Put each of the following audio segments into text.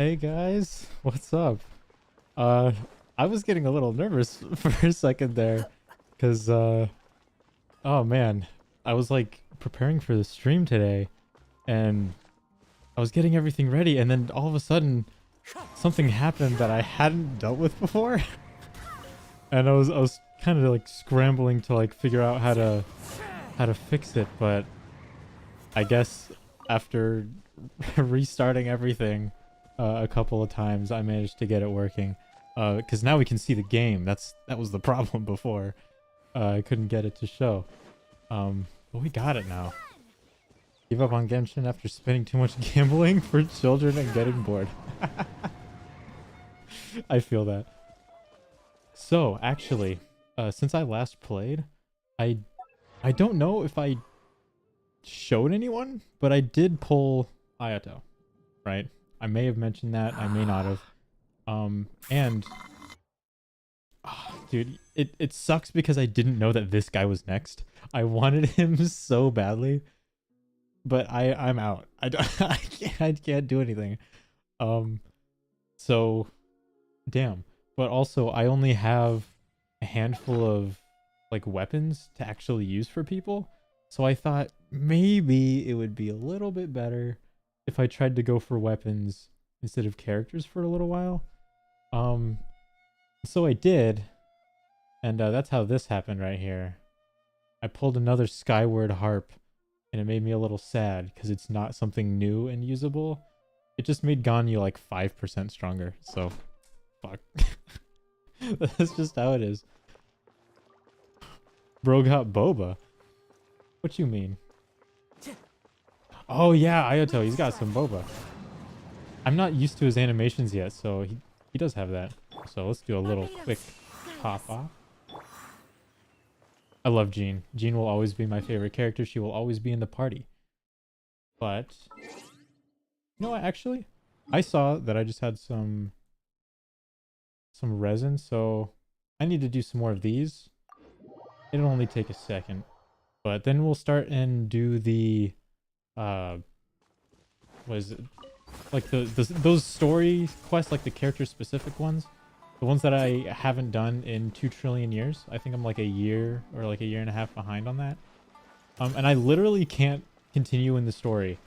Hey guys, what's up? Uh, I was getting a little nervous for a second there, cause oh man, I was like preparing for the stream today, and I was getting everything ready, and then all of a sudden something happened that I hadn't dealt with before, and I was kind of like scrambling to like figure out how to fix it, but I guess after restarting everything a couple of times, I managed to get it working. Because now we can see the game. That was the problem before. I couldn't get it to show. But we got it now. Give up on Genshin after spending too much gambling for children and getting bored. I feel that. So actually, since I last played, I I don't know if I showed anyone, but I did pull Ayato, right? I may have mentioned that, I may not have. And dude, it sucks because I didn't know that this guy was next. I wanted him so badly, but I'm out. I can't do anything. Um, so damn. But also I only have a handful of like weapons to actually use for people. So I thought maybe it would be a little bit better if I tried to go for weapons instead of characters for a little while. Um, so I did, and that's how this happened right here. I pulled another Skyward Harp, and it made me a little sad because it's not something new and usable. It just made Ganyu like 5% stronger, so fuck. That's just how it is. Bro got Boba. What you mean? Oh yeah, Ayato, he's got some Boba. I'm not used to his animations yet, so he does have that. So let's do a little quick pop off. I love Jean. Jean will always be my favorite character. She will always be in the party. But you know what, actually? I saw that I just had some resin, so I need to do some more of these. It'll only take a second. But then we'll start and do the what is it? Like those story quests, like the character specific ones. The ones that I haven't done in 2 trillion years. I think I'm like a year or like a year and a half behind on that. And I literally can't continue in the story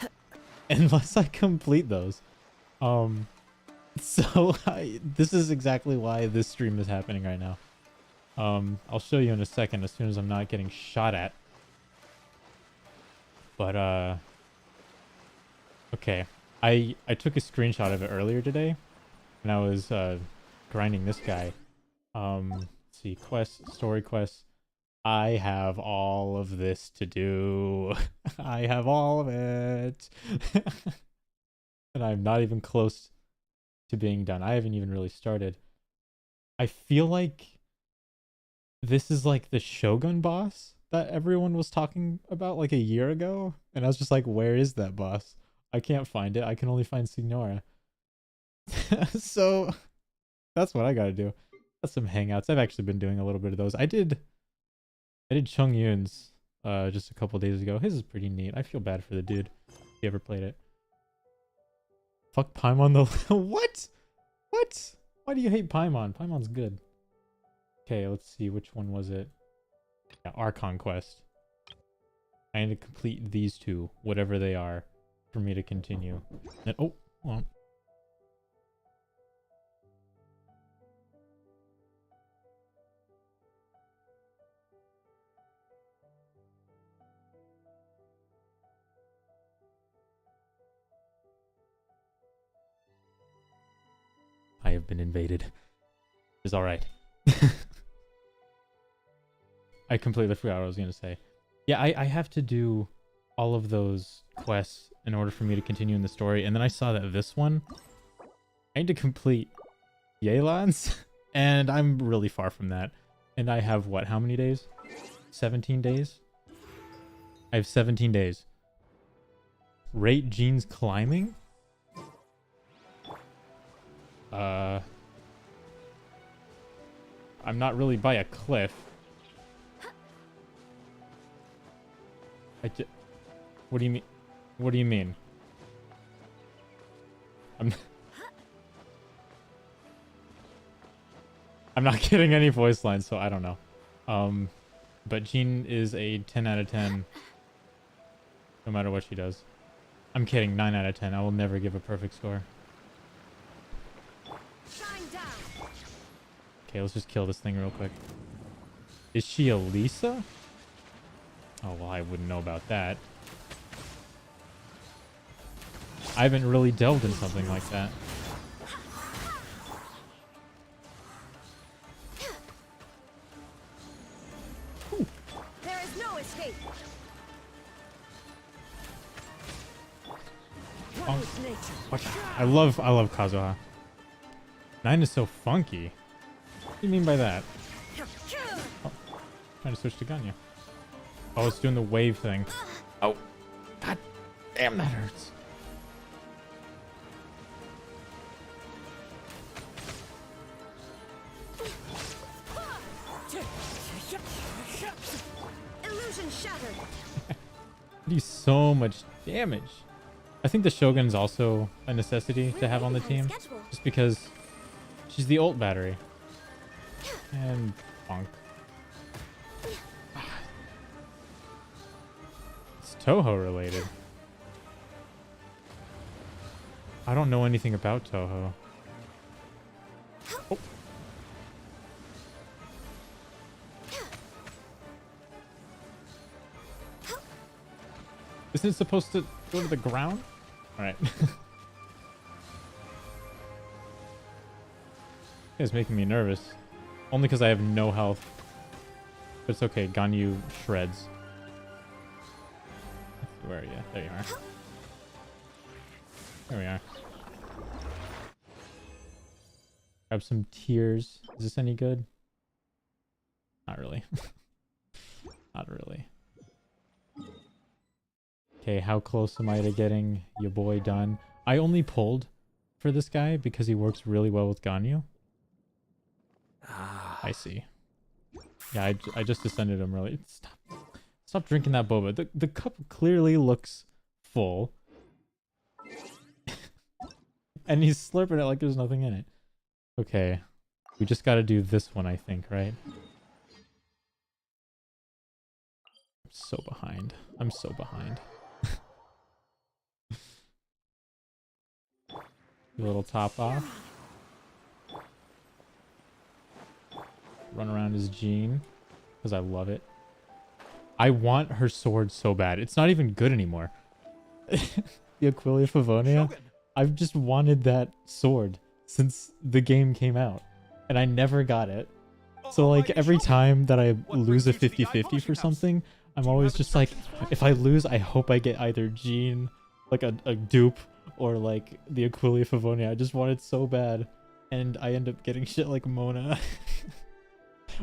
unless I complete those. So this is exactly why this stream is happening right now. I'll show you in a second as soon as I'm not getting shot at. But okay. I took a screenshot of it earlier today when I was grinding this guy. Let's see, quests, story quests. I have all of this to do. I have all of it. And I'm not even close to being done. I haven't even really started. I feel like this is like the Shogun boss that everyone was talking about like a year ago. And I was just like, where is that boss? I can't find it. I can only find Signora. So that's what I gotta do. That's some hangouts. I've actually been doing a little bit of those. I did Chung Yun's just a couple days ago. His is pretty neat. I feel bad for the dude if he ever played it. Fuck Paimon the what? What? Why do you hate Paimon? Paimon's good. Okay, let's see, which one was it? Yeah, Archon Quest. I need to complete these two, whatever they are, for me to continue. And, oh, hold on. I have been invaded. It's alright. I completely forgot what I was going to say. Yeah, I have to do all of those quests in order for me to continue in the story. And then I saw that this one, I need to complete Yelan's, and I'm really far from that. And I have what, how many days? 17 days? I have 17 days. Rate Jean's climbing? I'm not really by a cliff. What do you mean? What do you mean? I'm not getting any voice lines, so I don't know. But Jean is a 10 out of 10, no matter what she does. I'm kidding, 9 out of 10. I will never give a perfect score. Okay, let's just kill this thing real quick. Is she a Lisa? Oh, well, I wouldn't know about that. I haven't really delved in something like that. Ooh. There is no escape. Oh. I love Kazuha. 9 is so funky. What do you mean by that? Oh, trying to switch to Ganyu. Oh, it's doing the wave thing. Oh, god damn, that hurts. Illusion shattered. Do so much damage. I think the Shogun's also a necessity to have on the team, just because she's the ult battery. And bonk. It's Toho related. I don't know anything about Toho. Oh. Isn't it supposed to go to the ground? Alright. It's making me nervous. Only because I have no health. But it's okay, Ganyu shreds. Where are you? There you are. There we are. Grab some tears. Is this any good? Not really. Not really. Okay, how close am I to getting your boy done? I only pulled for this guy because he works really well with Ganyu. I see. Yeah, I just descended him really. Stop drinking that boba. The cup clearly looks full. And he's slurping it like there's nothing in it. Okay. We just gotta do this one, I think, right? I'm so behind. I'm so behind. A little top off. Run around as Jean, because I love it. I want her sword so bad. It's not even good anymore. The Aquilia Favonia. I've just wanted that sword since the game came out, and I never got it. So like every time that I lose a 50-50 for something, I'm always just like, if I lose, I hope I get either Jean, like a dupe, or like the Aquilia Favonia. I just want it so bad, and I end up getting shit like Mona.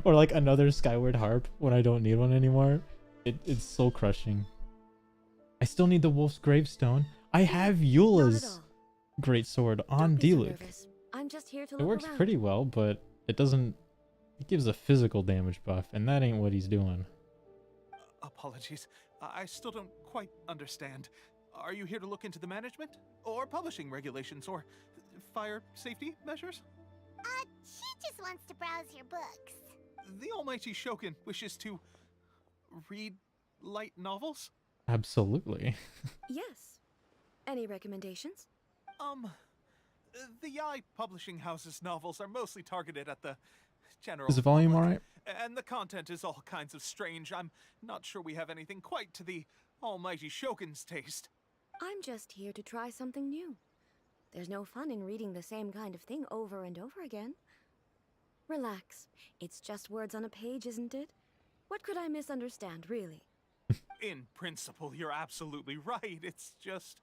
Or like another Skyward Harp when I don't need one anymore. It's soul crushing. I still need the Wolf's Gravestone. I have Eula's great sword on D-Luke. I'm just here to It works pretty well, but it doesn't... It gives a physical damage buff, and that ain't what he's doing. Apologies. I still don't quite understand. Are you here to look into the management? Or publishing regulations? Or fire safety measures? She just wants to browse your books. The almighty Shogun wishes to read light novels? Absolutely. Yes. Any recommendations? The Yai publishing house's novels are mostly targeted at the general Is the volume public, alright? and the content is all kinds of strange. I'm not sure we have anything quite to the almighty Shogun's taste. I'm just here to try something new. There's no fun in reading the same kind of thing over and over again. Relax. It's just words on a page, isn't it? What could I misunderstand, really? In principle, you're absolutely right. It's just...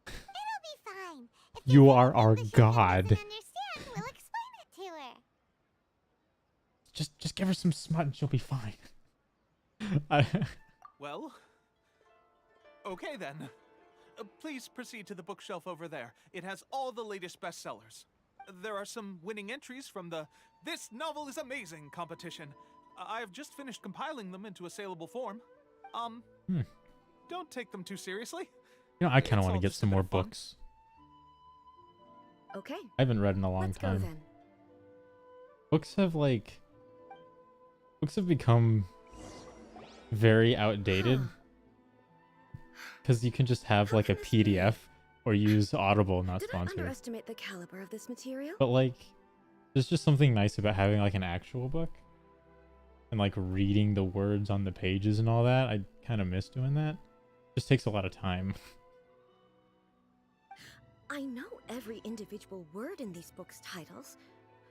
It'll be fine. If You there's are our anything the Shogun god. doesn't understand, we'll explain it to her. Just give her some smut and she'll be fine. Well... Okay then. Please proceed to the bookshelf over there. It has all the latest bestsellers. There are some winning entries from the This Novel is Amazing competition. I have just finished compiling them into a saleable form. Don't take them too seriously. You know, I kind of It's want to all get just a some bit more of fun. books. Okay. I haven't read in a long Let's time. go then. books have become very outdated because you can just have How like a can this be? PDF or use Audible, not Did I sponsored. underestimate the caliber of this material? But like, there's just something nice about having like an actual book and like reading the words on the pages and all that. I kind of miss doing that. Just takes a lot of time. I know every individual word in these books' titles,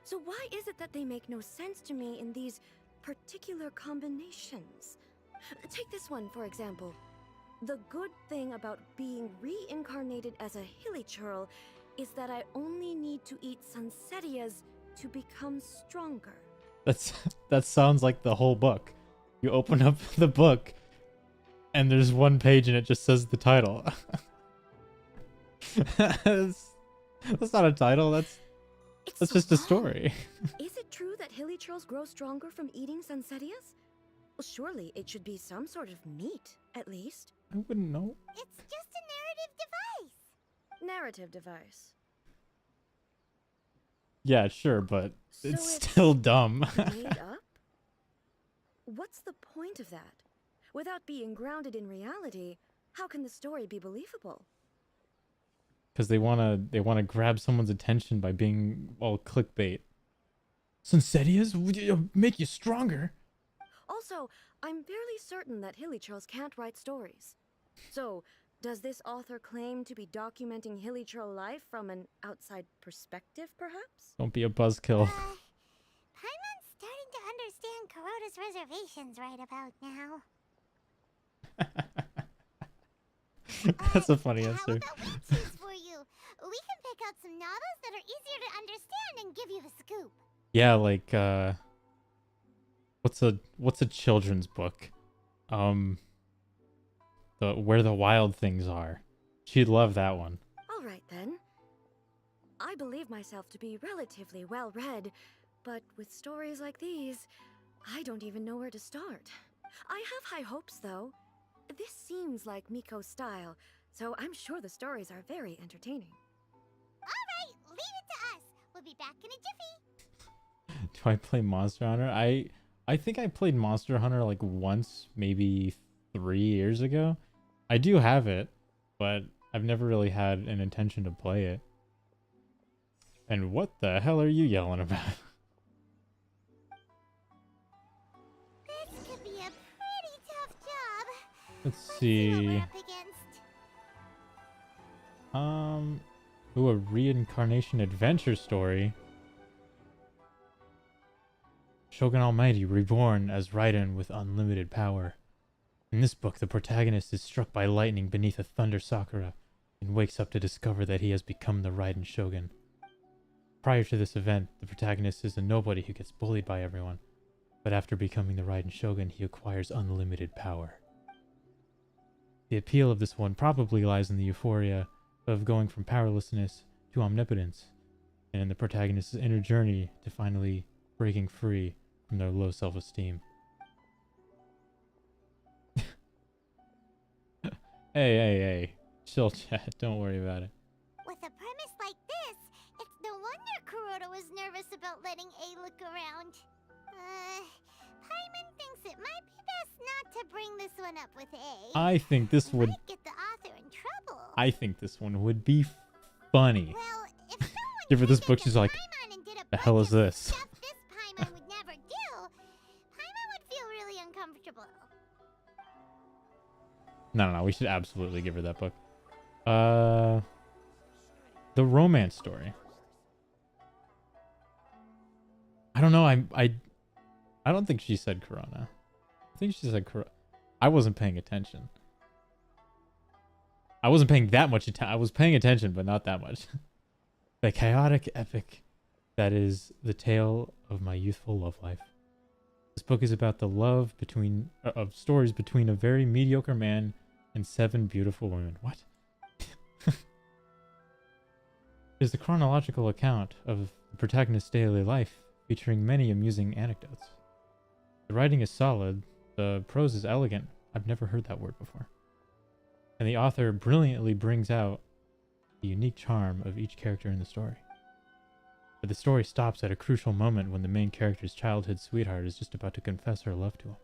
so why is it that they make no sense to me in these particular combinations? Take this one, for example. The good thing about being reincarnated as a hilly churl is that I only need to eat sunsetias to become stronger. That sounds like the whole book. You open up the book and there's one page and it just says the title. That's not a title. That's It's so just a long. story. Is it true that hilly churls grow stronger from eating sunsetias? Well, surely it should be some sort of meat, at least. I wouldn't know. It's just a narrative device. Narrative device. Yeah, sure, but So it's it's still dumb. made up? What's the point of that? Without being grounded in reality, how can the story be believable? Because they wanna grab someone's attention by being all clickbait. Sunsetias make you stronger. Also, I'm fairly certain that hilly churls can't write stories. So, does this author claim to be documenting hilly churl life from an outside perspective, perhaps? Don't be a buzzkill. Paimon's starting to understand Kuroda's reservations right about now. That's a funny How answer. about we choose for you? We can pick out some novels that are easier to understand and give you the scoop. Yeah, like what's a children's book? The Where the Wild Things Are. She'd love that one. All right, then. I believe myself to be relatively well read, but with stories like these, I don't even know where to start. I have high hopes, though. This seems like Miko's style, so I'm sure the stories are very entertaining. All right, leave it to us. We'll be back in a jiffy. Do I play Monster Hunter? I think I played Monster Hunter like once, maybe 3 years ago. I do have it, but I've never really had an intention to play it. And what the hell are you yelling about? This could be a pretty tough job. Let's See what we're see. up against. Ooh, a reincarnation adventure story. Shogun Almighty reborn as Raiden with unlimited power. In this book, the protagonist is struck by lightning beneath a thunder sakura and wakes up to discover that he has become the Raiden Shogun. Prior to this event, the protagonist is a nobody who gets bullied by everyone, but after becoming the Raiden Shogun, he acquires unlimited power. The appeal of this one probably lies in the euphoria of going from powerlessness to omnipotence, and in the protagonist's inner journey to finally breaking free from their low self-esteem. Hey. Chill, chat. Don't worry about it. With a premise like this, it's no wonder Kuroda was nervous about letting A look around. Paimon thinks it might be best not to bring this one up with A. I think this would... Might get the author in trouble. I think this one would be funny. Well, if someone Give her this came book, into she's like, Paimon and did a the hell bunch is of this? stuff this Paimon would never do, Paimon would feel really uncomfortable. No. We should absolutely give her that book. The romance story. I don't know. I don't think she said Corona. I think she said Corona. I wasn't paying attention. I wasn't paying that much attention. I was paying attention, but not that much. The chaotic epic that is the tale of my youthful love life. This book is about the love between of stories between a very mediocre man and 7 beautiful women. What? It is the chronological account of the protagonist's daily life, featuring many amusing anecdotes. The writing is solid, the prose is elegant. I've never heard that word before. And the author brilliantly brings out the unique charm of each character in the story. But the story stops at a crucial moment when the main character's childhood sweetheart is just about to confess her love to him.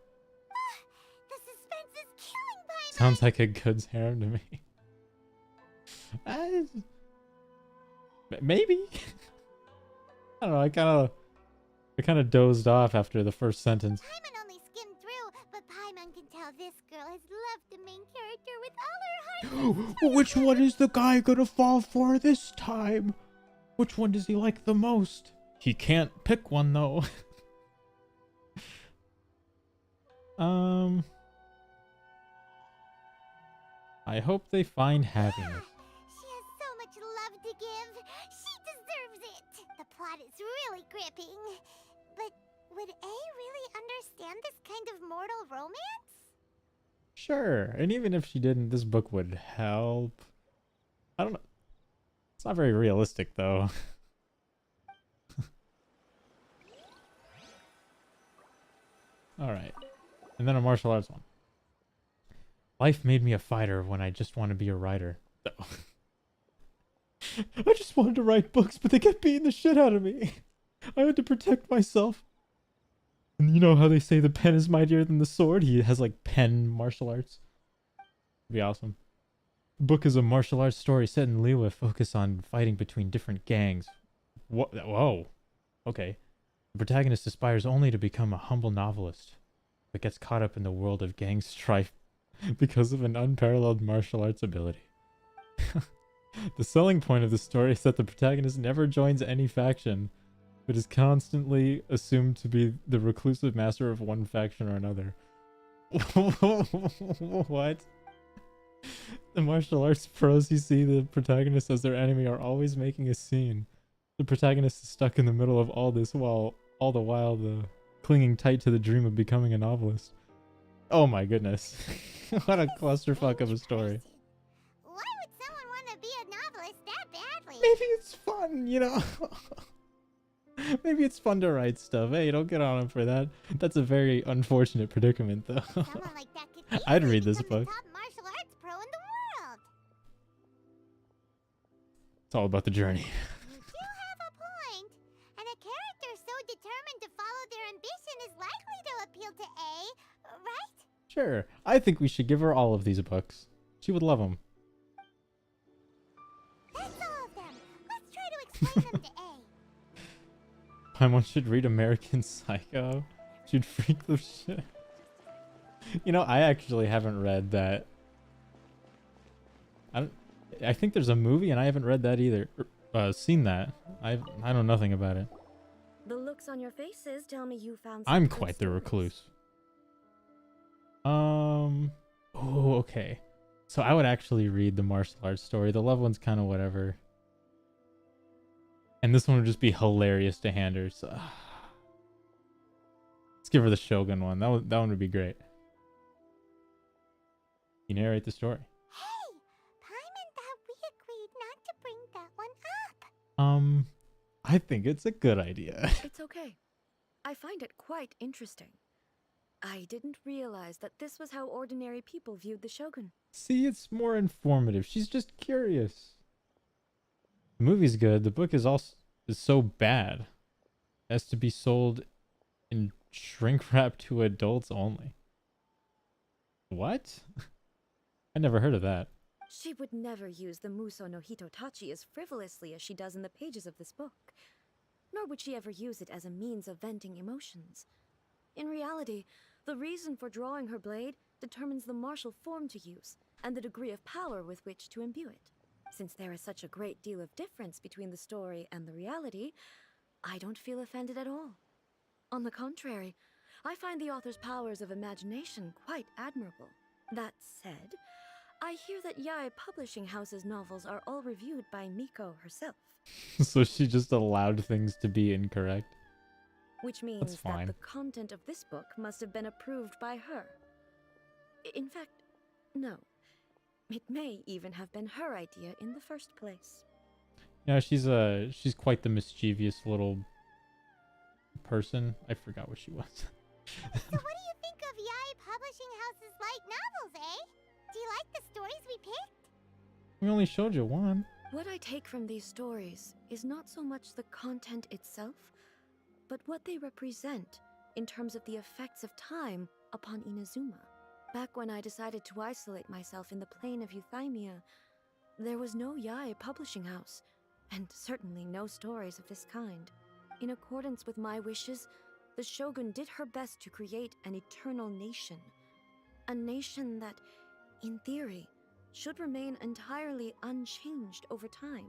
The suspense is killing Paimon! Sounds like a goods harem to me. Maybe. I don't know. I kind of dozed off after the first sentence. Paimon only skimmed through, but Paimon can tell this girl has loved the main character with all her heart. Which one is the guy gonna fall for this time? Which one does he like the most? He can't pick one though. I hope they find happiness. She has so much love to give. She deserves it. The plot is really gripping. But would A really understand this kind of mortal romance? Sure, and even if she didn't, this book would help. I don't know. It's not very realistic though. Alright. And then a martial arts one. Life made me a fighter when I just want to be a writer. I just wanted to write books, but they kept beating the shit out of me. I had to protect myself. And you know how they say the pen is mightier than the sword? He has like pen martial arts. It'd be awesome. The book is a martial arts story set in Liyue, focused on fighting between different gangs. Whoa. Okay. The protagonist aspires only to become a humble novelist, but gets caught up in the world of gang strife because of an unparalleled martial arts ability. The selling point of the story is that the protagonist never joins any faction, but is constantly assumed to be the reclusive master of one faction or another. What? The martial arts pros who see the protagonist as their enemy are always making a scene. The protagonist is stuck in the middle of all this while all the while clinging tight to the dream of becoming a novelist. Oh my goodness. What a clusterfuck of a story. Why would someone want to be a novelist that badly? Maybe it's fun, you know? Maybe it's fun to write stuff. Hey, don't get on him for that. That's a very unfortunate predicament, though. Someone like that could I'd easily read this become the book. top martial arts pro in the world. It's all about the journey. You do have a point. And a character so determined to follow their ambition is likely to appeal to A, right? Sure. I think we should give her all of these books. She would love them. That's all of them. Let's try to explain them to A. Paimon should read American Psycho. She'd freak the shit. You know, I actually haven't read that. I think there's a movie and I haven't read that either. Seen that. I know nothing about it. The looks on your faces tell me you found some I'm good quite the stories. recluse. Oh, okay. So I would actually read the martial arts story. The love one's kind of whatever. And this one would just be hilarious to hand her. So let's give her the Shogun one. That one would be great. You narrate the story. Hey, Paimon thought we agreed not to bring that one up. I think it's a good idea. It's okay. I find it quite interesting. I didn't realize that this was how ordinary people viewed the Shogun. See, it's more informative. She's just curious. The movie's good. The book is so bad as to be sold in shrink wrap to adults only. What? I never heard of that. She would never use the Muso no Hitotachi as frivolously as she does in the pages of this book. Nor would she ever use it as a means of venting emotions. In reality, the reason for drawing her blade determines the martial form to use and the degree of power with which to imbue it. Since there is such a great deal of difference between the story and the reality, I don't feel offended at all. On the contrary, I find the author's powers of imagination quite admirable. That said, I hear that Yae Publishing House's novels are all reviewed by Miko herself, So she just allowed things to be incorrect. which means That's that fine. the content of this book must have been approved by her. In fact, no. It may even have been her idea in the first place. Yeah, she's quite the mischievous little person. I forgot what she was. So what do you think of Yae Publishing House's light novels, eh? Do you like the stories we picked? We only showed you one. What I take from these stories is not so much the content itself, but what they represent in terms of the effects of time upon Inazuma. Back when I decided to isolate myself in the plane of Euthymia, there was no Yae publishing house, and certainly no stories of this kind. In accordance with my wishes, the Shogun did her best to create an eternal nation. A nation that, in theory, should remain entirely unchanged over time.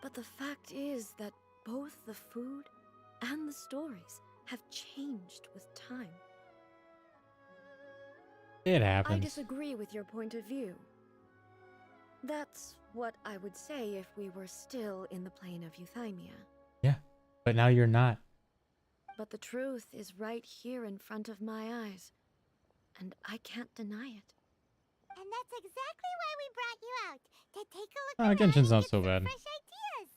But the fact is that both the food and the stories have changed with time. It happens. I disagree with your point of view. That's what I would say if we were still in the plane of Euthymia. Yeah, but now you're not. But the truth is right here in front of my eyes, and I can't deny it. And that's exactly why we brought you out, to take a look Oh, around Genshin's and not get so some bad. fresh ideas.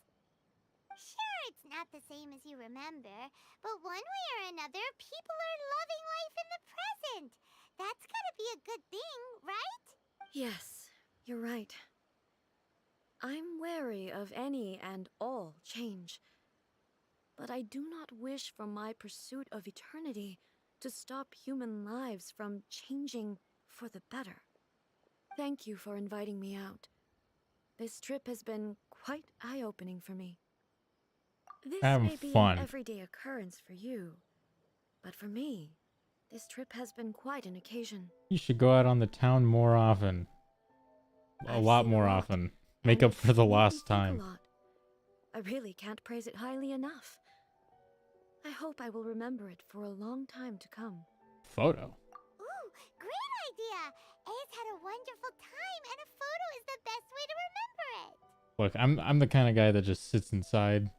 Sure, it's not the same as you remember, but one way or another, people are loving life in the present. That's gotta be a good thing, right? Yes, you're right. I'm wary of any and all change, but I do not wish for my pursuit of eternity to stop human lives from changing for the better. Thank you for inviting me out. This trip has been quite eye-opening for me. This Having may be fun. an everyday occurrence for you, but for me, this trip has been quite an occasion. You should go out on the town more often. A I've lot seen more lot, often. Make and up for the it's made me lost think a time. lot. I really can't praise it highly enough. I hope I will remember it for a long time to come. Photo. Ooh, great idea! A's had a wonderful time, and a photo is the best way to remember it. Look, I'm the kind of guy that just sits inside.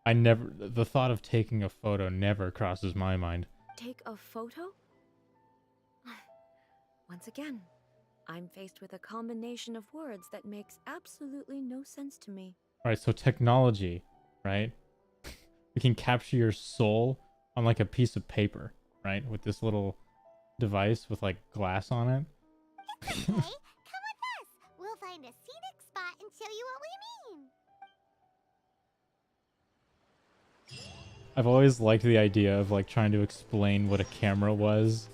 The thought of taking a photo never crosses my mind. Take a photo? Once again, I'm faced with a combination of words that makes absolutely no sense to me. Alright, so technology, right? We can capture your soul on like a piece of paper, right? With this little device with like glass on it. It's okay. Come with us. We'll find a scenic spot and show you what we mean. I've always liked the idea of like trying to explain what a camera was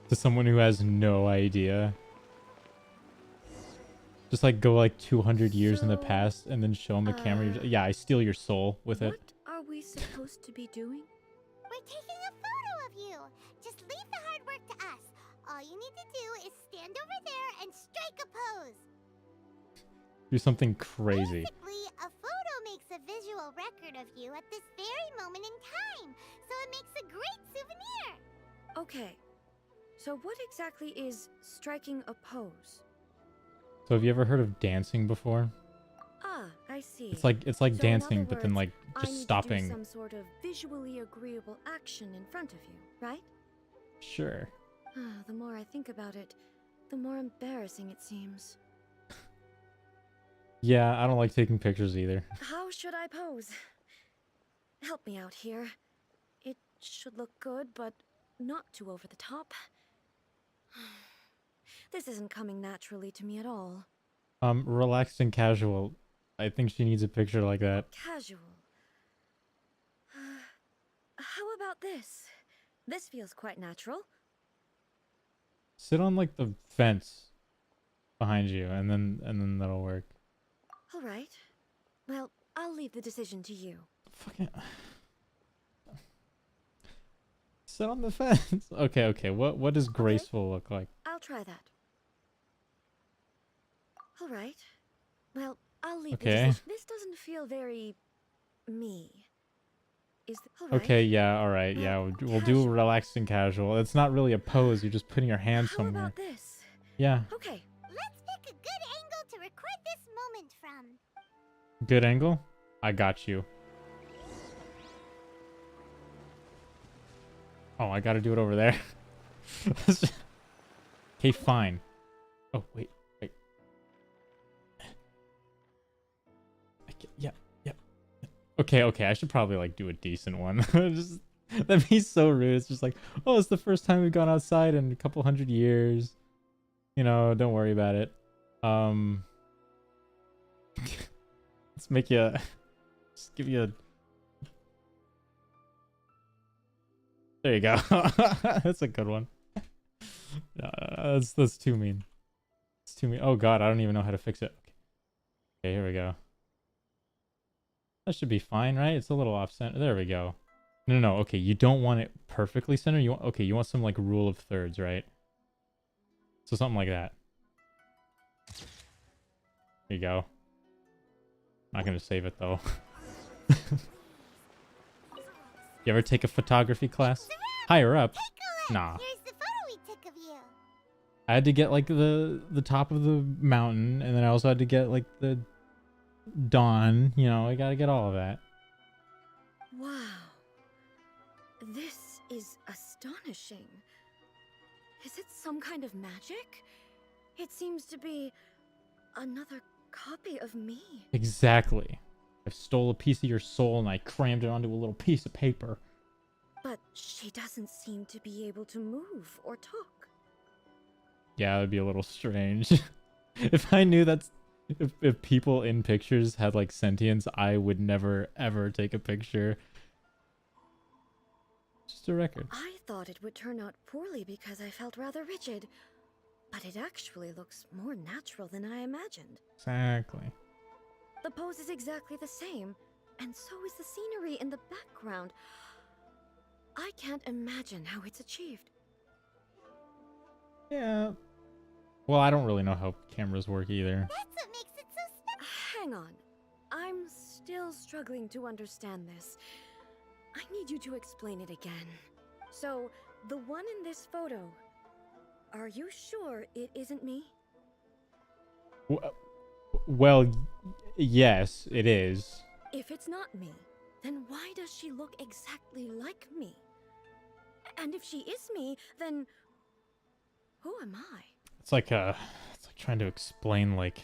to someone who has no idea. Just like go like 200 years in the So, past and then show them the camera. Yeah, I steal your soul with it. What are we supposed to be doing? We're taking a photo of you. Just leave the hard work to us. All you need to do is stand over there and strike a pose. Do something crazy. Basically, a photo makes a visual record of you at this very moment in time, so it makes a great souvenir. Okay, so what exactly is striking a pose? So have you ever heard of dancing before? Ah, I see. It's like So in dancing, other but then words, like I just need to do stopping. some sort of visually agreeable action in front of you, right? Sure. The more I think about it, the more embarrassing it seems. Yeah, I don't like taking pictures either. How should I pose? Help me out here. It should look good, but not too over the top. This isn't coming naturally to me at all. Relaxed and casual. I think she needs a picture like that. Casual. How about this? This feels quite natural. Sit on like the fence behind you, and then that'll work. All right. Well, I'll leave the decision to you. Fucking sit on the fence. Okay. What does graceful look like? I'll try that. All right. Well, I'll leave the Okay. decision. This doesn't feel very me. Is all right. Okay, yeah, all right, yeah. We'll do Casual. relaxed and casual. It's not really a pose. You're just putting your hand How somewhere. about this? Yeah, Okay. Let's pick a good angle to record this moment from. good angle. I got you. Oh, I gotta do it over there. Okay, fine. Oh, wait. Yep. Okay. I should probably like do a decent one. Just that'd be so rude. It's just like, oh, it's the first time we've gone outside in a couple hundred years. You know, don't worry about it. Let's make you. Just give you a. There you go. That's a good one. No, that's too mean. It's too mean. Oh god, I don't even know how to fix it. Okay, here we go. That should be fine, right? It's a little off center. There we go. No. Okay, you don't want it perfectly centered. You want some like rule of thirds, right? So something like that. There you go. Not gonna save it though. You ever take a photography class? Higher up? Nah. Here's the photo we took of you. I had to get like the top of the mountain, and then I also had to get like the dawn. You know, I gotta get all of that. Wow. This is astonishing. Is it some kind of magic? It seems to be another copy of me. Exactly. I stole a piece of your soul and I crammed it onto a little piece of paper. But she doesn't seem to be able to move or talk. Yeah, that'd be a little strange. If I knew that's if people in pictures had like sentience, I would never ever take a picture. Just a record. I thought it would turn out poorly because I felt rather rigid, but it actually looks more natural than I imagined. Exactly. The pose is exactly the same, and so is the scenery in the background. I can't imagine how it's achieved. Yeah. Well, I don't really know how cameras work either. That's what makes it so special. Hang on. I'm still struggling to understand this. I need you to explain it again. So, the one in this photo, are you sure it isn't me? Well, yes, it is. If it's not me, then why does she look exactly like me? And if she is me, then who am I? It's like trying to explain like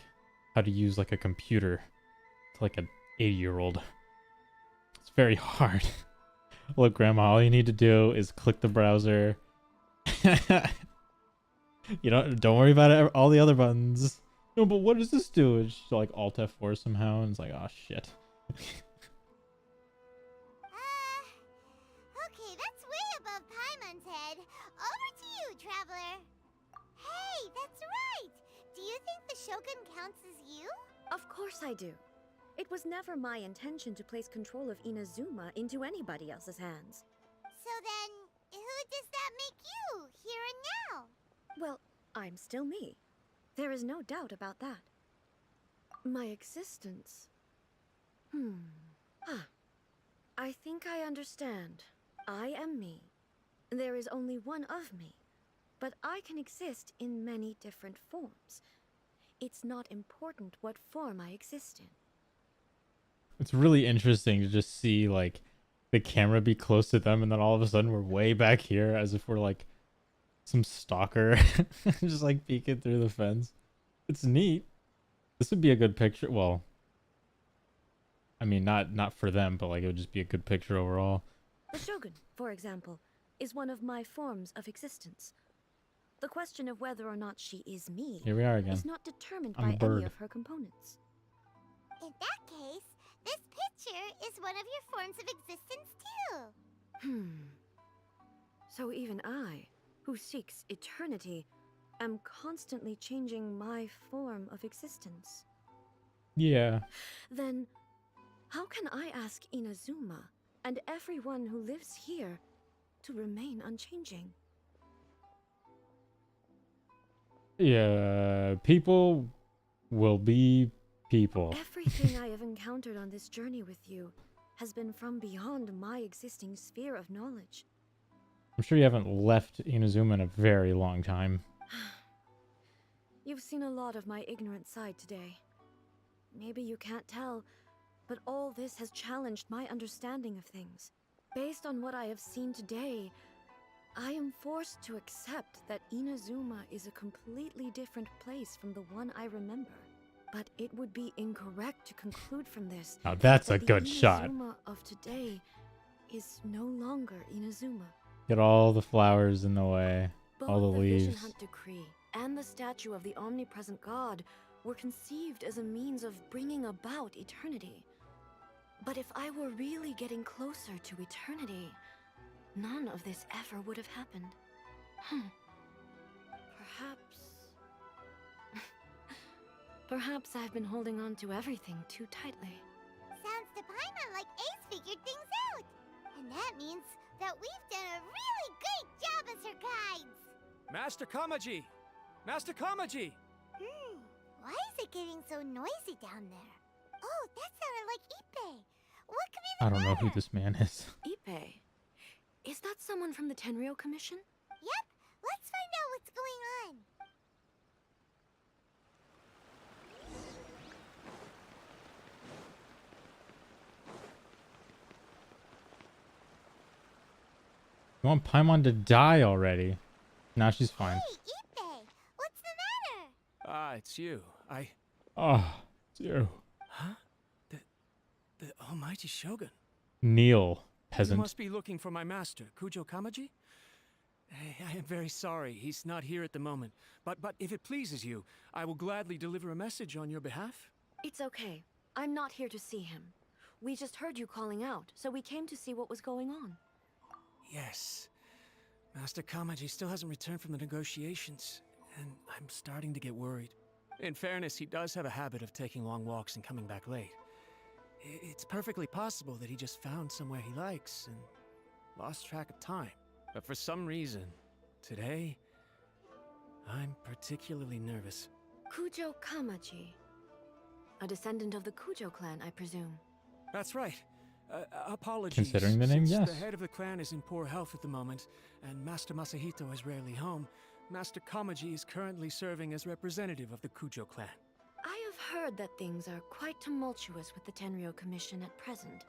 how to use like a computer to like an 80-year-old. It's very hard. Look, Grandma, all you need to do is click the browser. Don't worry about it, all the other buttons. No, but what does this do? It's just like Alt F4 somehow, and it's like, oh shit. Okay, that's way above Paimon's head. Over to you, Traveler. Hey, that's right. Do you think the Shogun counts as you? Of course I do. It was never my intention to place control of Inazuma into anybody else's hands. So then, who does that make you, here and now? Well, I'm still me. There is no doubt about that. My existence. I think I understand. I am me. There is only one of me. But I can exist in many different forms. It's not important what form I exist in. It's really interesting to just see like the camera be close to them, and then all of a sudden we're way back here as if we're like some stalker just like peeking through the fence. It's neat. This would be a good picture. Well, I mean, not for them, but like it would just be a good picture overall. The Shogun, for example, is one of my forms of existence. The question of whether or not she is me Here we are again. is not determined I'm a by bird. any of her components. In that case, this picture is one of your forms of existence too. So even I, who seeks eternity, am constantly changing my form of existence. Yeah. Then, how can I ask Inazuma and everyone who lives here to remain unchanging? Yeah, people will be people. Everything I have encountered on this journey with you has been from beyond my existing sphere of knowledge. I'm sure you haven't left Inazuma in a very long time. You've seen a lot of my ignorant side today. Maybe you can't tell, but all this has challenged my understanding of things. Based on what I have seen today, I am forced to accept that Inazuma is a completely different place from the one I remember. But it would be incorrect to conclude from this. Now that's that a good shot. The Inazuma of today is no longer Inazuma. Get all the flowers in the way, Both all the Vision leaves. Hunt Decree and the statue of the omnipresent god were conceived as a means of bringing about eternity. But if I were really getting closer to eternity, none of this ever would have happened. Perhaps I've been holding on to everything too tightly. Sounds to Paimon like Ace figured things out. And that means that we've done a really great job as her guides. Master Kamaji! Master Kamaji! Why is it getting so noisy down there? Oh, that sounded like Ippei. What could be the I don't know who matter? this man is. Ippei? Is that someone from the Tenryou Commission? Yep, let's find out what's going on. You want Paimon to die already? Now she's fine. Hey, Ippei, what's the matter? Ah, it's you. Oh, it's you. Huh? The almighty Shogun. Kneel, You peasant. must be looking for my master, Kujo Kamaji? I am very sorry, he's not here at the moment. But if it pleases you, I will gladly deliver a message on your behalf. It's okay. I'm not here to see him. We just heard you calling out, so we came to see what was going on. Yes. Master Kamaji still hasn't returned from the negotiations, and I'm starting to get worried. In fairness, he does have a habit of taking long walks and coming back late. It's perfectly possible that he just found somewhere he likes and lost track of time. But for some reason, today, I'm particularly nervous. Kujo Kamaji. A descendant of the Kujo clan, I presume. That's right. Apologies. Considering the name, Since yes. the head of the clan is in poor health at the moment, and Master Masahito is rarely home, Master Kamaji is currently serving as representative of the Kujo clan. I have heard that things are quite tumultuous with the Tenryou Commission at present.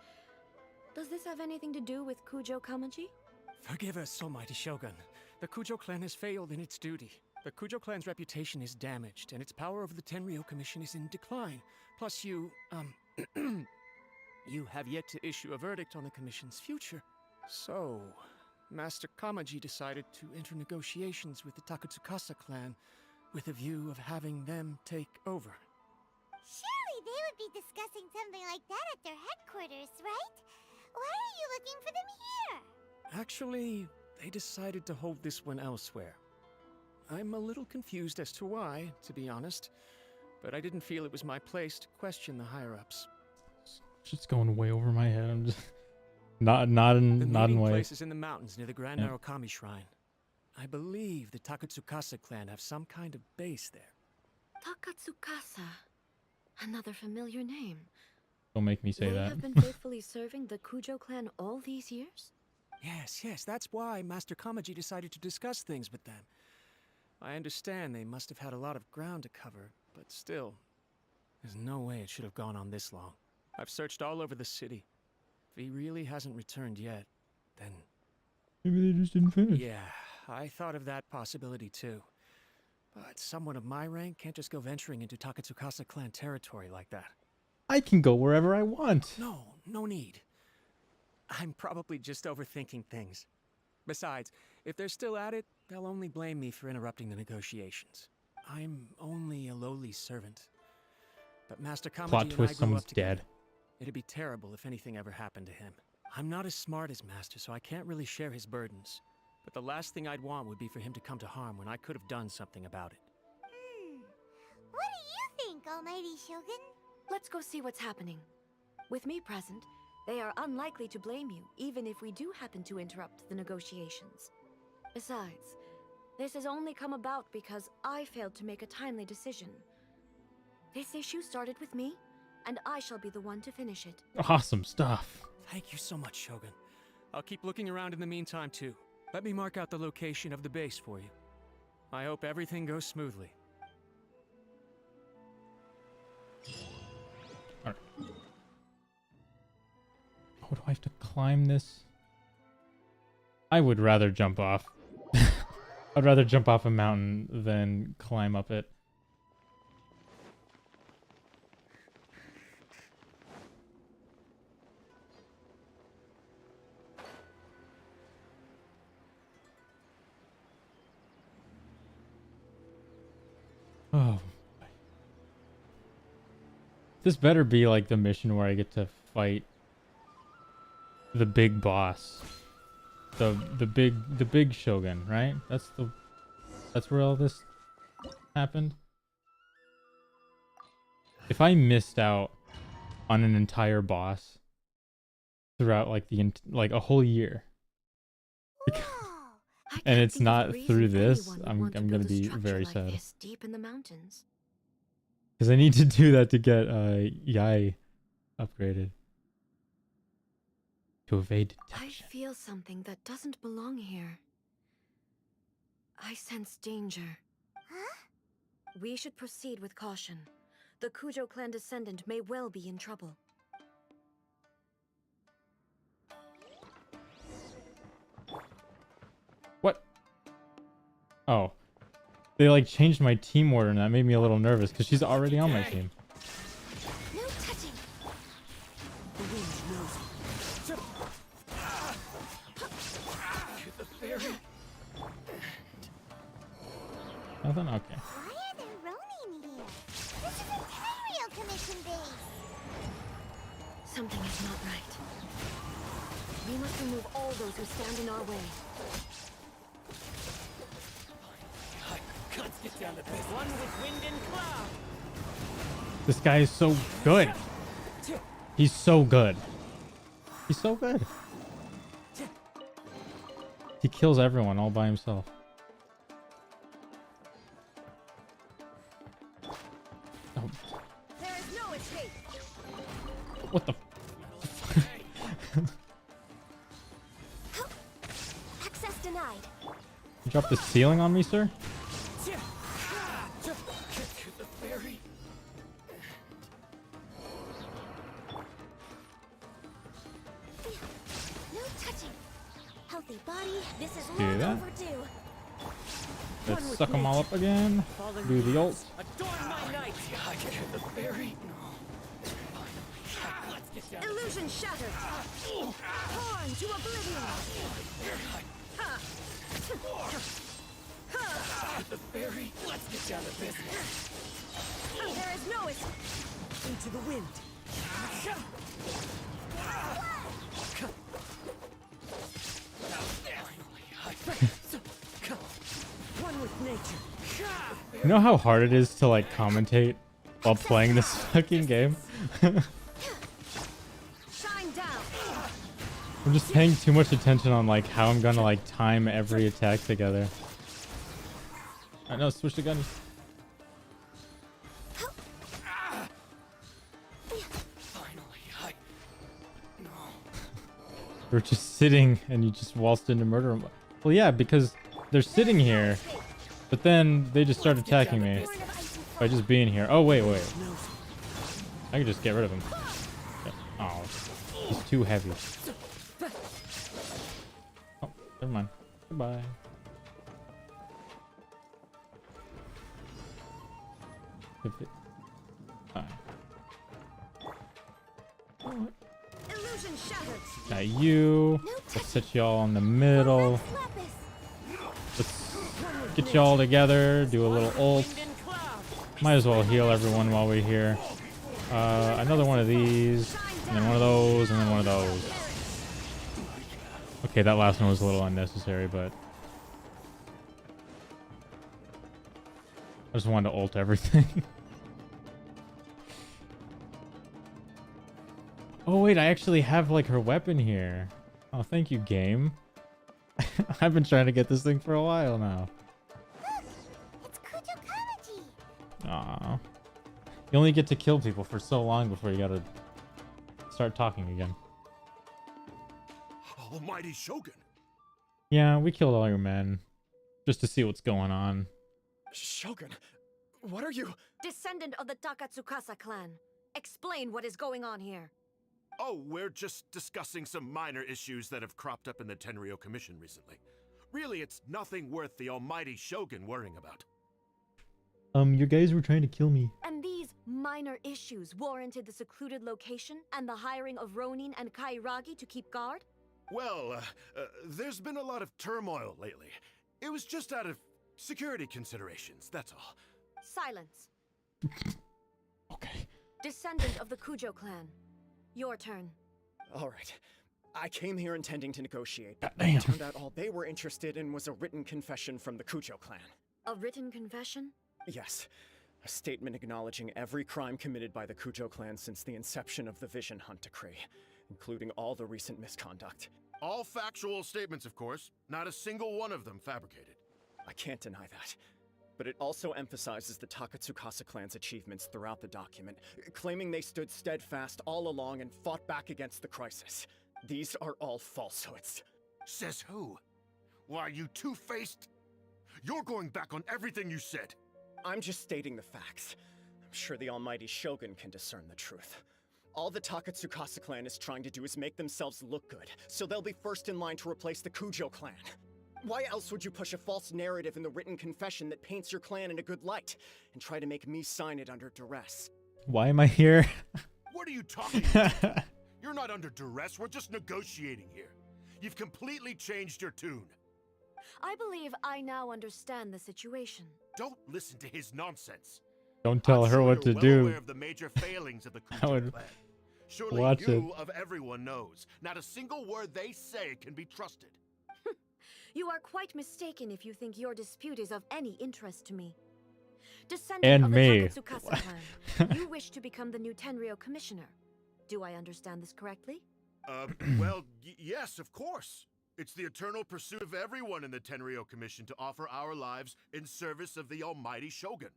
Does this have anything to do with Kujo Kamaji? Forgive us, almighty Shogun. The Kujo clan has failed in its duty. The Kujo clan's reputation is damaged, and its power over the Tenryou Commission is in decline. Plus you have yet to issue a verdict on the Commission's future. So, Master Kamaji decided to enter negotiations with the Takatsukasa clan with a view of having them take over. Surely they would be discussing something like that at their headquarters, right? Why are you looking for them here? Actually, they decided to hold this one elsewhere. I'm a little confused as to why, to be honest, but I didn't feel it was my place to question the higher-ups. Shit's going way over my head. I'm just The nodding meeting way. place is in the mountains near the Grand Yeah. Narukami Shrine. I believe the Takatsukasa clan have some kind of base there. Takatsukasa. Another familiar name. Don't make me say They that. have been faithfully serving the Kujo clan all these years? Yes, that's why Master Kamaji decided to discuss things with them. I understand they must have had a lot of ground to cover, but still, there's no way it should have gone on this long. I've searched all over the city. If he really hasn't returned yet, then Maybe they just didn't finish. yeah, I thought of that possibility too. But someone of my rank can't just go venturing into Takatsukasa clan territory like that. I can go wherever I want. No need. I'm probably just overthinking things. Besides, if they're still at it, they'll only blame me for interrupting the negotiations. I'm only a lowly servant. But Master Kamaji Plot and I twist, grew someone's up together. dead. It'd be terrible if anything ever happened to him. I'm not as smart as Master, so I can't really share his burdens. But the last thing I'd want would be for him to come to harm when I could have done something about it. What do you think, Almighty Shogun? Let's go see what's happening. With me present, they are unlikely to blame you, even if we do happen to interrupt the negotiations. Besides, this has only come about because I failed to make a timely decision. This issue started with me, and I shall be the one to finish it. Awesome stuff. Thank you so much, Shogun. I'll keep looking around in the meantime, too. Let me mark out the location of the base for you. I hope everything goes smoothly. Alright. Oh, do I have to climb this? I would rather jump off. I'd rather jump off a mountain than climb up it. Oh. boy. This better be like the mission where I get to fight the big boss. The big shogun, right? That's where all this happened. If I missed out on an entire boss throughout like like a whole year, and it's not through this, I'm gonna be very sad. Deep in the mountains. Because I need to do that to get Yai upgraded. To evade detection. I feel something that doesn't belong here. I sense danger. Huh? We should proceed with caution. The Kujo clan descendant may well be in trouble. What? Oh. They like changed my team order and that made me a little nervous because she's already on my team. No touching. The wind knows. The fairy. Nothing? Okay. Why are there Ronin here? This is a Tenryou Commission base. Something is not right. We must remove all those who stand in our way. Let's get down to business. One with wind and cloud. This guy is so good. He's so good. He's so good. He kills everyone all by himself. Oh. There is no escape. What the? Access denied. You dropped the ceiling on me, sir? The fairy. No touching. Healthy body. This is Do long that. overdue. Let's suck them all up again. Do the ult. Adorn my night. I can hear the fairy. Let's get down. Illusion shattered. Torn to oblivion. The fairy. Let's get down to business. There is no escape. Into the wind. One with nature. You know how hard it is to like commentate while playing this fucking game? Shine down. I'm just paying too much attention on like how I'm gonna like time every attack together. I know, switch the guns. We're just sitting and you just waltzed in to murder them. Well, yeah, because they're sitting here, but then they just start attacking me by just being here. Oh, wait. I can just get rid of him. Oh, he's too heavy. Oh, never mind. Goodbye. Fine. Illusion shattered. Got you. Let's set y'all in the middle. Let's get y'all together. Do a little ult. Might as well heal everyone while we're here. Another one of these, and then one of those, and then one of those. Okay, that last one was a little unnecessary, but I just wanted to ult everything. Oh wait, I actually have like her weapon here. Oh, thank you, game. I've been trying to get this thing for a while now. Look, it's Kujo Kamaji. Aw. You only get to kill people for so long before you gotta start talking again. Almighty Shogun. Yeah, we killed all your men. Just to see what's going on. Shogun, what are you? Descendant of the Takatsukasa clan. Explain what is going on here. Oh, we're just discussing some minor issues that have cropped up in the Tenryou Commission recently. Really, it's nothing worth the almighty Shogun worrying about. Your guys were trying to kill me. And these minor issues warranted the secluded location and the hiring of Ronin and Kairagi to keep guard? Well, there's been a lot of turmoil lately. It was just out of security considerations, that's all. Silence. Okay. Descendant of the Kujo clan. Your turn. Alright. I came here intending to negotiate, but Damn. it turned out all they were interested in was a written confession from the Kujo clan. A written confession? Yes. A statement acknowledging every crime committed by the Kujo clan since the inception of the Vision Hunt Decree, including all the recent misconduct. All factual statements, of course. Not a single one of them fabricated. I can't deny that. But it also emphasizes the Takatsukasa clan's achievements throughout the document, claiming they stood steadfast all along and fought back against the crisis. These are all falsehoods. Says who? Why, you two-faced? You're going back on everything you said. I'm just stating the facts. I'm sure the almighty Shogun can discern the truth. All the Takatsukasa clan is trying to do is make themselves look good, so they'll be first in line to replace the Kujo clan. Why else would you push a false narrative in the written confession that paints your clan in a good light, and try to make me sign it under duress? Why am I here? What are you talking about? You're not under duress, we're just negotiating here. You've completely changed your tune. I believe I now understand the situation. Don't listen to his nonsense. Don't tell I'm her sure what to you're well do. aware of the major failings of the I Kujo would clan. Surely watch you, of everyone, knows. Not a single word they say can be trusted. You are quite mistaken if you think your dispute is of any interest to me. Descendant And of the me. Takatsukasa clan, you wish to become the new Tenryou commissioner. Do I understand this correctly? Well, yes, of course. It's the eternal pursuit of everyone in the Tenryou Commission to offer our lives in service of the almighty Shogun.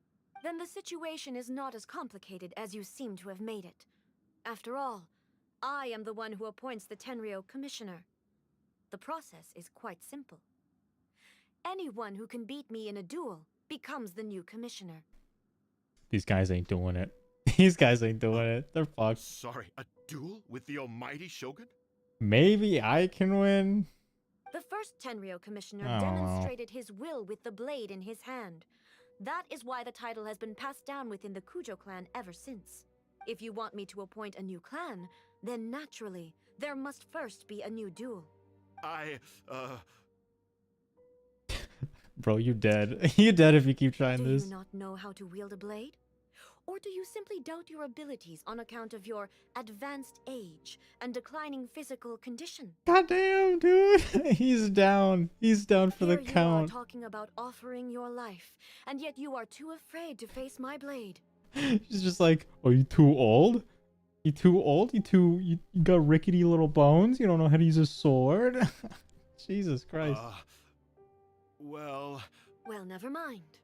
Then the situation is not as complicated as you seem to have made it. After all, I am the one who appoints the Tenryou commissioner. The process is quite simple. Anyone who can beat me in a duel becomes the new commissioner. These guys ain't doing it. These guys ain't doing it. They're fucked. Sorry, a duel with the almighty Shogun? Maybe I can win. The first Tenryou commissioner I don't know. demonstrated his will with the blade in his hand. That is why the title has been passed down within the Kujo clan ever since. If you want me to appoint a new clan, then naturally, there must first be a new duel. Bro, you dead. You dead if you keep trying Do this. you not know how to wield a blade? Or do you simply doubt your abilities on account of your advanced age and declining physical condition? Goddamn, dude. He's down. He's down for the Here count. you are talking about offering your life, and yet you are too afraid to face my blade. She's just like, oh, you too old? You too old? You got rickety little bones? You don't know how to use a sword? Jesus Christ. Well... Well, never mind.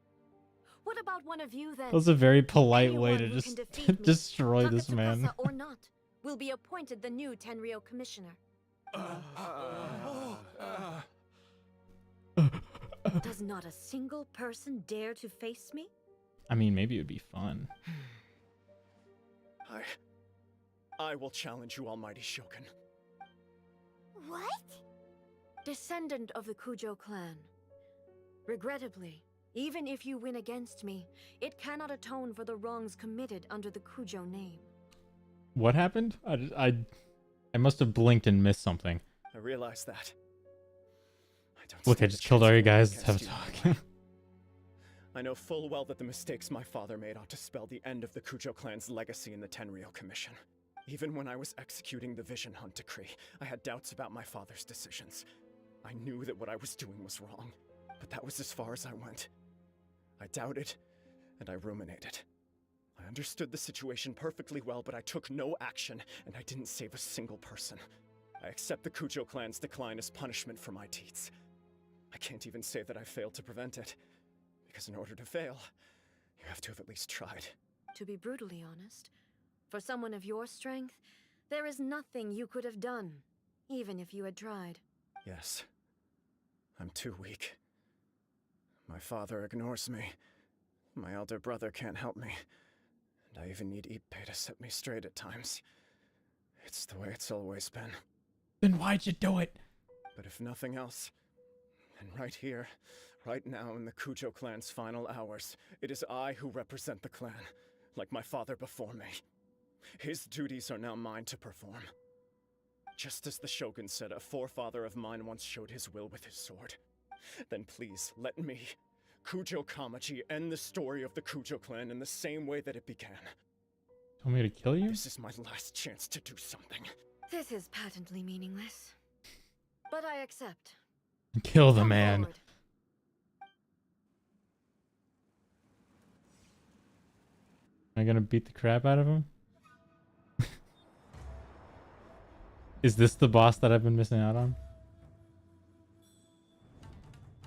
What about one of you then? That was a very polite way Anyone to who just can defeat me, destroy this Takatsukasa man. or not, will be appointed the new Tenryou commissioner. Does not a single person dare to face me? I mean, maybe it would be fun. I will challenge you, almighty Shogun. What? Descendant of the Kujo clan. Regrettably, even if you win against me, it cannot atone for the wrongs committed under the Kujo name. What happened? I must have blinked and missed something. I realize that. I don't Look, I stand a just killed chance all you of winning guys. Let's have a against you talk. anyway. I know full well that the mistakes my father made ought to spell the end of the Kujo clan's legacy in the Tenryou Commission. Even when I was executing the Vision Hunt Decree, I had doubts about my father's decisions. I knew that what I was doing was wrong, but that was as far as I went. I doubted, and I ruminated. I understood the situation perfectly well, but I took no action, and I didn't save a single person. I accept the Kujo clan's decline as punishment for my deeds. I can't even say that I failed to prevent it, because in order to fail, you have to have at least tried. To be brutally honest, for someone of your strength, there is nothing you could have done, even if you had tried. Yes, I'm too weak. My father ignores me. My elder brother can't help me. And I even need Ippei to set me straight at times. It's the way it's always been. Then why'd you do it? But if nothing else, then right here, right now in the Kujo clan's final hours, it is I who represent the clan, like my father before me. His duties are now mine to perform. Just as the Shogun said, a forefather of mine once showed his will with his sword. Then please, let me, Kujo Kamaji, end the story of the Kujo clan in the same way that it began. Told me to kill you? This is my last chance to do something. This is patently meaningless. But I accept. Kill the Come man. forward. Am I gonna beat the crap out of him? Is this the boss that I've been missing out on?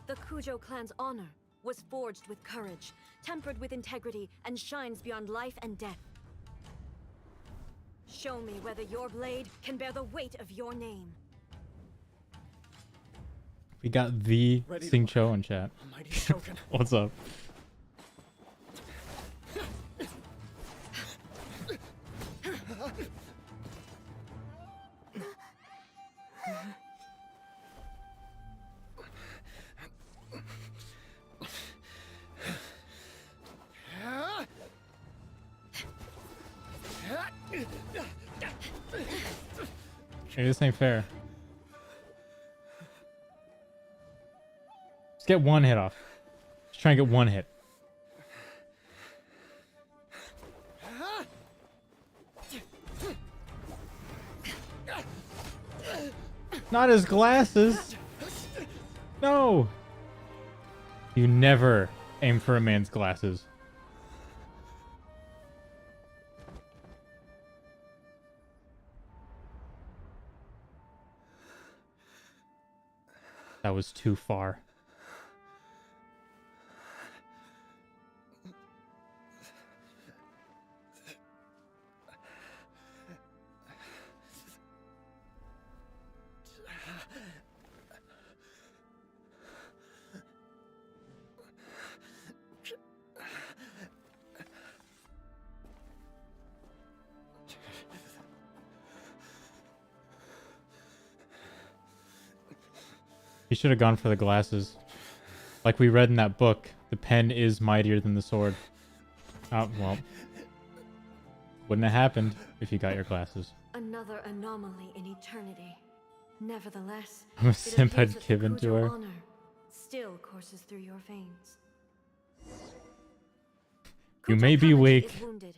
The Kujo clan's honor was forged with courage, tempered with integrity, and shines beyond life and death. Show me whether your blade can bear the weight of your name. We got the Ready to Sing work. Cho in chat. Almighty Shogun. What's up? Hey, this ain't fair. Just get one hit off. Just try and get one hit. Not his glasses. No. You never aim for a man's glasses. That was too far. He should have gone for the glasses. Like we read in that book, the pen is mightier than the sword. Oh, well. Wouldn't have happened if you got your glasses. Another anomaly in eternity. Nevertheless, I'm a it simp appears I'd that the given to Kujo her. honor still courses through your veins. You Kujo may be Kamaji weak, is wounded.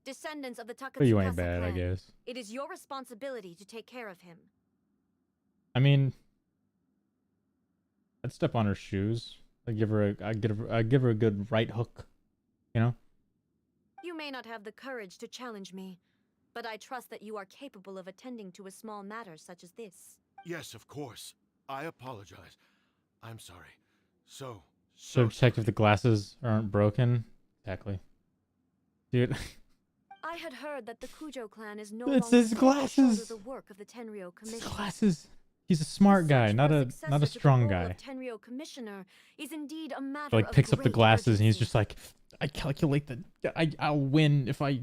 Descendants of the but you ain't Takatsukasa bad, I clan, guess. it is your responsibility to take care of him. I mean, I'd step on her shoes. I'd give her a good right hook. You know? You may not have the courage to challenge me, but I trust that you are capable of attending to a small matter such as this. Yes, of course. I apologize. I'm sorry. So Should have checked if sorry. the glasses aren't broken. Exactly. Dude. I had heard that the Kujo clan is no It's longer his set to shoulder glasses. the work of the Tenryo His Commission. glasses. He's a smart guy, Search not for a successor to the strong role guy. of Tenryo Commissioner is indeed a matter Like of picks up the great glasses and he's urgency. just like, I calculate that I'll win if I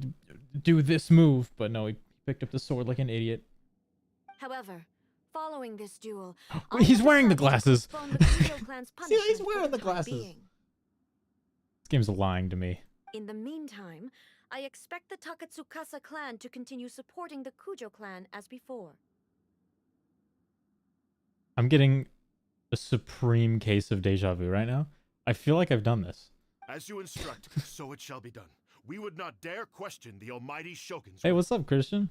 do this move. But no, he picked up the sword like an idiot. However, following this duel, Wait, he's I wearing the decided to glasses. postpone the Kujo clan's See, he's punishment for wearing the time glasses. being. This game's lying to me. In the meantime, I expect the Takatsukasa clan to continue supporting the Kujo clan as before. I'm getting a supreme case of deja vu right now. I feel like I've done this. As you instruct, so it shall be done. We would not dare question the almighty Shogun's Hey, will. what's up, Christian?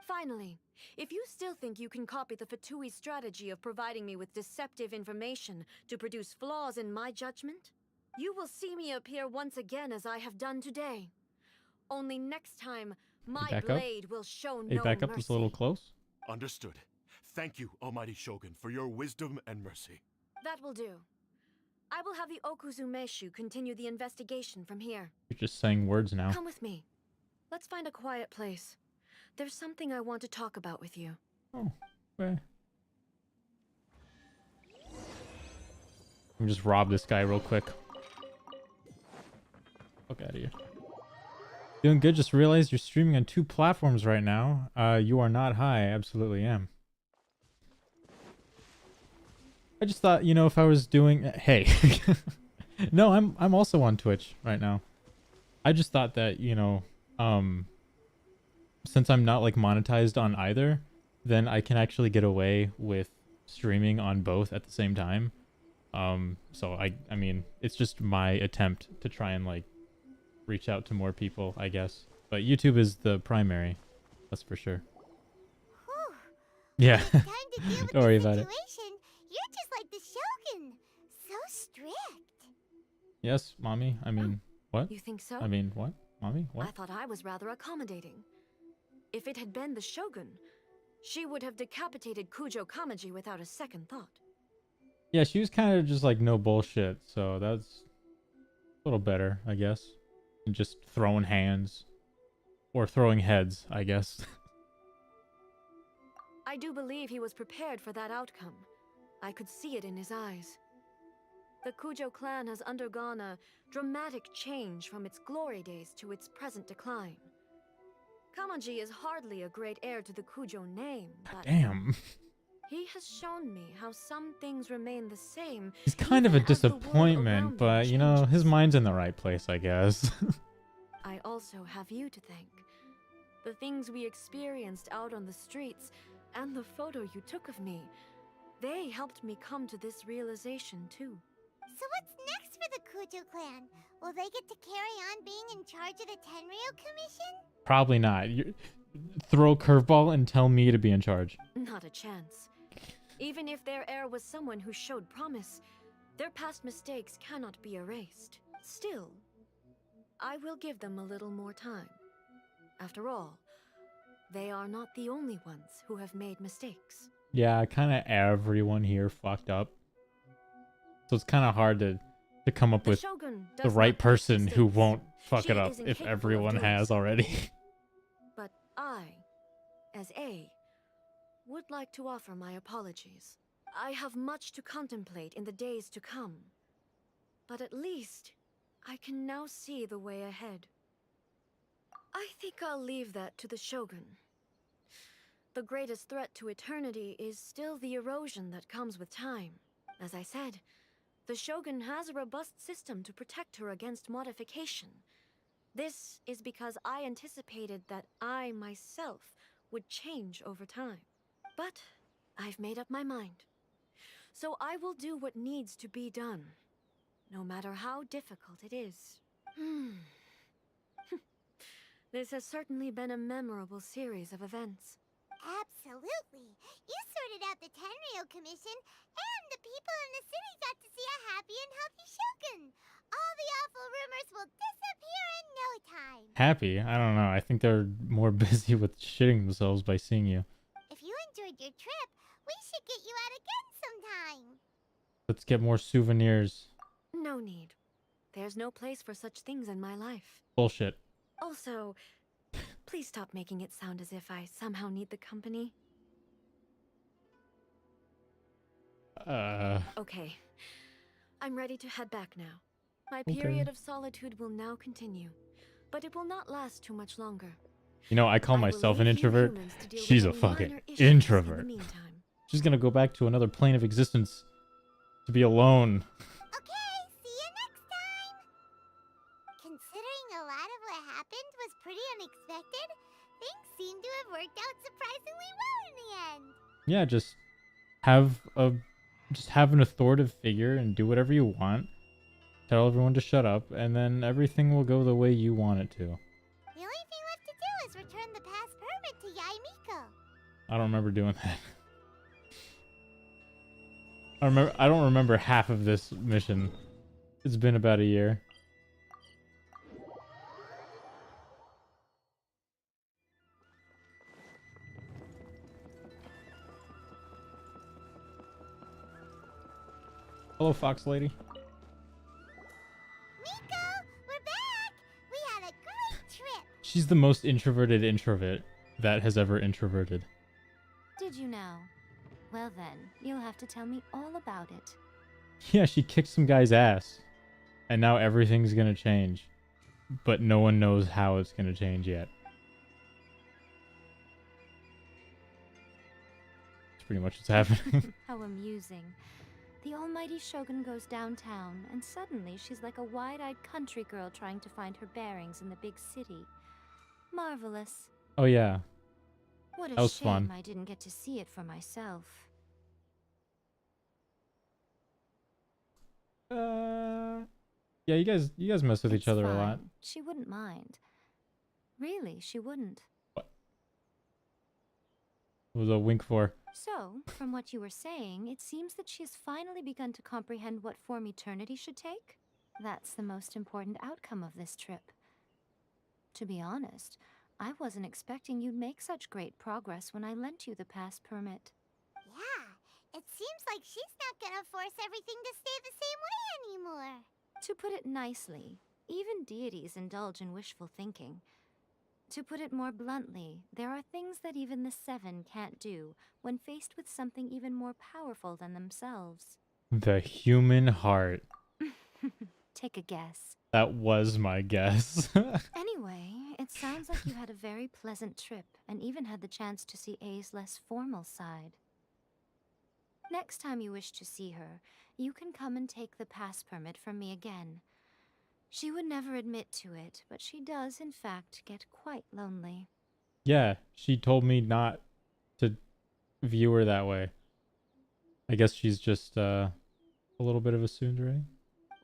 Finally, if you still think you can copy the Fatui strategy of providing me with deceptive information to produce flaws in my judgment, you will see me appear once again as I have done today. Only next time, my back up? blade will show Hey, no back up mercy. just a little close. Understood. Thank you, almighty Shogun, for your wisdom and mercy. That will do. I will have the Okuzumeshu continue the investigation from here. You're just saying words now. Come with me. Let's find a quiet place. There's something I want to talk about with you. Oh, okay. Let me just rob this guy real quick. Fuck out of here. Doing good. Just realized you're streaming on 2 platforms right now. You are not high. I absolutely am. I just thought, you know, if I was doing... Hey. No, I'm also on Twitch right now. I just thought that, you know, since I'm not like monetized on either, then I can actually get away with streaming on both at the same time. So I mean, it's just my attempt to try and like reach out to more people, I guess. But YouTube is the primary. That's for sure. Whew. Yeah. When it's time to deal with Don't worry the about it. situation, you're just like the Shogun. So strict. Yes, mommy. I mean, what? You think so? I mean, what? Mommy? I What? thought I was rather accommodating. If it had been the Shogun, she would have decapitated Kujo Kamaji without a second thought. Yeah, she was kind of just like no bullshit, so that's a little better, I guess. And just throwing hands. Or throwing heads, I guess. I do believe he was prepared for that outcome. I could see it in his eyes. The Kujo clan has undergone a dramatic change from its glory days to its present decline. Kamaji is hardly a great heir to the Kujo name, but Damn. he has shown me how some things remain the same. He's kind of a even as the world disappointment, around but them you know, his changes. mind's in the right place, I guess. I also have you to thank. The things we experienced out on the streets, and the photo you took of me, they helped me come to this realization too. So what's next for the Kujo clan? Will they get to carry on being in charge of the Tenryo Commission? Probably not. Throw a curveball and tell me to be in charge. Not a chance. Even if their heir was someone who showed promise, their past mistakes cannot be erased. Still, I will give them a little more time. After all, they are not the only ones who have made mistakes. Yeah, kind of everyone here fucked up. So it's kind of hard to come up The with Shogun the does right not make person who mistakes. won't fuck She it up is if incapable of everyone doing has so. already. But I, as A, would like to offer my apologies. I have much to contemplate in the days to come. But at least, I can now see the way ahead. I think I'll leave that to the Shogun. The greatest threat to eternity is still the erosion that comes with time. As I said, the Shogun has a robust system to protect her against modification. This is because I anticipated that I myself would change over time. But I've made up my mind. So I will do what needs to be done, no matter how difficult it is. This has certainly been a memorable series of events. Absolutely. You sorted out the Tenryo Commission, and the people in the city got to see a happy and healthy Shogun. All the awful rumors will disappear in no time. Happy? I don't know. I think they're more busy with shitting themselves by seeing you. If you enjoyed your trip, we should get you out again sometime. Let's get more souvenirs. No need. There's no place for such things in my life. Bullshit. Also, please stop making it sound as if I somehow need the company. Okay. I'm ready to head back now. My Okay. period of solitude will now continue, but it will not last too much longer. You know, I call I will myself an leave you introvert. humans to deal with She's a any fucking minor issues in the introvert. meantime. She's gonna go back to another plane of existence to be alone. Okay, see you next time. Considering a lot of what happened was pretty unexpected, things seem to have worked out surprisingly well in the end. Yeah, just have an authoritative figure and do whatever you want. Tell everyone to shut up, and then everything will go the way you want it to. The only thing left to do is return the past permit to Yaimiko. I don't remember doing that. I don't remember half of this mission. It's been about a year. Hello, Fox Lady. Miko, we're back! We had a great trip! She's the most introverted introvert that has ever introverted. Did you know? Well then, you'll have to tell me all about it. Yeah, she kicked some guy's ass. And now everything's gonna change. But no one knows how it's gonna change yet. That's pretty much what's happening. How amusing. The almighty Shogun goes downtown, and suddenly she's like a wide-eyed country girl trying to find her bearings in the big city. Marvelous. Oh yeah. What a That was shame fun. I didn't get to see it for myself. Yeah, you guys mess with It's each other a lot. fine. She wouldn't mind. Really, she wouldn't. What was a wink for? So, from what you were saying, it seems that she has finally begun to comprehend what form eternity should take? That's the most important outcome of this trip. To be honest, I wasn't expecting you'd make such great progress when I lent you the pass permit. Yeah, it seems like she's not gonna force everything to stay the same way anymore. To put it nicely, even deities indulge in wishful thinking. To put it more bluntly, there are things that even the Seven can't do when faced with something even more powerful than themselves. The human heart. Take a guess. That was my guess. Anyway, it sounds like you had a very pleasant trip and even had the chance to see A's less formal side. Next time you wish to see her, you can come and take the pass permit from me again. She would never admit to it, but she does, in fact, get quite lonely. Yeah, she told me not to view her that way. I guess she's just a little bit of a tsundere.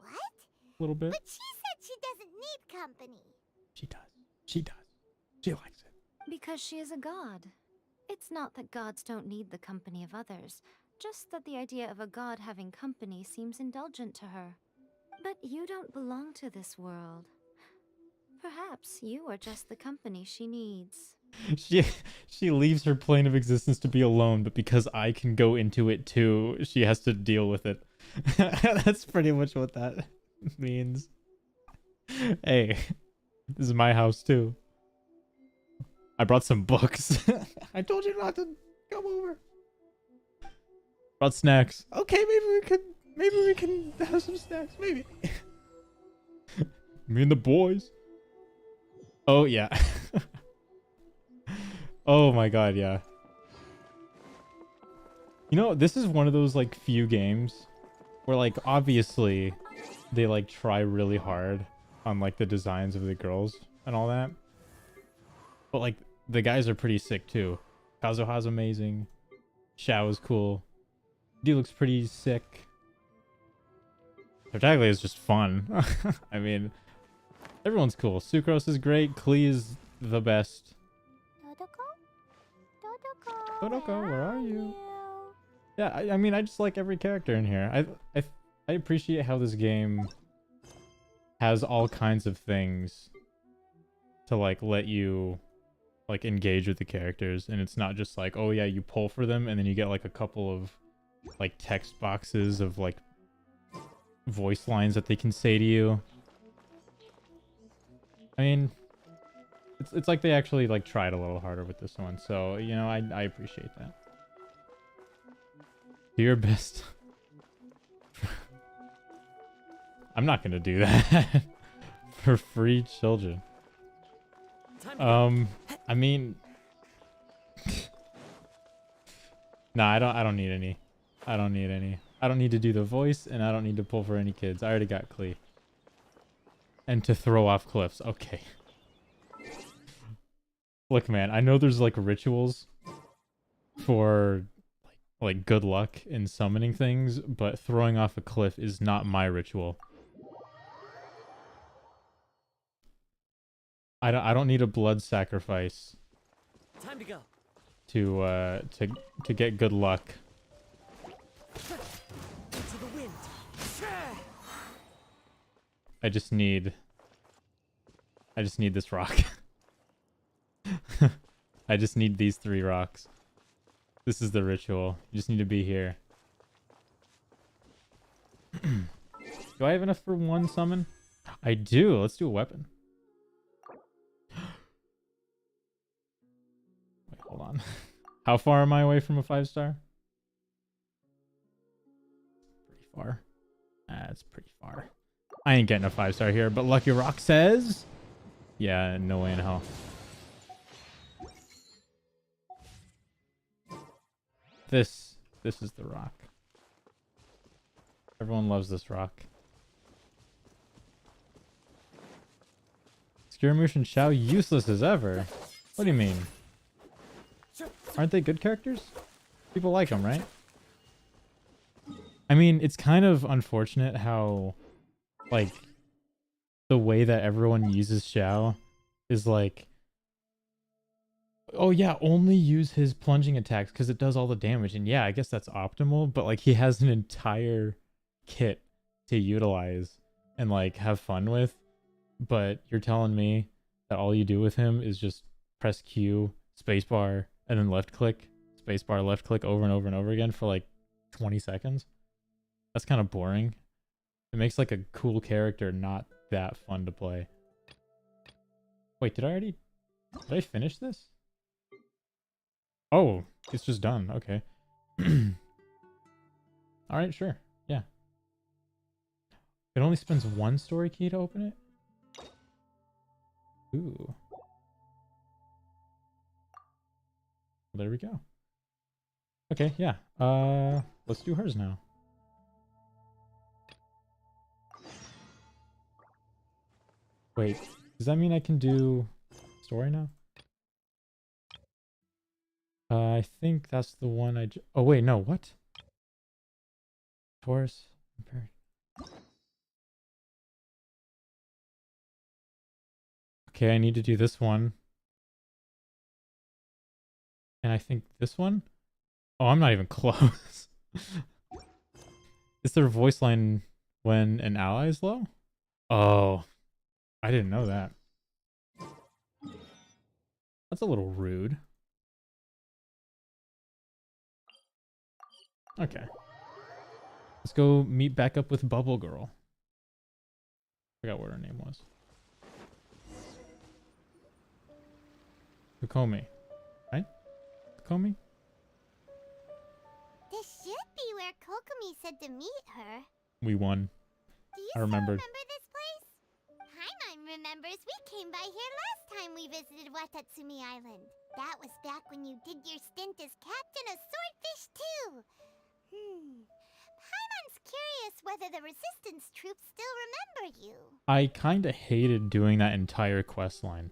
What? A little bit. But she said she doesn't need company. She does. She does. She likes it. Because she is a god. It's not that gods don't need the company of others, just that the idea of a god having company seems indulgent to her. But you don't belong to this world. Perhaps you are just the company she needs. She leaves her plane of existence to be alone, but because I can go into it too, she has to deal with it. That's pretty much what that means. Hey, this is my house too. I brought some books. I told you not to come over. Brought snacks. Okay, maybe we can have some snacks. Maybe. Me and the boys. Oh yeah. Oh my god, yeah. You know, this is one of those like few games where like obviously they like try really hard on like the designs of the girls and all that. But like the guys are pretty sick too. Kazuha's amazing. Xiao is cool. D looks pretty sick. Tartaglia is just fun. I mean, everyone's cool. Sucrose is great. Klee is the best. Todoko, where are you? Yeah, I mean, I just like every character in here. I appreciate how this game has all kinds of things to like let you like engage with the characters, and it's not just like, oh yeah, you pull for them and then you get like a couple of like text boxes of like voice lines that they can say to you. I mean, it's like they actually like tried a little harder with this one, so you know, I appreciate that. Do your best. I'm not gonna do that for free children. I mean, nah, I don't need any. I don't need any. I don't need to do the voice, and I don't need to pull for any kids. I already got Klee. And to throw off cliffs. Okay. Look, man, I know there's like rituals for like good luck in summoning things, but throwing off a cliff is not my ritual. I don't need a blood sacrifice. Time to go. To get good luck. Into the wind. I just need this rock. I just need these 3 rocks. This is the ritual. You just need to be here. Do I have enough for 1 summon? I do. Let's do a weapon. Wait, hold on. How far am I away from a 5-star? Pretty far. That's pretty far. I ain't getting a 5-star here, but Lucky Rock says... Yeah, no way in hell. This is the rock. Everyone loves this rock. Scaramouche and Xiao useless as ever. What do you mean? Aren't they good characters? People like them, right? I mean, it's kind of unfortunate how, like, the way that everyone uses Xiao is like, Oh yeah, only use his plunging attacks because it does all the damage. And yeah, I guess that's optimal, but like he has an entire kit to utilize and like have fun with. But you're telling me that all you do with him is just press Q, spacebar, and then left click, spacebar, left click over and over and over again for like 20 seconds? That's kind of boring. It makes like a cool character not that fun to play. Wait, did I finish this? Oh, it's just done. Okay. All right, sure. Yeah. It only spends one story key to open it? Ooh. Well, there we go. Okay, yeah. Let's do hers now. Wait, does that mean I can do story now? I think that's the one oh wait, no, what? Taurus. Okay, I need to do this one. And I think this one? Oh, I'm not even close. Is there a voice line when an ally is low? Oh, I didn't know that. That's a little rude. Okay. Let's go meet back up with Bubble Girl. Forgot what her name was. Kokomi. Right? Kokomi? This should be where Kokomi said to meet her. We won. Do you I remembered. still remember this place? Paimon remembers we came by here last time we visited Watatsumi Island. That was back when you did your stint as captain of Swordfish too. Paimon's curious whether the resistance troops still remember you. I kinda hated doing that entire quest line.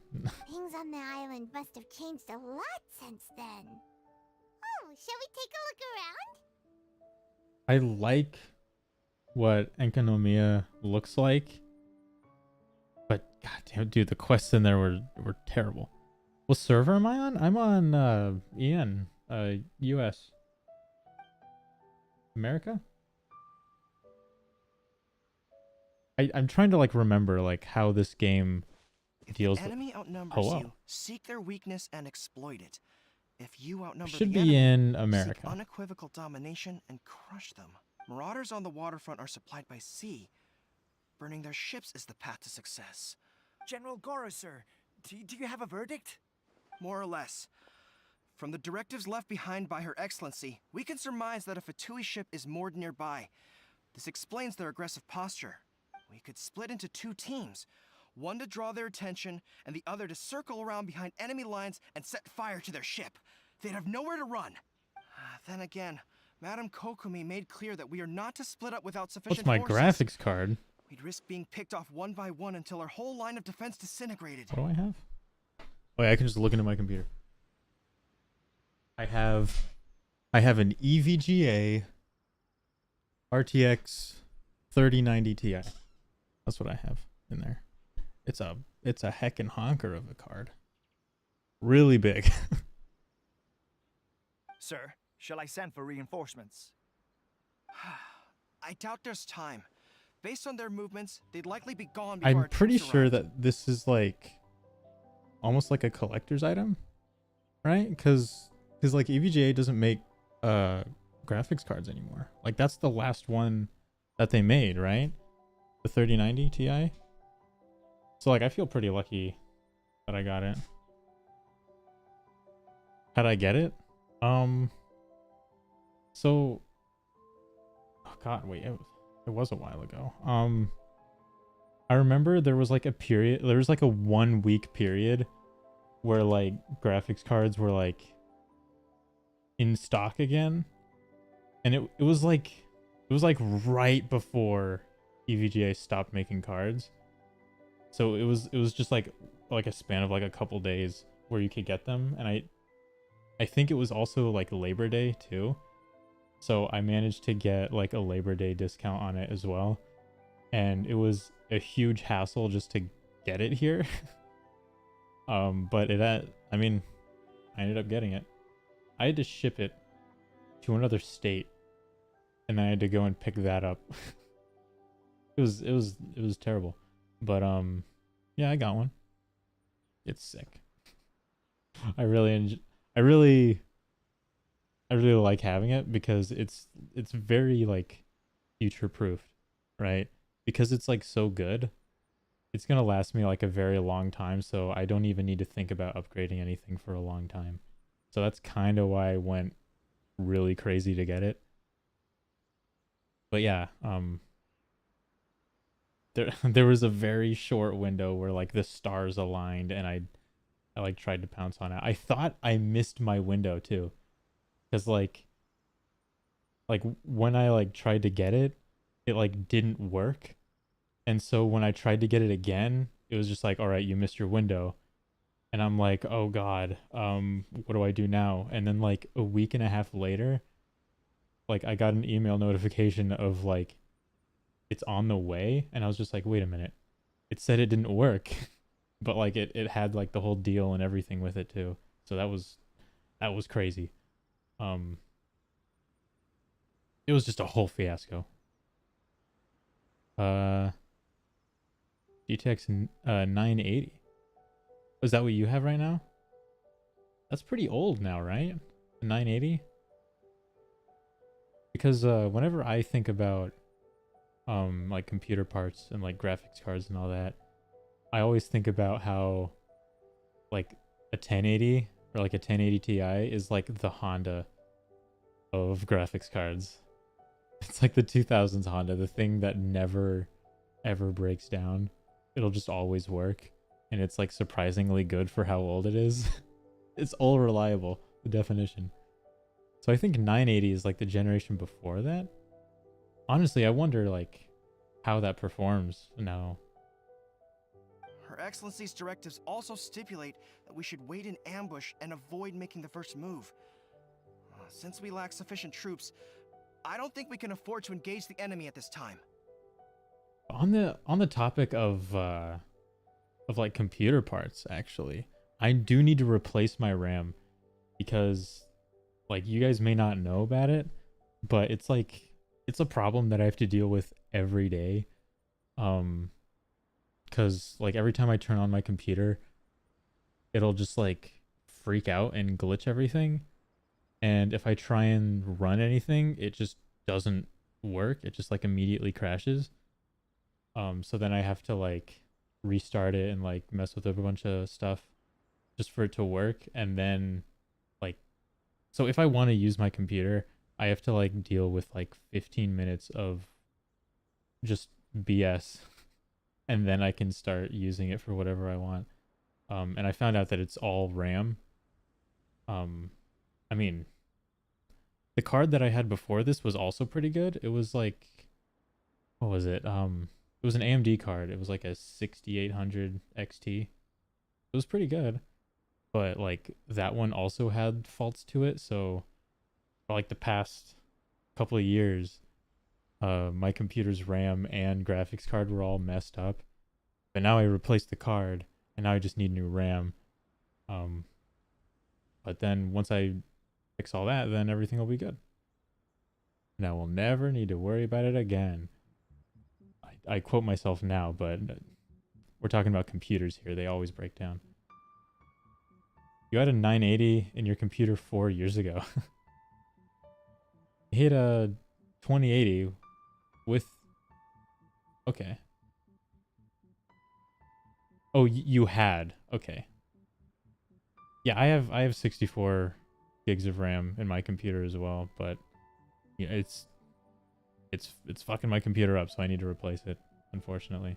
Things on the island must have changed a lot since then. Oh, shall we take a look around? I like what Enkanomiya looks like. But goddamn, dude, the quests in there were terrible. What server am I on? I'm on EN, US. America? I'm trying to like remember like how this game deals If the enemy outnumbers Hello. you, seek their weakness and exploit it. If you outnumber Should the be enemy, in seek America. unequivocal domination and crush them. Marauders on the waterfront are supplied by sea. Burning their ships is the path to success. General Goro, sir, do you have a verdict? More or less. From the directives left behind by Her Excellency, we can surmise that a Fatui ship is moored nearby. This explains their aggressive posture. We could split into two teams. One to draw their attention, and the other to circle around behind enemy lines and set fire to their ship. They'd have nowhere to run. Then again, Madame Kokomi made clear that we are not to split up without sufficient What's my forces. graphics card? We'd risk being picked off one by one until our whole line of defense disintegrated. What do I have? Oh yeah, I can just look into my computer. I have an EVGA RTX 3090 Ti. That's what I have in there. It's a heckin' honker of a card. Really big. Sir, shall I send for reinforcements? I doubt there's time. Based on their movements, they'd likely be gone before I'm our pretty troops sure arrive. that this is like almost like a collector's item, right? Because like EVGA doesn't make graphics cards anymore. Like that's the last one that they made, right? The 3090 Ti. So like I feel pretty lucky that I got it. How'd I get it? So oh god, wait, it was a while ago. I remember there was like a 1 week period where like graphics cards were like in stock again, and it was like right before EVGA stopped making cards, so it was just like a span of like a couple days where you could get them, and I think it was also like Labor Day too, so I managed to get like a Labor Day discount on it as well, and it was a huge hassle just to get it here. But I mean, I ended up getting it. I had to ship it to another state, and then I had to go and pick that up. It was terrible. But yeah, I got one. It's sick. I really like having it because it's very like future proof, right? Because it's like so good. It's gonna last me like a very long time, so I don't even need to think about upgrading anything for a long time. So that's kind of why I went really crazy to get it. But yeah, there was a very short window where like the stars aligned, and I like tried to pounce on it. I thought I missed my window too, because like when I like tried to get it, it like didn't work. And so when I tried to get it again, it was just like, all right, you missed your window. And I'm like, oh God, what do I do now? And then like a week and a half later, like I got an email notification of like, it's on the way. And I was just like, wait a minute. It said it didn't work, but like it had like the whole deal and everything with it too. So that was crazy. It was just a whole fiasco. GTX 980. Is that what you have right now? That's pretty old now, right? 980? Because whenever I think about like computer parts and like graphics cards and all that, I always think about how like a 1080 or like a 1080 Ti is like the Honda of graphics cards. It's like the 2000s Honda, the thing that never ever breaks down. It'll just always work, and it's like surprisingly good for how old it is. It's all reliable, the definition. So I think 980 is like the generation before that. Honestly, I wonder like how that performs now. Her Excellency's directives also stipulate that we should wait in ambush and avoid making the first move. Since we lack sufficient troops, I don't think we can afford to engage the enemy at this time. On the topic of like computer parts, actually, I do need to replace my RAM because like you guys may not know about it, but it's like it's a problem that I have to deal with every day. Cause like every time I turn on my computer, it'll just like freak out and glitch everything. And if I try and run anything, it just doesn't work. It just like immediately crashes. So then I have to like restart it and like mess with a bunch of stuff just for it to work. And then like, so if I want to use my computer, I have to like deal with like 15 minutes of just BS. And then I can start using it for whatever I want. And I found out that it's all RAM. I mean, the card that I had before this was also pretty good. It was like, what was it? It was an AMD card. It was like a 6800 XT. It was pretty good, but like that one also had faults to it. So for like the past couple of years, my computer's RAM and graphics card were all messed up. But now I replaced the card, and now I just need new RAM. But then once I fix all that, then everything will be good. And I will never need to worry about it again. I quote myself now, but we're talking about computers here. They always break down. You had a 980 in your computer 4 years ago. You hit a 2080 with... Okay. Oh, you had. Okay. Yeah, I have 64 gigs of RAM in my computer as well, but yeah, it's fucking my computer up, so I need to replace it, unfortunately.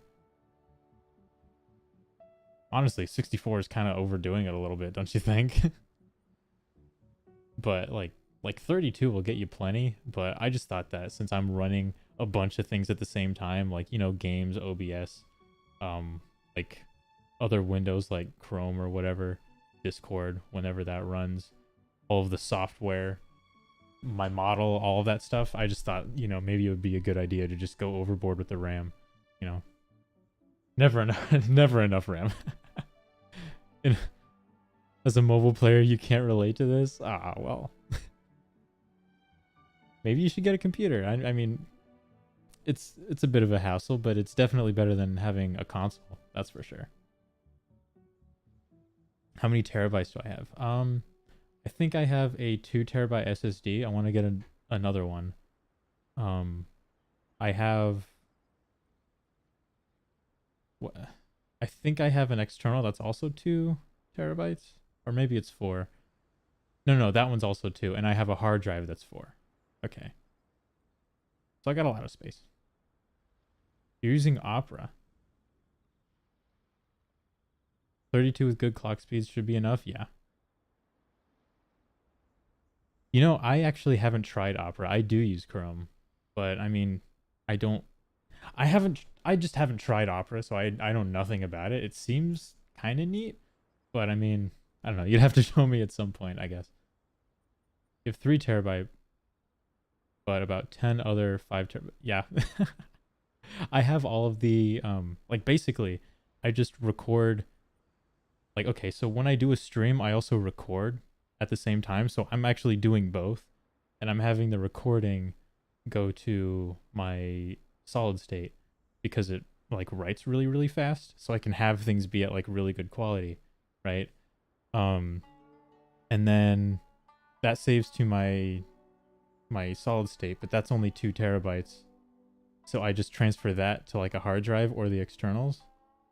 Honestly, 64 is kind of overdoing it a little bit, don't you think? But like 32 will get you plenty, but I just thought that since I'm running a bunch of things at the same time, like, you know, games, OBS, like other windows like Chrome or whatever, Discord, whenever that runs, all of the software, my model, all of that stuff, I just thought, you know, maybe it would be a good idea to just go overboard with the RAM, you know. Never enough RAM. And As a mobile player, you can't relate to this? Ah, well. Maybe you should get a computer. I mean, it's a bit of a hassle, but it's definitely better than having a console. That's for sure. How many terabytes do I have? I think I have a 2 terabyte SSD. I want to get another one. I have what? I think I have an external that's also 2 terabytes, or maybe it's 4. No, that one's also 2, and I have a hard drive that's 4. Okay. So I got a lot of space. You're using Opera. 32 with good clock speeds should be enough, yeah. You know, I actually haven't tried Opera. I do use Chrome, but I mean, I just haven't tried Opera, so I know nothing about it. It seems kind of neat, but I mean, I don't know. You'd have to show me at some point, I guess. You have 3 terabyte, but about 10 other 5 terabyte. Yeah. I have all of the, like basically, I just record, like, okay, so when I do a stream, I also record at the same time. So I'm actually doing both, and I'm having the recording go to my solid state because it like writes really, really fast. So I can have things be at like really good quality, right? And then that saves to my solid state, but that's only 2 terabytes. So I just transfer that to like a hard drive or the externals.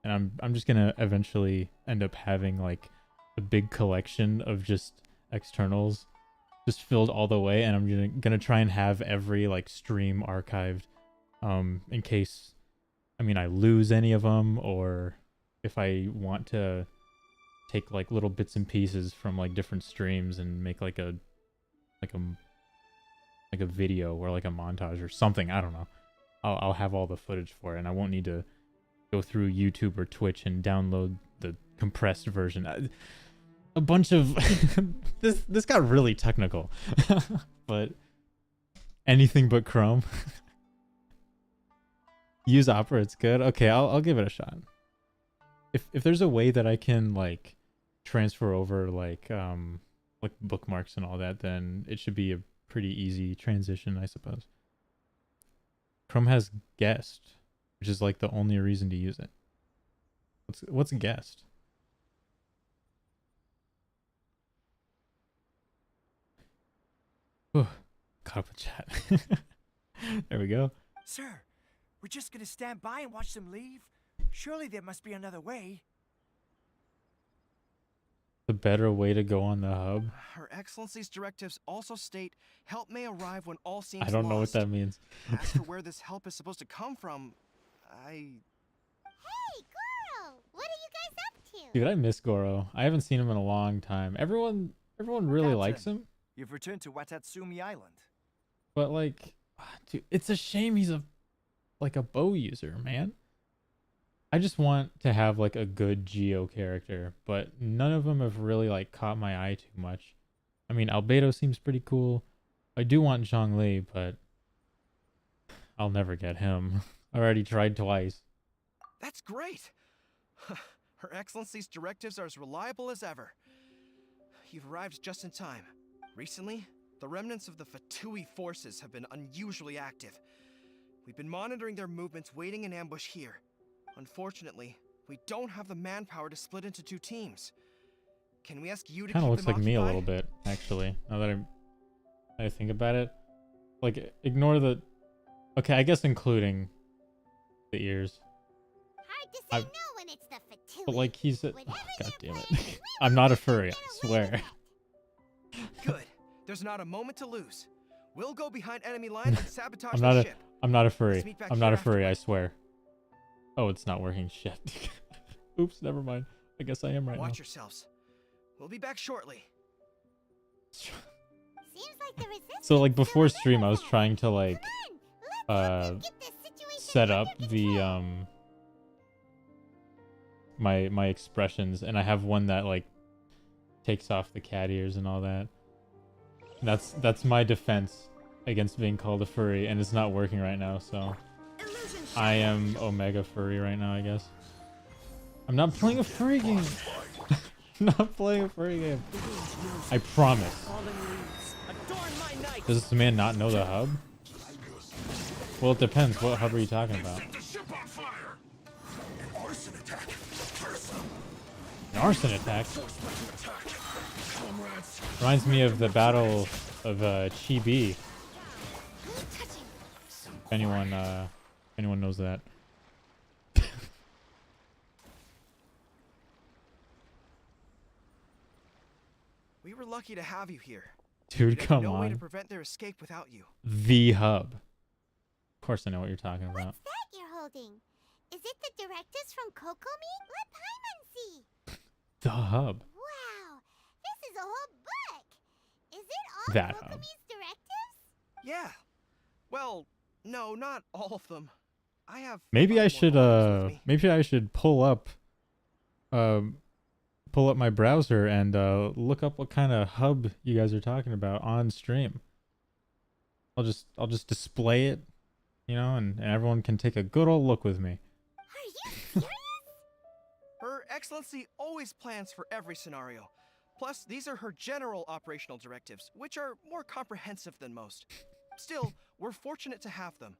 And I'm just gonna eventually end up having like a big collection of just externals just filled all the way, and I'm gonna try and have every like stream archived in case, I mean, I lose any of them, or if I want to take like little bits and pieces from like different streams and make like a video or like a montage or something. I don't know. I'll have all the footage for it, and I won't need to go through YouTube or Twitch and download the compressed version. A bunch of this got really technical, but anything but Chrome. Use Opera, it's good. Okay, I'll give it a shot. If there's a way that I can like transfer over like bookmarks and all that, then it should be a pretty easy transition, I suppose. Chrome has guest, which is like the only reason to use it. What's guest? Whew, caught up with chat. There we go. Sir, we're just gonna stand by and watch them leave? Surely there must be another way. The better way to go on the hub. Her Excellency's directives also state help may arrive when all seems I don't know what that means. As for where this help is supposed to come from, Hey, Goro! What are you guys up to? Dude, I miss Goro. I haven't seen him in a long time. Everyone really likes him. You've returned to Watatsumi Island. But like, dude, it's a shame he's a bow user, man. I just want to have like a good Geo character, but none of them have really like caught my eye too much. I mean, Albedo seems pretty cool. I do want Zhongli, but I'll never get him. I already tried twice. that's great. Her Excellency's directives are as reliable as ever. You've arrived just in time. Recently, the remnants of the Fatui forces have been unusually active. We've been monitoring their movements, waiting in ambush here. Unfortunately, we don't have the manpower to split into 2 teams. Can we ask you to Kind of keep looks them like me a occupied? little bit, actually. Now that I think about it, like ignore the. Okay, I guess including the ears. Hard to say no when it's the Fatui. But like he's a. Whatever Oh, God your damn plan, it! I'm not a furry. I swear. Good. There's not a moment to lose. We'll go behind enemy lines and sabotage I'm the not a. ship. I'm not a furry. Let's meet back I'm not here a furry. I afterward. swear. Oh, it's not working. Shit. Oops. Never mind. I guess I am right Watch now. yourselves. We'll be back shortly. Seems like the resistance So like still before lives stream, I was on. trying to like Come on, let's get this situation set up under the control. my expressions, and I have one that like takes off the cat ears and all that. That's my defense against being called a furry, and it's not working right now, so I am Omega Furry right now, I guess. I'm not playing a furry game. Not playing a furry game. I promise. Does this man not know the hub? Well, it depends. What hub are you talking about? An arson attack? Reminds me of the Battle of Chibi. If anyone knows that. We were lucky to have you here. Dude, There's come no way to on. prevent their escape without you. The hub. Of course I know what you're talking about. What's that you're holding? Is it the directives from Kokomi? Let Paimon see. The hub. Wow, this is a whole book. Is it all That Kokomi's hub. directives? Yeah. Well, no, not all of them. I have. Maybe five I more should volumes with me. maybe I should pull up my browser and look up what kind of hub you guys are talking about on stream. I'll just display it, you know, and everyone can take a good old look with me. Are you serious? Her Excellency always plans for every scenario. Plus, these are her general operational directives, which are more comprehensive than most. Still, we're fortunate to have them.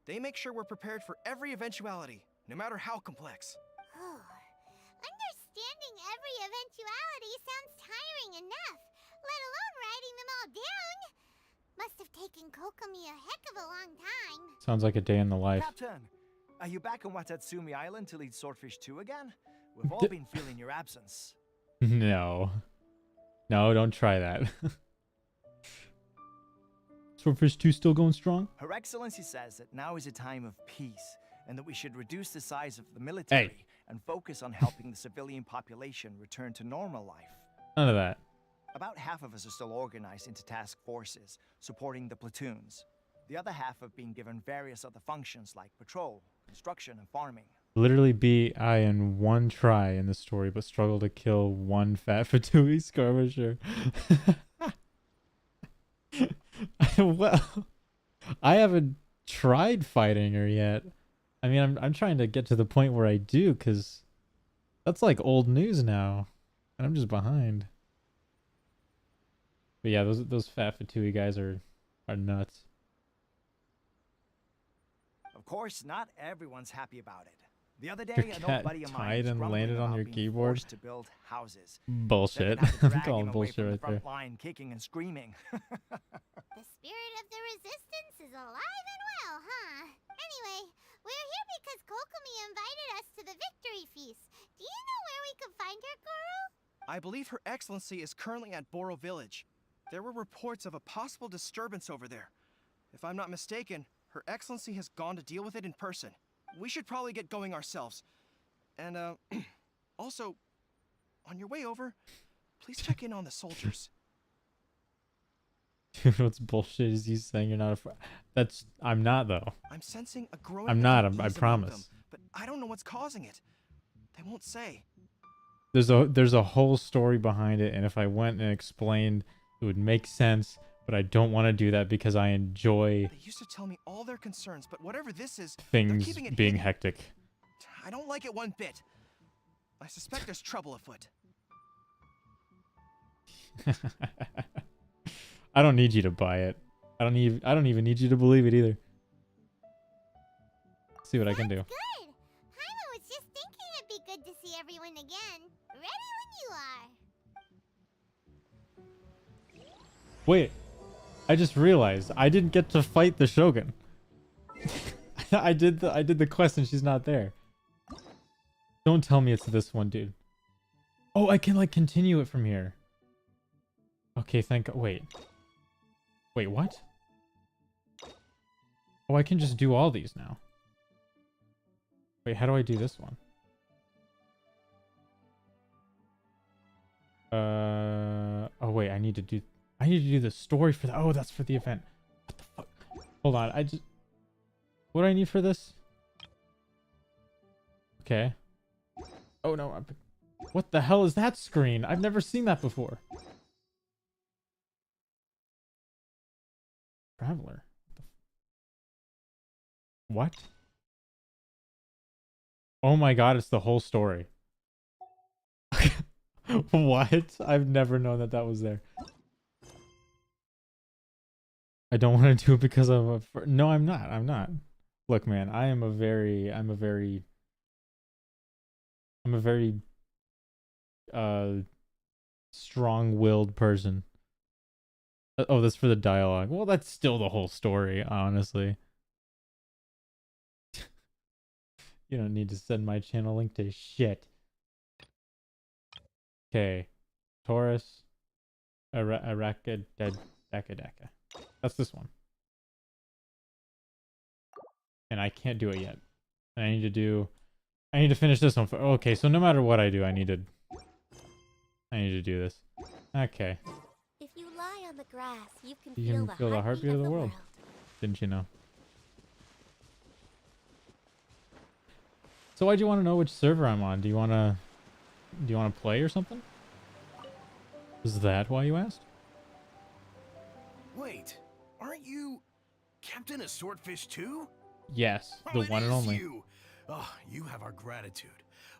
They make sure we're prepared for every eventuality, no matter how complex. Understanding every eventuality sounds tiring enough, let alone writing them all down. Must have taken Kokomi a heck of a long time. Sounds like a day in the life. Captain, are you back on Watatsumi Island to lead Swordfish 2 again? We've all been feeling your absence. No. No, don't try that. Swordfish 2 still going strong? Her Excellency says that now is a time of peace, and that we should reduce the size of the military and focus on helping the civilian population return to normal life. None of that. About half of us are still organized into task forces, supporting the platoons. The other half have been given various other functions like patrol, construction, and farming. Literally BI in one try in the story, but struggle to kill one fat Fatui skirmisher. Well, I haven't tried fighting her yet. I mean, I'm trying to get to the point where I do, because that's like old news now, and I'm just behind. But yeah, those fat Fatui guys are nuts. Of course, not everyone's happy about it. The other day, Your an cat old buddy of mine tied was and grumbling landed on about your being keyboard? forced to build houses. Bullshit. They're gonna have to I'm drag calling him away bullshit from the right there. front line, kicking and screaming. The spirit of the resistance is alive and well, huh? Anyway, we're here because Kokomi invited us to the victory feast. Do you know where we can find her, Goro? I believe Her Excellency is currently at Boro Village. There were reports of a possible disturbance over there. If I'm not mistaken, Her Excellency has gone to deal with it in person. We should probably get going ourselves. And, also, on your way over, please check in on the soldiers. Dude, what's bullshit is you saying you're not I'm not though. I'm sensing a growing I'm not, I unease among promise. them, but I don't know what's causing it. They won't say. There's a whole story behind it, and if I went and explained, it would make sense, but I don't want to do that because I enjoy They used to tell me all their concerns, but whatever this is, they're things keeping it being hidden. hectic. I don't like it one bit. I suspect there's trouble afoot. I don't need you to buy it. I don't even need you to believe it either. See what I can do. Good. Paimon was just thinking it'd be good to see everyone again. Ready when you are. Wait, I just realized I didn't get to fight the Shogun. I did the quest and she's not there. Don't tell me it's this one, dude. Oh, I can like continue it from here. Okay, thank God. Wait, what? Oh, I can just do all these now. Wait, how do I do this one? Oh wait, I need to do the story for the. Oh, that's for the event. What the fuck? Hold on, what do I need for this? Okay. Oh no, what the hell is that screen? I've never seen that before. Traveler. What? Oh my god, it's the whole story. What? I've never known that that was there. I don't want to do it because of a no, I'm not. I'm not. Look, man, I'm a very strong-willed person. Oh, that's for the dialogue. Well, that's still the whole story, honestly. You don't need to send my channel link to shit. Okay. Taurus. Arakadeka. That's this one. And I can't do it yet. I need to finish this one. Okay, so no matter what I do, I need to do this. Okay. If you lie on the grass, you can You can feel the heartbeat of the world. Didn't you know? So why'd you want to know which server I'm on? Do you want to play or something? Is that why you asked? Wait, aren't you Captain of Swordfish too? Yes, the Oh, it one and is only. You. Oh, you have our gratitude.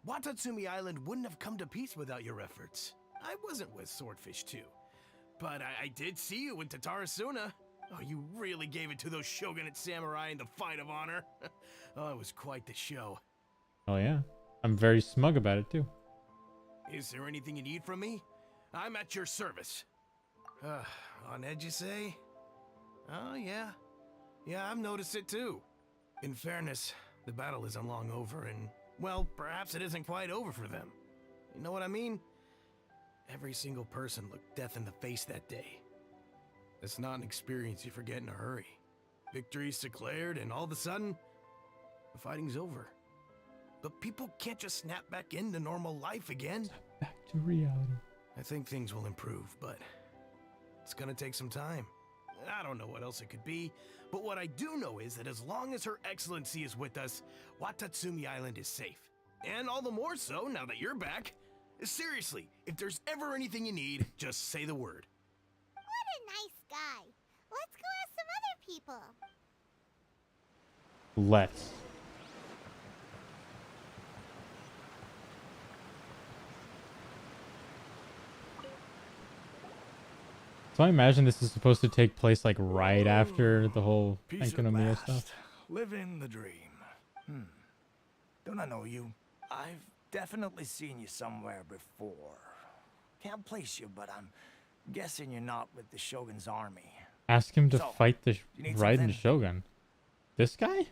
Watatsumi Island wouldn't have come to peace without your efforts. I wasn't with Swordfish 2, but I did see you in Tatarasuna. Oh, you really gave it to those shogunate samurai in the fight of honor. Oh, it was quite the show. Oh yeah, I'm very smug about it too. Is there anything you need from me? I'm at your service. On edge, you say? Oh, yeah. Yeah, I've noticed it too. In fairness, the battle isn't long over, and, well, perhaps it isn't quite over for them. You know what I mean? Every single person looked death in the face that day. It's not an experience you forget in a hurry. Victory's declared, and all of a sudden, the fighting's over. But people can't just snap back into normal life again. Back to reality. I think things will improve, but it's gonna take some time. I don't know what else it could be, but what I do know is that as long as Her Excellency is with us, Watatsumi Island is safe. And all the more so now that you're back. Seriously, if there's ever anything you need, just say the word. What a nice guy. Let's go ask some other people. Let's. So I imagine this is supposed to take place like right after the whole Enkanomiya stuff. Living the dream. Don't I know you? I've definitely seen you somewhere before. Can't place you, but I'm guessing you're not with the Shogun's army. Ask him to So, fight the you need Raiden something? Shogun. This guy?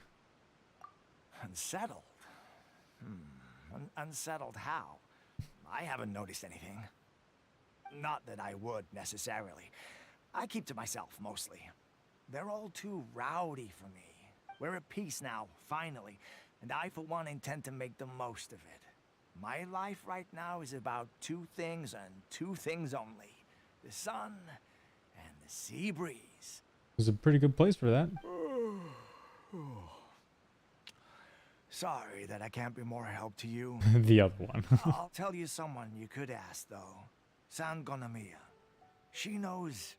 Unsettled? Unsettled how? I haven't noticed anything. Not that I would, necessarily. I keep to myself, mostly. They're all too rowdy for me. We're at peace now, finally, and I, for one, intend to make the most of it. My life right now is about two things and two things only. The sun and the sea breeze. It's a pretty good place for that. Sorry that I can't be more help to you. The other one. I'll tell you someone you could ask, though. Sangonomiya. She knows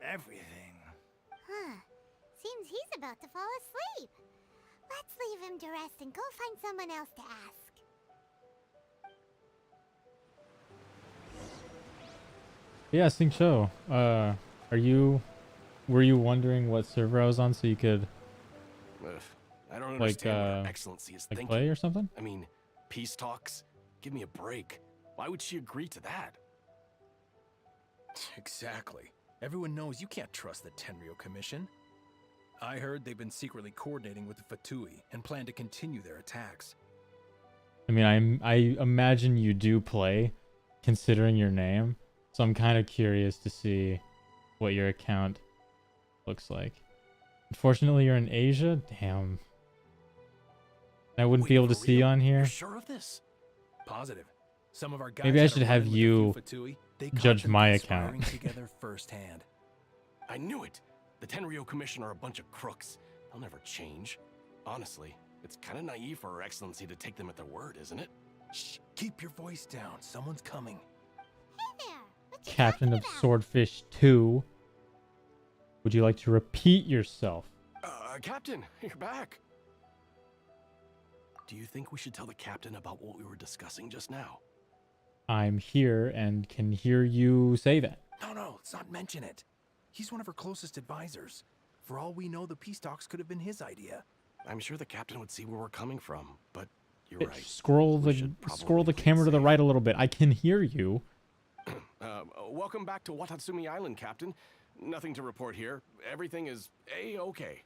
everything. Huh. Seems he's about to fall asleep. Let's leave him to rest and go find someone else to ask. Yeah, Sing Show. Were you wondering what server I was on so you could I don't like understand what Her Excellency is thinking. play or something? I mean, peace talks? Give me a break. Why would she agree to that? Exactly. Everyone knows you can't trust the Tenryo Commission. I heard they've been secretly coordinating with the Fatui and plan to continue their attacks. I mean, I imagine you do play, considering your name. So I'm kind of curious to see what your account looks like. Unfortunately, you're in Asia. Damn. I wouldn't be able to see you on here. You're sure of this? Positive. Some of our guys Maybe I had a should have run-in with a you few Fatui. They judge caught them my conspiring account. together firsthand. I knew it. The Tenryo Commission are a bunch of crooks. They'll never change. Honestly, it's kind of naive for Her Excellency to take them at their word, isn't it? Shh, keep your voice down. Someone's coming. Hey there. What you Captain talking of about? Swordfish 2. Would you like to repeat yourself? Captain, you're back. Do you think we should tell the captain about what we were discussing just now? I'm here and can hear you say that. No, let's not mention it. He's one of her closest advisors. For all we know, the peace talks could have been his idea. I'm sure the captain would see where we're coming from, but you're right. Scroll We the should probably scroll the play it camera to the safe. right a little bit. I can hear you. Welcome back to Watatsumi Island, Captain. Nothing to report here. Everything is A-okay.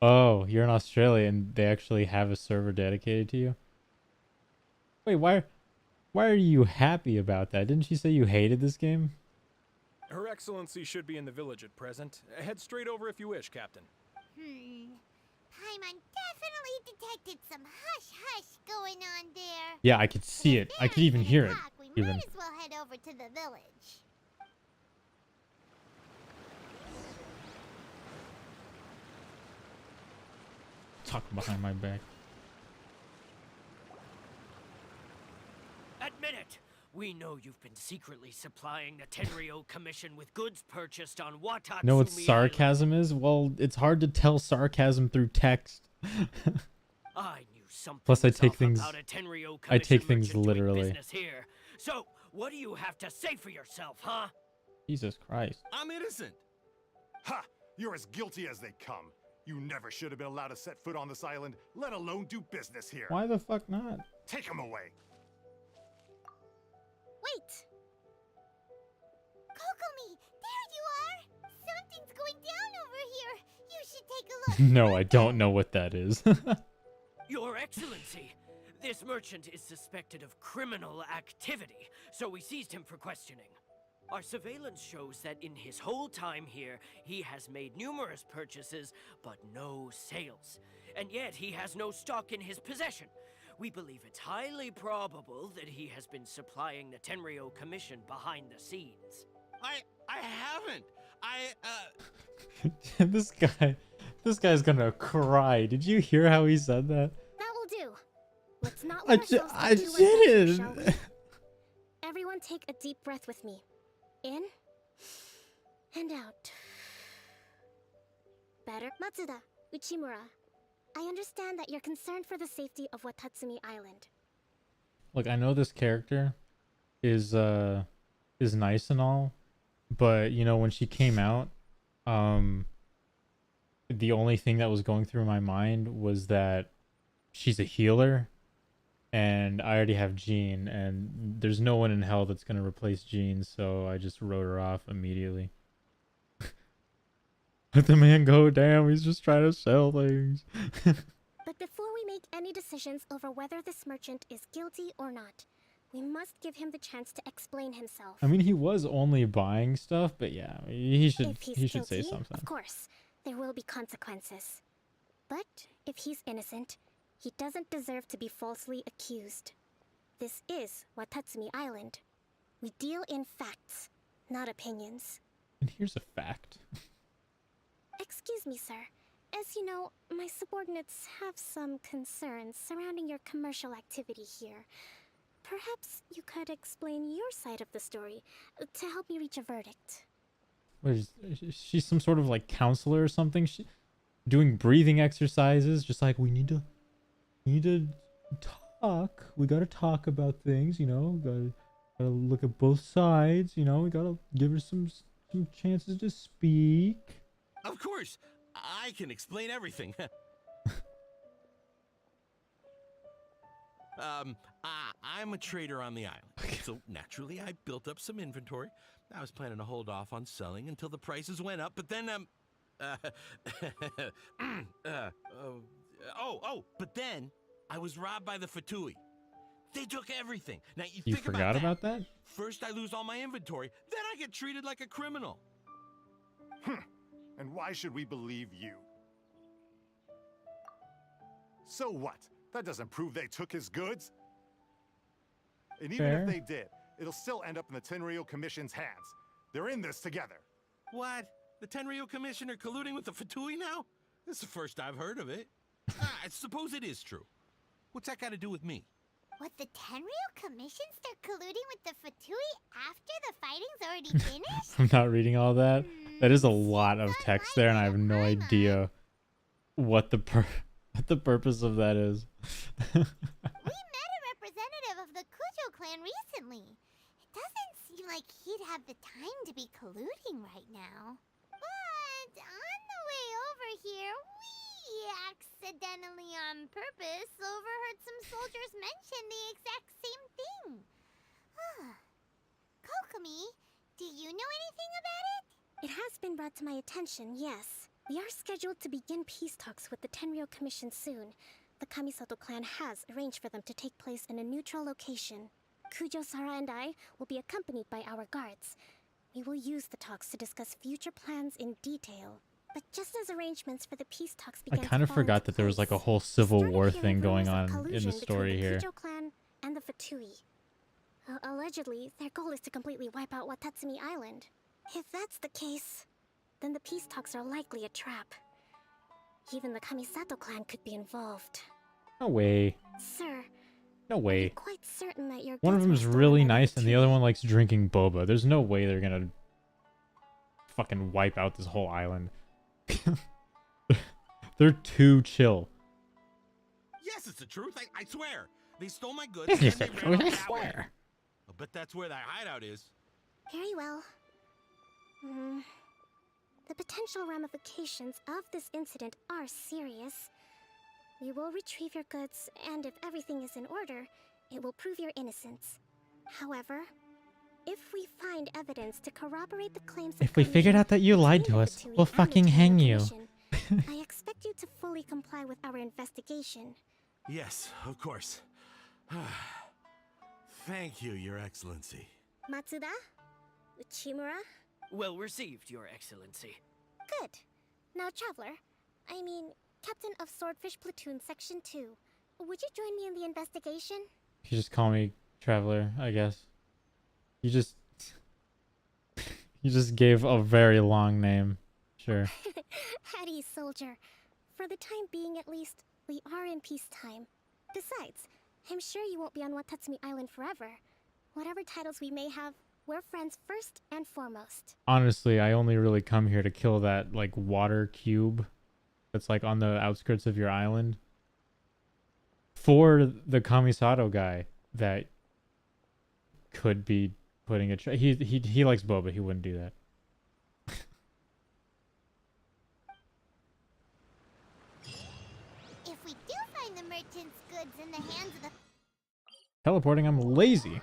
Oh, you're in Australia and they actually have a server dedicated to you? Wait, why are you happy about that? Didn't she say you hated this game? Her Excellency should be in the village at present. Head straight over if you wish, Captain. Paimon definitely detected some hush-hush going on there. Yeah, I could see it. I could even hear it. We Even. might as well head over to the village. Talk behind my back. Admit it! We know you've been secretly supplying the Tenryo Commission with goods purchased on Watatsumi Know what Island. sarcasm is? Well, it's hard to tell sarcasm through text. I knew something Plus, I was take off things. about a Tenryo I take Commission things merchant doing literally. business here. So, what do you have to say for yourself, huh? Jesus Christ. I'm innocent. Ha! You're as guilty as they come. You never should have been allowed to set foot on this island, let alone do business here. Why the fuck not? Take him away. Wait! Kokomi, there you are! Something's going down over here. You should take a look. No, I don't know what that is. Your Excellency, this merchant is suspected of criminal activity, so we seized him for questioning. Our surveillance shows that in his whole time here, he has made numerous purchases, but no sales. And yet he has no stock in his possession. We believe it's highly probable that he has been supplying the Tenryo Commission behind the scenes. I haven't. This guy's gonna cry. Did you hear how he said that? That will do. Let's not I let ourselves I get too invested, shall didn't. we? Everyone take a deep breath with me. In and out. Better. Matsuda, Uchimura, I understand that you're concerned for the safety of Watatsumi Island. Look, I know this character is nice and all, but you know when she came out, the only thing that was going through my mind was that she's a healer, and I already have Jean, and there's no one in hell that's gonna replace Jean, so I just wrote her off immediately. Let the man go, damn, he's just trying to sell things. But before we make any decisions over whether this merchant is guilty or not, we must give him the chance to explain himself. I mean, he was only buying stuff, but yeah, he should If he's say guilty, something. of course, there will be consequences. But if he's innocent, he doesn't deserve to be falsely accused. This is Watatsumi Island. We deal in facts, not opinions. And here's a fact. Excuse me, sir. As you know, my subordinates have some concerns surrounding your commercial activity here. Perhaps you could explain your side of the story to help me reach a verdict. What is she's some sort of like counselor or something? She doing breathing exercises, just like we need to talk. We gotta talk about things, you know. Gotta look at both sides, you know. We gotta give her some chances to speak. Of course, I can explain everything. I'm a trader on the island, so naturally I built up some inventory. I was planning to hold off on selling until the prices went up, but then but then I was robbed by the Fatui. They took everything. Now You think forgot about that? First I lose all my inventory, then I get treated like a criminal. And why should we believe you? So what? That doesn't prove they took his goods. And even Fair. if they did, it'll still end up in the Tenryo Commission's hands. They're in this together. What? The Tenryo Commissioner colluding with the Fatui now? This is the first I've heard of it. I suppose it is true. What's that got to do with me? What, the Tenryo Commission start colluding with the Fatui after the fighting's already finished? I'm not reading all that. That is a lot of text there, and I have no idea what the what the purpose of that is. We met a representative of the Kujo clan recently. It doesn't seem like he'd have the time to be colluding right now. But on the way over here, we accidentally on purpose overheard some soldiers mention the exact same thing. Kokomi, do you know anything about it? It has been brought to my attention, yes. We are scheduled to begin peace talks with the Tenryou Commission soon. The Kamisato clan has arranged for them to take place in a neutral location. Kujo-Sara and I will be accompanied by our guards. We will use the talks to discuss future plans in detail. But just as arrangements for the peace talks I began kind of to fall into forgot that there was like a place, whole civil started war hearing thing going rumors of on in collusion the story between here. the Kujo clan and the Fatui. Allegedly, their goal is to completely wipe out Watatsumi Island. If that's the case, then the peace talks are likely a trap. Even the Kamisato clan could be involved. No way. Sir, No are you way. quite certain that your One of goods them were is stolen really by the nice and the Fatui? other one likes drinking boba. There's no way they're gonna fucking wipe out this whole island. They're too chill. Yes, it's the truth. I swear. They stole my goods. Yes, and it's they the ran truth, off I that way. swear. I'll bet that's where that hideout is. Very well. The potential ramifications of this incident are serious. We will retrieve your goods, and if everything is in order, it will prove your innocence. However, if we find evidence to corroborate the claims of If we figured collusion out that you lied between to the us, Fatui we'll and the fucking Tenryou hang you. Commission, I expect you to fully comply with our investigation. Yes, of course. Thank you, Your Excellency. Matsuda? Uchimura? Well received, Your Excellency. Good. Now, Traveler, I mean, Captain of Swordfish Platoon Section 2, would you join me in the investigation? You just call me Traveler, I guess. You just gave a very long name. Sure. At ease, soldier. For the time being, at least, we are in peacetime. Besides, I'm sure you won't be on Watatsumi Island forever. Whatever titles we may have, we're friends first and foremost. Honestly, I only really come here to kill that like water cube that's like on the outskirts of your island. For the Kamisato guy that could be putting a he likes boba, he wouldn't do that. If we do find the merchant's goods in the hands of the... Teleporting, I'm lazy.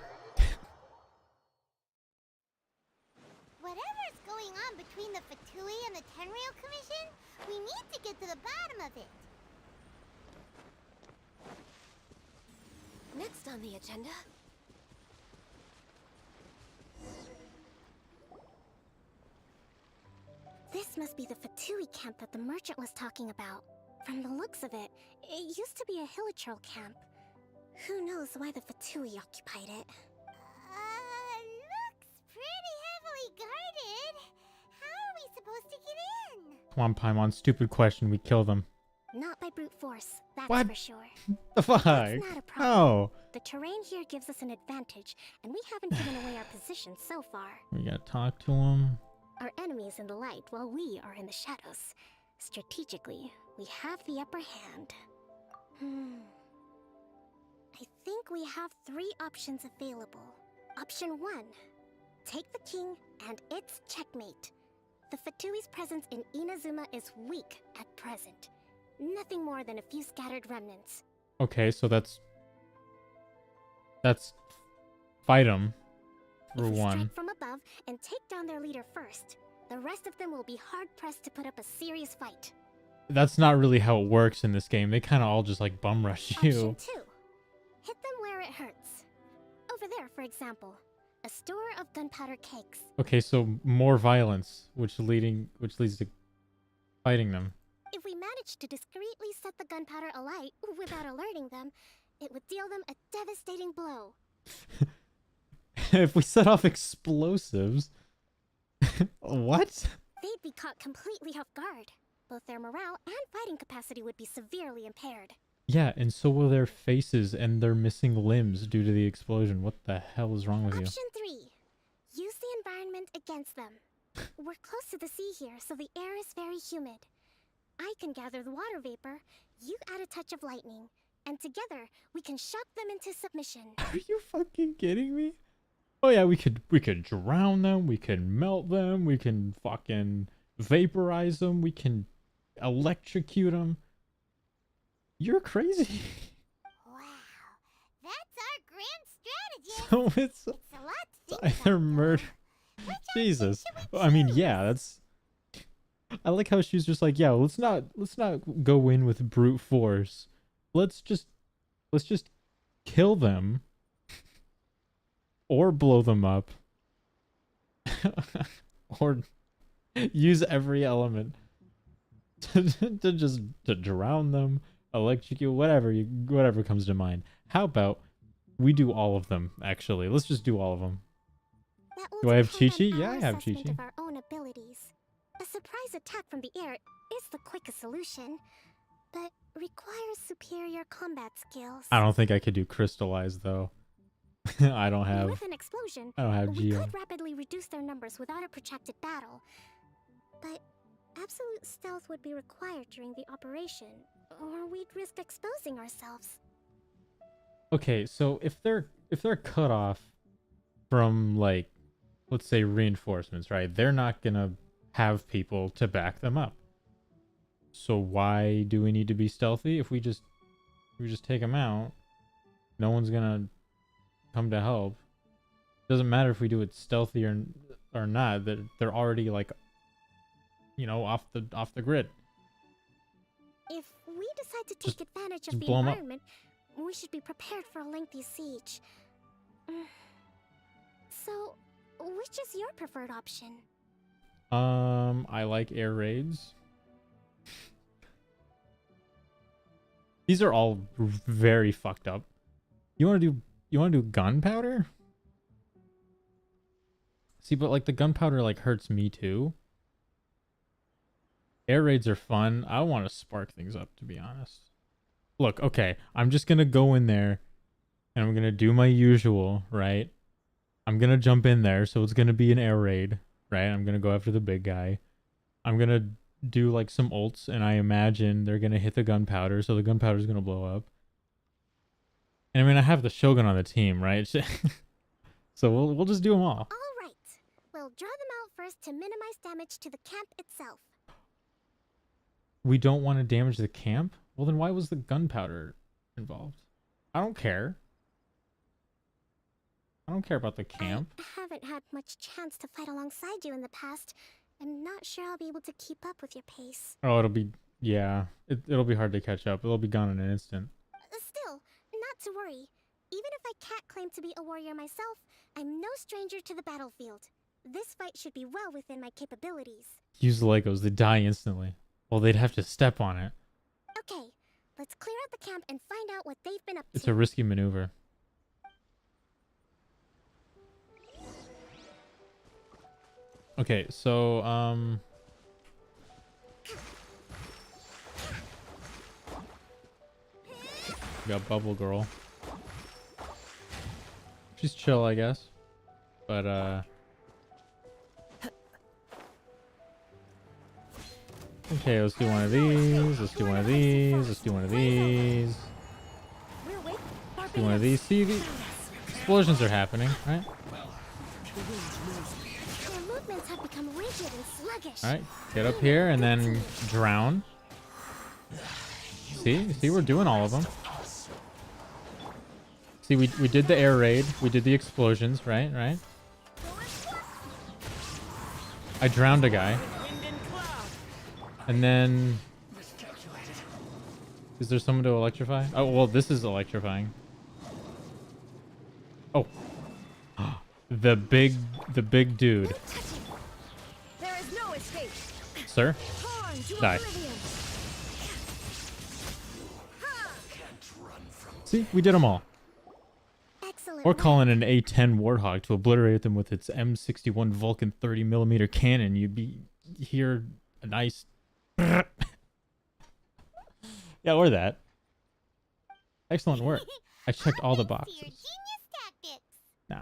Whatever's going on between the Fatui and the Tenryou Commission, we need to get to the bottom of it. Next on the agenda. This must be the Fatui camp that the merchant was talking about. From the looks of it, it used to be a Hilichurl camp. Who knows why the Fatui occupied it? Looks pretty heavily guarded. How are we supposed to get in? Come on, Paimon, stupid question, we kill them. Not by brute force, that's What? for sure. The fuck? That's not a problem. Oh. The terrain here gives us an advantage, and we haven't given away our position so far. We gotta talk to him. Our enemy is in the light, while we are in the shadows. Strategically, we have the upper hand. I think we have 3 options available. Option 1. Take the king, and it's checkmate. The Fatui's presence in Inazuma is weak at present. Nothing more than a few scattered remnants. Okay, so that's fight them for If we one. strike from above and take down their leader first, the rest of them will be hard-pressed to put up a serious fight. That's not really how it works in this game. They kind of all just like bum rush you. Option 2. Hit them where it hurts. Over there, for example. A store of gunpowder cakes. Okay, so more violence, which leads to fighting them. If we manage to discreetly set the gunpowder alight without alerting them, it would deal them a devastating blow. If we set off explosives. What? They'd be caught completely off guard. Both their morale and fighting capacity would be severely impaired. Yeah, and so will their faces and their missing limbs due to the explosion. What the hell is wrong with you? Option 3. Use the environment against them. We're close to the sea here, so the air is very humid. I can gather the water vapor, you add a touch of lightning, and together we can shock them into submission. Are you fucking kidding me? Oh yeah, we could drown them, we can melt them, we can fucking vaporize them, we can electrocute them. You're crazy. Wow, that's our grand strategy. So it's a lot to think either murder. Jesus. I mean, yeah, that's. I like how she's just like, yeah, let's not go in with brute force. Let's just kill them or blow them up or use every element to drown them, electrocute, whatever comes to mind. How about we do all of them, actually? Let's just do all of them. Do I have Chi-Chi? Yeah, I have Chi-Chi. Of our own abilities. A surprise attack from the air is the quickest solution, but requires superior combat skills. I don't think I could do crystallize though. I don't have. With an explosion, I don't have we Geo. could rapidly reduce their numbers without a protracted battle, but absolute stealth would be required during the operation, or we'd risk exposing ourselves. Okay, so if they're cut off from, like, let's say reinforcements, right? They're not gonna have people to back them up. So why do we need to be stealthy? If we just take them out, no one's gonna come to help. Doesn't matter if we do it stealthy or not. They're already, like, you know, off the grid. If we decide to take advantage of the blow 'em up. environment, we should be prepared for a lengthy siege. So, which is your preferred option? I like air raids. These are all very fucked up. You want to do gunpowder? See, but like the gunpowder like hurts me too. Air raids are fun. I want to spark things up, to be honest. Look, okay, I'm just gonna go in there and I'm gonna do my usual, right? I'm gonna jump in there, so it's gonna be an air raid, right? I'm gonna go after the big guy. I'm gonna do like some ults, and I imagine they're gonna hit the gunpowder, so the gunpowder's gonna blow up. And I mean, I have the Shogun on the team, right? So we'll just do them all. All right. We'll draw them out first to minimize damage to the camp itself. We don't want to damage the camp? Well, then why was the gunpowder involved? I don't care. I don't care about the camp. I haven't had much chance to fight alongside you in the past. I'm not sure I'll be able to keep up with your pace. Oh, it'll be... Yeah. It'll be hard to catch up. It'll be gone in an instant. Still, not to worry. Even if I can't claim to be a warrior myself, I'm no stranger to the battlefield. This fight should be well within my capabilities. Use Legos. They die instantly. Well, they'd have to step on it. Okay, let's clear out the camp and find out what they've been up to. It's a risky maneuver. Okay, so, we got Bubble Girl. She's chill, I guess. But, okay, let's do one of these. Let's do one of these. Let's do one of these. Let's do one of these. See, the explosions are happening, right? Their movements have become rigid and sluggish. Alright, get up here and then drown. See, we're doing all of them. See, we did the air raid. We did the explosions, right? I drowned a guy. And then... Is there someone to electrify? Oh, well, this is electrifying. Oh. The big dude. There is no escape. Sir? Die. See, we did them all. Excellent. Or calling an A-10 Warthog to obliterate them with its M61 Vulcan 30mm cannon. You'd be hear a nice... Yeah, or that. Excellent work. I checked all the boxes. Nah.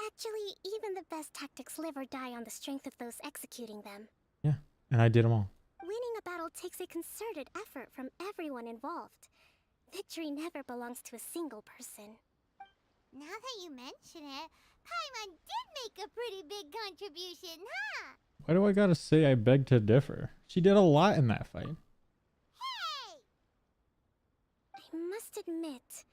Actually, even the best tactics live or die on the strength of those executing them. Yeah, and I did them all. Winning a battle takes a concerted effort from everyone involved. Victory never belongs to a single person. Now that you mention it, Paimon did make a pretty big contribution, huh? Why do I gotta say I beg to differ? She did a lot in that fight. Hey! I must admit,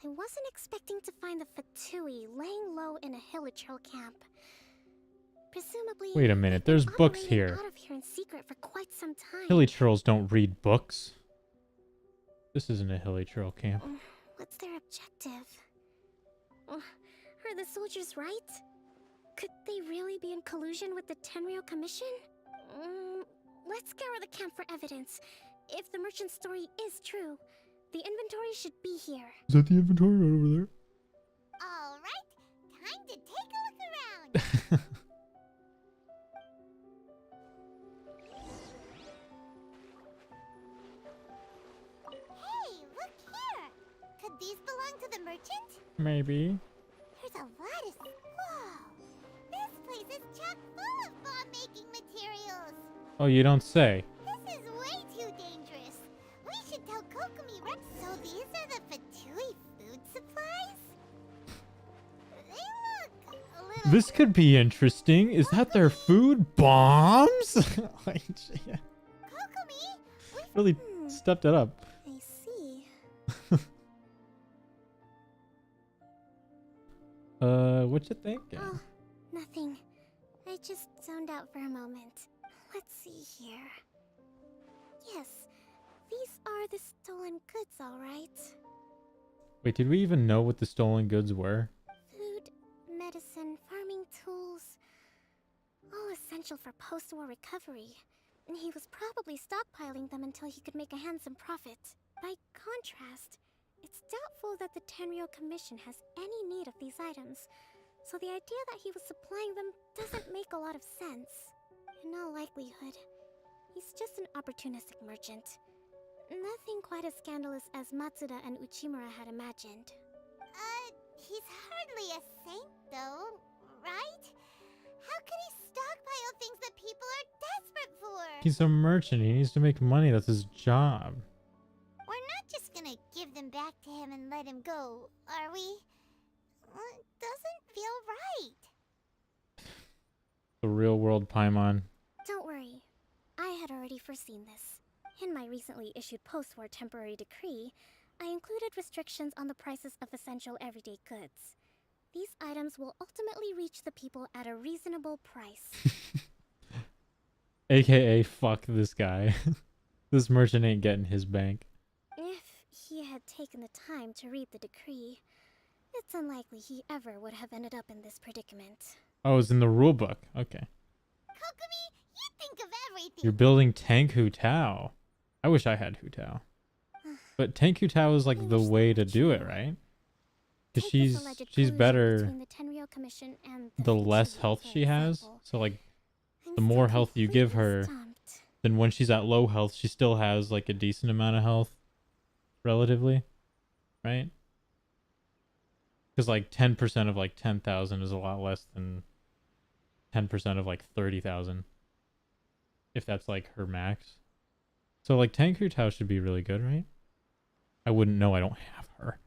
I wasn't expecting to find the Fatui laying low in a Hilichurl camp. Presumably, Wait a minute, they've there's been books operating here. out of here in secret for quite some time. Hilichurls don't read books. This isn't a Hilichurl camp. What's their objective? Are the soldiers right? Could they really be in collusion with the Tenryou Commission? Let's scour the camp for evidence. If the merchant's story is true, the inventory should be here. Is that the inventory right over there? Alright, time to take a look around. Hey, look here! Could these belong to the merchant? Maybe. There's a lot of... Whoa! This place is chock full of bomb-making materials! Oh, you don't say. This is way too dangerous. We should tell Kokomi right. So these are the Fatui food supplies? They look a little... This could be interesting. Is that their food? Bombs? Like, yeah. Kokomi? Really stepped it up. I see. What you thinking? Oh, nothing. I just zoned out for a moment. Let's see here. Yes, these are the stolen goods, all right. Wait, did we even know what the stolen goods were? Food, medicine, farming tools. All essential for post-war recovery. And he was probably stockpiling them until he could make a handsome profit. By contrast, it's doubtful that the Tenryou Commission has any need of these items, so the idea that he was supplying them doesn't make a lot of sense. In all likelihood, he's just an opportunistic merchant. Nothing quite as scandalous as Matsuda and Uchimura had imagined. He's hardly a saint, though, right? How could he stockpile things that people are desperate for? He's a merchant. He needs to make money. That's his job. We're not just gonna give them back to him and let him go, are we? It doesn't feel right. The real world Paimon. Don't worry. I had already foreseen this. In my recently issued post-war temporary decree, I included restrictions on the prices of essential everyday goods. These items will ultimately reach the people at a reasonable price. AKA fuck this guy. This merchant ain't getting his bank. If he had taken the time to read the decree, it's unlikely he ever would have ended up in this predicament. Oh, it's in the rule book. Okay. Kokomi, you think of everything. You're building Tank Hu Tao. I wish I had Hu Tao. But Tank Hu Tao is like the way to do it, right? Because she's better the less health she has. So like the more health you give her, then when she's at low health, she still has like a decent amount of health relatively, right? Because like 10% of like 10,000 is a lot less than 10% of like 30,000. If that's like her max. So like Tank Hu Tao should be really good, right? I wouldn't know, I don't have her.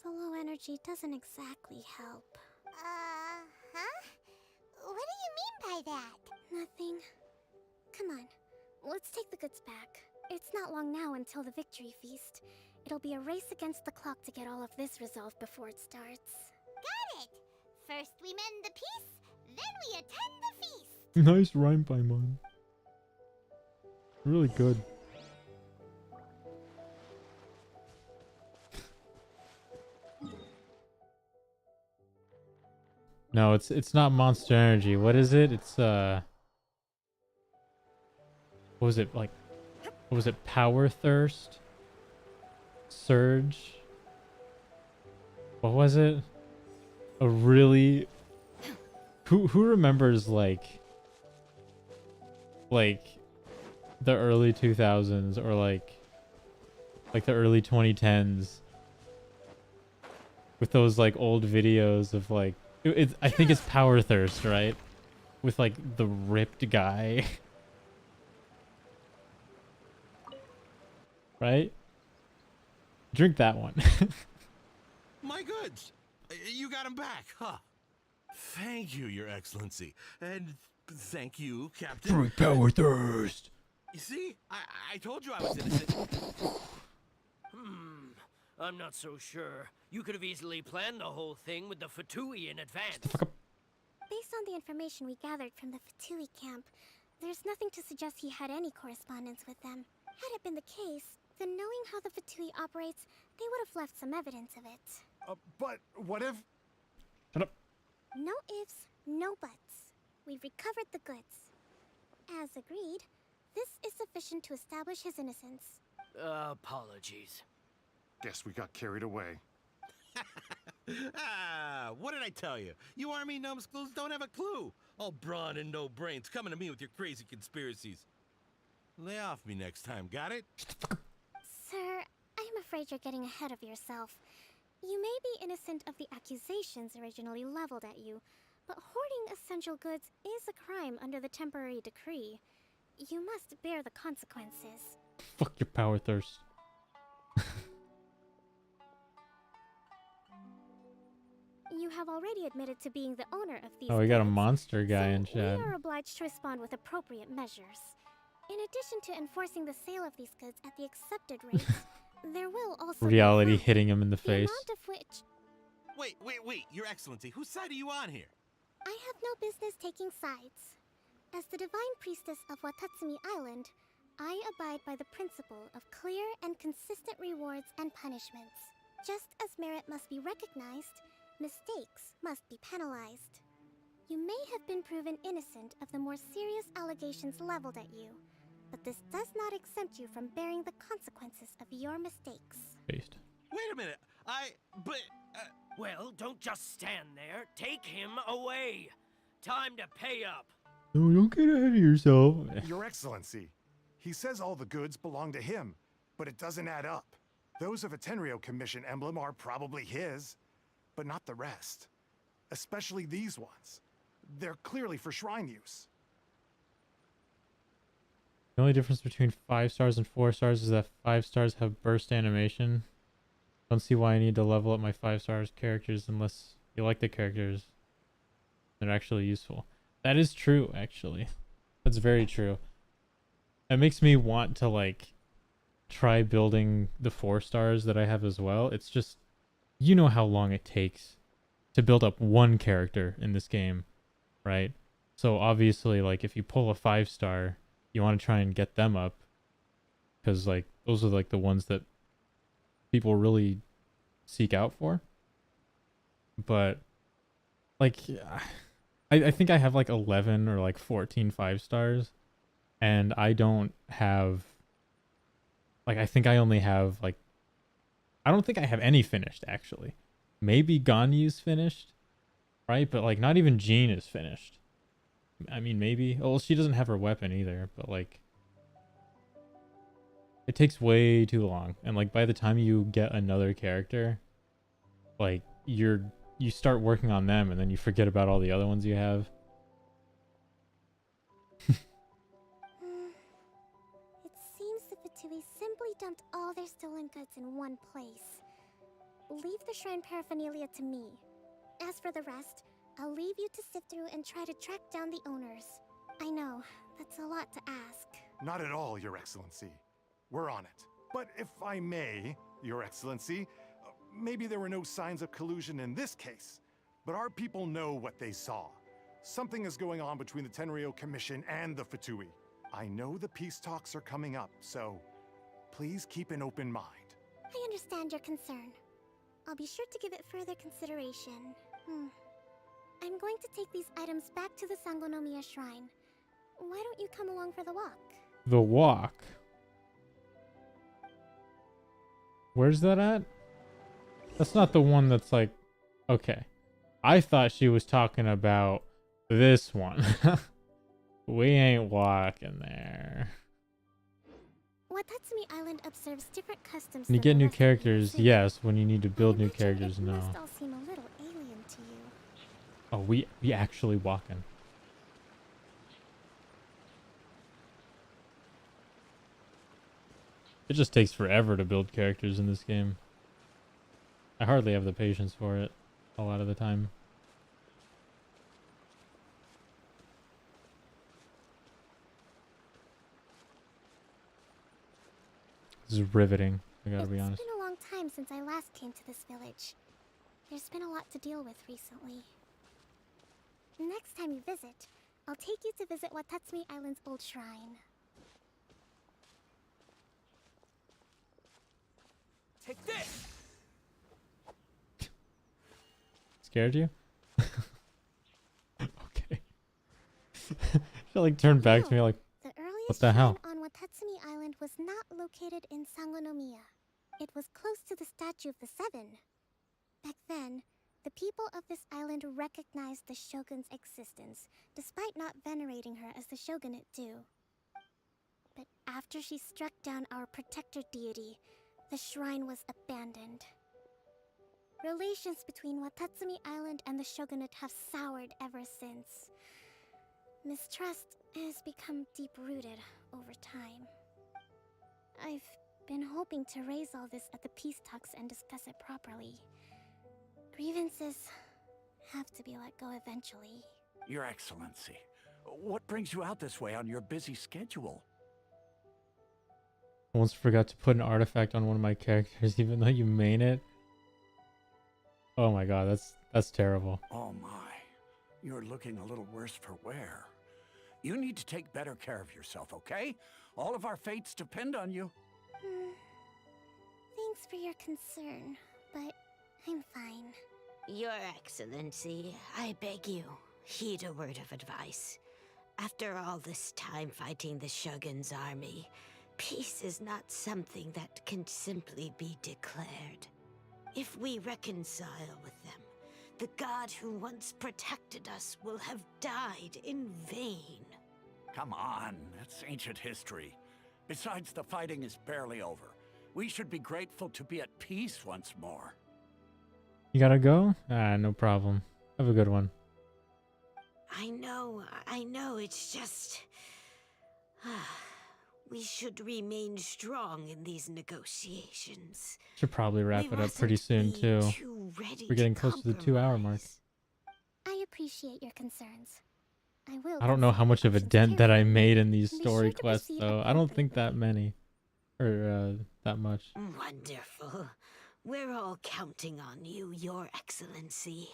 The low energy doesn't exactly help. Huh? What do you mean by that? Nothing. Come on, let's take the goods back. It's not long now until the victory feast. It'll be a race against the clock to get all of this resolved before it starts. Got it! First we mend the peace, then we attend the feast! Nice rhyme, Paimon. Really good. No, it's not Monster Energy. What is it? It's what was it like? What was it? Power Thirst? Surge? What was it? A really who remembers like the early 2000s or like the early 2010s with those like old videos of like I think it's Power Thirst, right? With like the ripped guy right? Drink that one. My goods! You got him back, huh? Thank you, Your Excellency. And thank you, Captain. Drink power thirst. You see? I told you I was innocent. I'm not so sure. You could have easily planned the whole thing with the Fatui in advance. Based on the information we gathered from the Fatui camp, there's nothing to suggest he had any correspondence with them. Had it been the case, then knowing how the Fatui operates, they would have left some evidence of it. But what if... Shut up. No ifs, no buts. We've recovered the goods. As agreed, this is sufficient to establish his innocence. Apologies. Guess we got carried away. What did I tell you? You army numbskulls don't have a clue. All brawn and no brains coming to me with your crazy conspiracies. Lay off me next time, got it? Sir, I'm afraid you're getting ahead of yourself. You may be innocent of the accusations originally leveled at you, but hoarding essential goods is a crime under the temporary decree. You must bear the consequences. Fuck your power thirst. You have already admitted to being the owner of these Oh, we got a goods, monster guy so in chat. we are obliged to respond with appropriate measures. In addition to enforcing the sale of these goods at the accepted rates, there will also Reality be fines, hitting him in the the face. amount of which Wait, Your Excellency, whose side are you on here? I have no business taking sides. As the divine priestess of Watatsumi Island, I abide by the principle of clear and consistent rewards and punishments. Just as merit must be recognized, mistakes must be penalized. You may have been proven innocent of the more serious allegations leveled at you, but this does not exempt you from bearing the consequences of your mistakes. Based. Wait a minute, Well, don't just stand there. Take him away. Time to pay up. No, don't get ahead of yourself. Your Excellency, he says all the goods belong to him, but it doesn't add up. Those of a Tenryo Commission emblem are probably his, but not the rest. Especially these ones. They're clearly for shrine use. The only difference between 5 stars and 4 stars is that 5 stars have burst animation. Don't see why I need to level up my 5 stars characters unless you like the characters. They're actually useful. That is true, actually. That's very true. That makes me want to, like, try building the 4 stars that I have as well. It's just, you know how long it takes to build up one character in this game, right? So obviously, like, if you pull a 5 star, you want to try and get them up, because, like, those are, like, the ones that people really seek out for. But, like, I think I have, like, 11 or, like, 14 5 stars, and I don't have, like, I think I only have, like, I don't think I have any finished, actually. Maybe Ganyu's finished, right? But, like, not even Jean is finished. I mean, maybe. Oh, well, she doesn't have her weapon either, but, like, it takes way too long. And, like, by the time you get another character, like, you start working on them and then you forget about all the other ones you have. It seems the Fatui simply dumped all their stolen goods in one place. Leave the shrine paraphernalia to me. As for the rest, I'll leave you to sift through and try to track down the owners. I know, that's a lot to ask. Not at all, Your Excellency. We're on it. But if I may, Your Excellency, maybe there were no signs of collusion in this case, but our people know what they saw. Something is going on between the Tenryo Commission and the Fatui. I know the peace talks are coming up, so please keep an open mind. I understand your concern. I'll be sure to give it further consideration. I'm going to take these items back to the Sangonomiya Shrine. Why don't you come along for the walk? The walk? Where's that at? That's not the one that's like... Okay. I thought she was talking about this one. We ain't walking there. Watatsumi Island observes different customs. When you than get the new rest of the characters, city. yes. When you need to build I new imagine characters, it no. must all seem a little alien to you. Oh, we actually walking. It just takes forever to build characters in this game. I hardly have the patience for it a lot of the time. This is riveting, I gotta be honest. It's been a long time since I last came to this village. There's been a lot to deal with recently. Next time you visit, I'll take you to visit Watatsumi Island's old shrine. Take this! Scared you? Okay. She like turned back to me like, The earliest what the hell? shrine on Watatsumi Island was not located in Sangonomiya. It was close to the Statue of the Seven. Back then, the people of this island recognized the shogun's existence, despite not venerating her as the shogunate do. But after she struck down our protector deity, the shrine was abandoned. Relations between Watatsumi Island and the shogunate have soured ever since. Mistrust has become deep-rooted over time. I've been hoping to raise all this at the peace talks and discuss it properly. Grievances have to be let go eventually. Your Excellency, what brings you out this way on your busy schedule? I almost forgot to put an artifact on one of my characters, even though you main it. Oh my god, that's terrible. Oh my, you're looking a little worse for wear. You need to take better care of yourself, okay? All of our fates depend on you. Thanks for your concern, but I'm fine. Your Excellency, I beg you, heed a word of advice. After all this time fighting the Shogun's army, peace is not something that can simply be declared. If we reconcile with them, the god who once protected us will have died in vain. Come on, that's ancient history. Besides, the fighting is barely over. We should be grateful to be at peace once more. You gotta go? Ah, no problem. Have a good one. I know, it's just... we should remain strong in these negotiations. Should probably wrap it up pretty soon, too. We're getting close to the 2-hour mark. I appreciate your concerns. I don't know how much of a dent that I made in these story quests, though. I don't think that many. Or, that much. Wonderful. We're all counting on you, Your Excellency.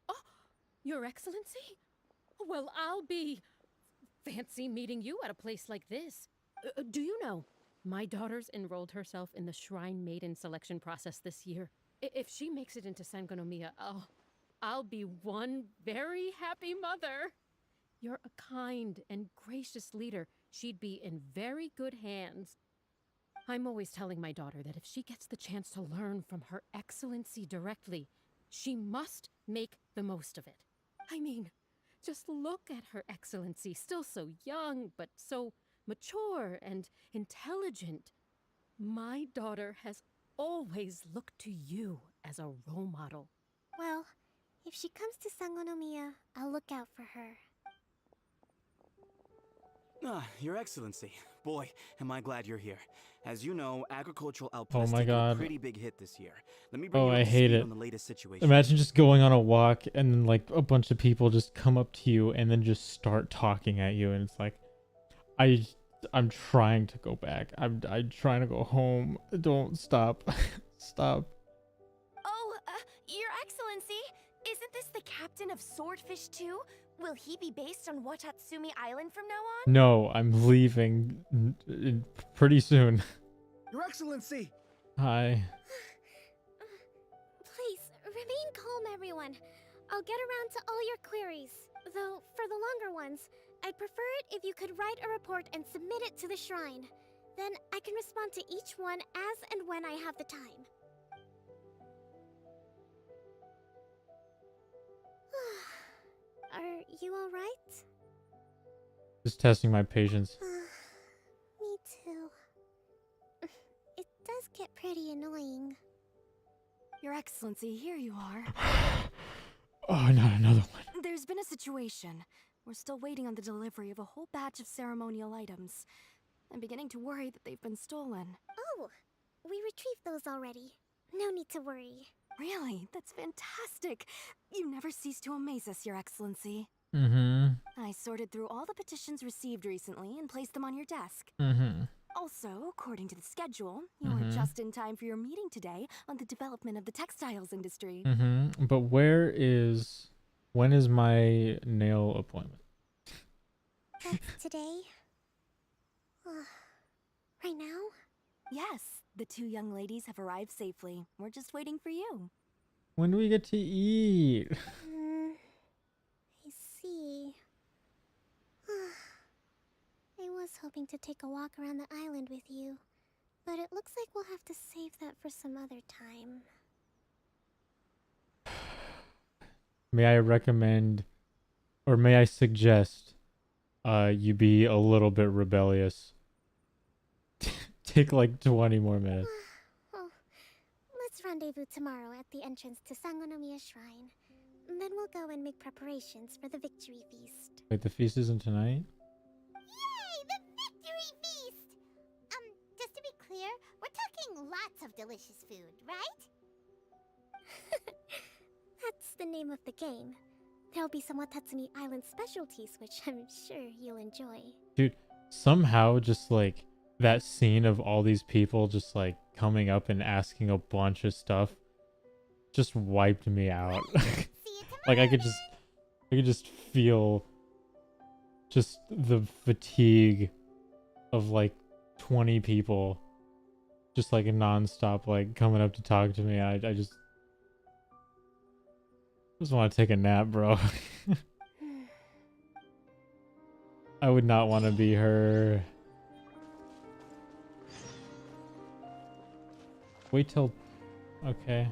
Oh, Your Excellency? Well, I'll be... fancy meeting you at a place like this. Do you know, my daughter's enrolled herself in the Shrine Maiden selection process this year. If she makes it into Sangonomiya, I'll be one very happy mother. You're a kind and gracious leader. She'd be in very good hands. I'm always telling my daughter that if she gets the chance to learn from Her Excellency directly, she must make the most of it. I mean, just look at Her Excellency, still so young, but so mature and intelligent. My daughter has always looked to you as a role model. Well, if she comes to Sangonomiya, I'll look out for her. Your Excellency. Boy, am I glad you're here. As you know, agricultural output Oh has my taken a god. pretty big hit this year. Let me bring Oh, you up I to hate speed it. on the latest situation. Imagine just going on a walk and then like a bunch of people just come up to you and then just start talking at you, and it's like, I'm trying to go back. I'm trying to go home. Don't stop. Stop. Oh, Your Excellency, isn't this the captain of Swordfish 2? Will he be based on Watatsumi Island from now on? No, I'm leaving pretty soon. Your Excellency! Hi. Please, remain calm, everyone. I'll get around to all your queries. Though, for the longer ones, I'd prefer it if you could write a report and submit it to the shrine. Then I can respond to each one as and when I have the time. Are you alright? Just testing my patience. Me too. It does get pretty annoying. Your Excellency, here you are. Oh, not another one. There's been a situation. We're still waiting on the delivery of a whole batch of ceremonial items. I'm beginning to worry that they've been stolen. Oh, we retrieved those already. No need to worry. Really? That's fantastic. You never cease to amaze us, Your Excellency. I sorted through all the petitions received recently and placed them on your desk. Also, according to the schedule, you are just in time for your meeting today on the development of the textiles industry. But when is my nail appointment? That's today? Right now? Yes, the two young ladies have arrived safely. We're just waiting for you. When do we get to eat? I see. I was hoping to take a walk around the island with you, but it looks like we'll have to save that for some other time. May I recommend, or may I suggest, you be a little bit rebellious? Take like 20 more minutes. Oh, let's rendezvous tomorrow at the entrance to Sangonomiya Shrine. Then we'll go and make preparations for the victory feast. Wait, the feast isn't tonight? Yay! The victory feast! Just to be clear, we're talking lots of delicious food, right? That's the name of the game. There'll be some Watatsumi Island specialties, which I'm sure you'll enjoy. Dude, somehow just like that scene of all these people just like coming up and asking a bunch of stuff just wiped me out. Like I could just feel just the fatigue of like 20 people just like nonstop like coming up to talk to me. I just want to take a nap, bro. I would not want to be her. Wait till... Okay.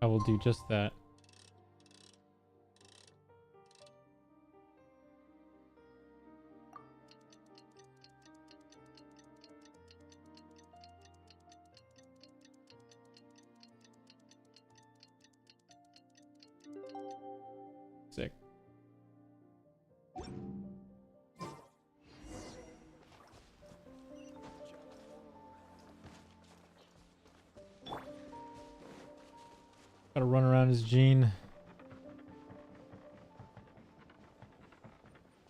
I will do just that. Sick. Gotta run around as Jean.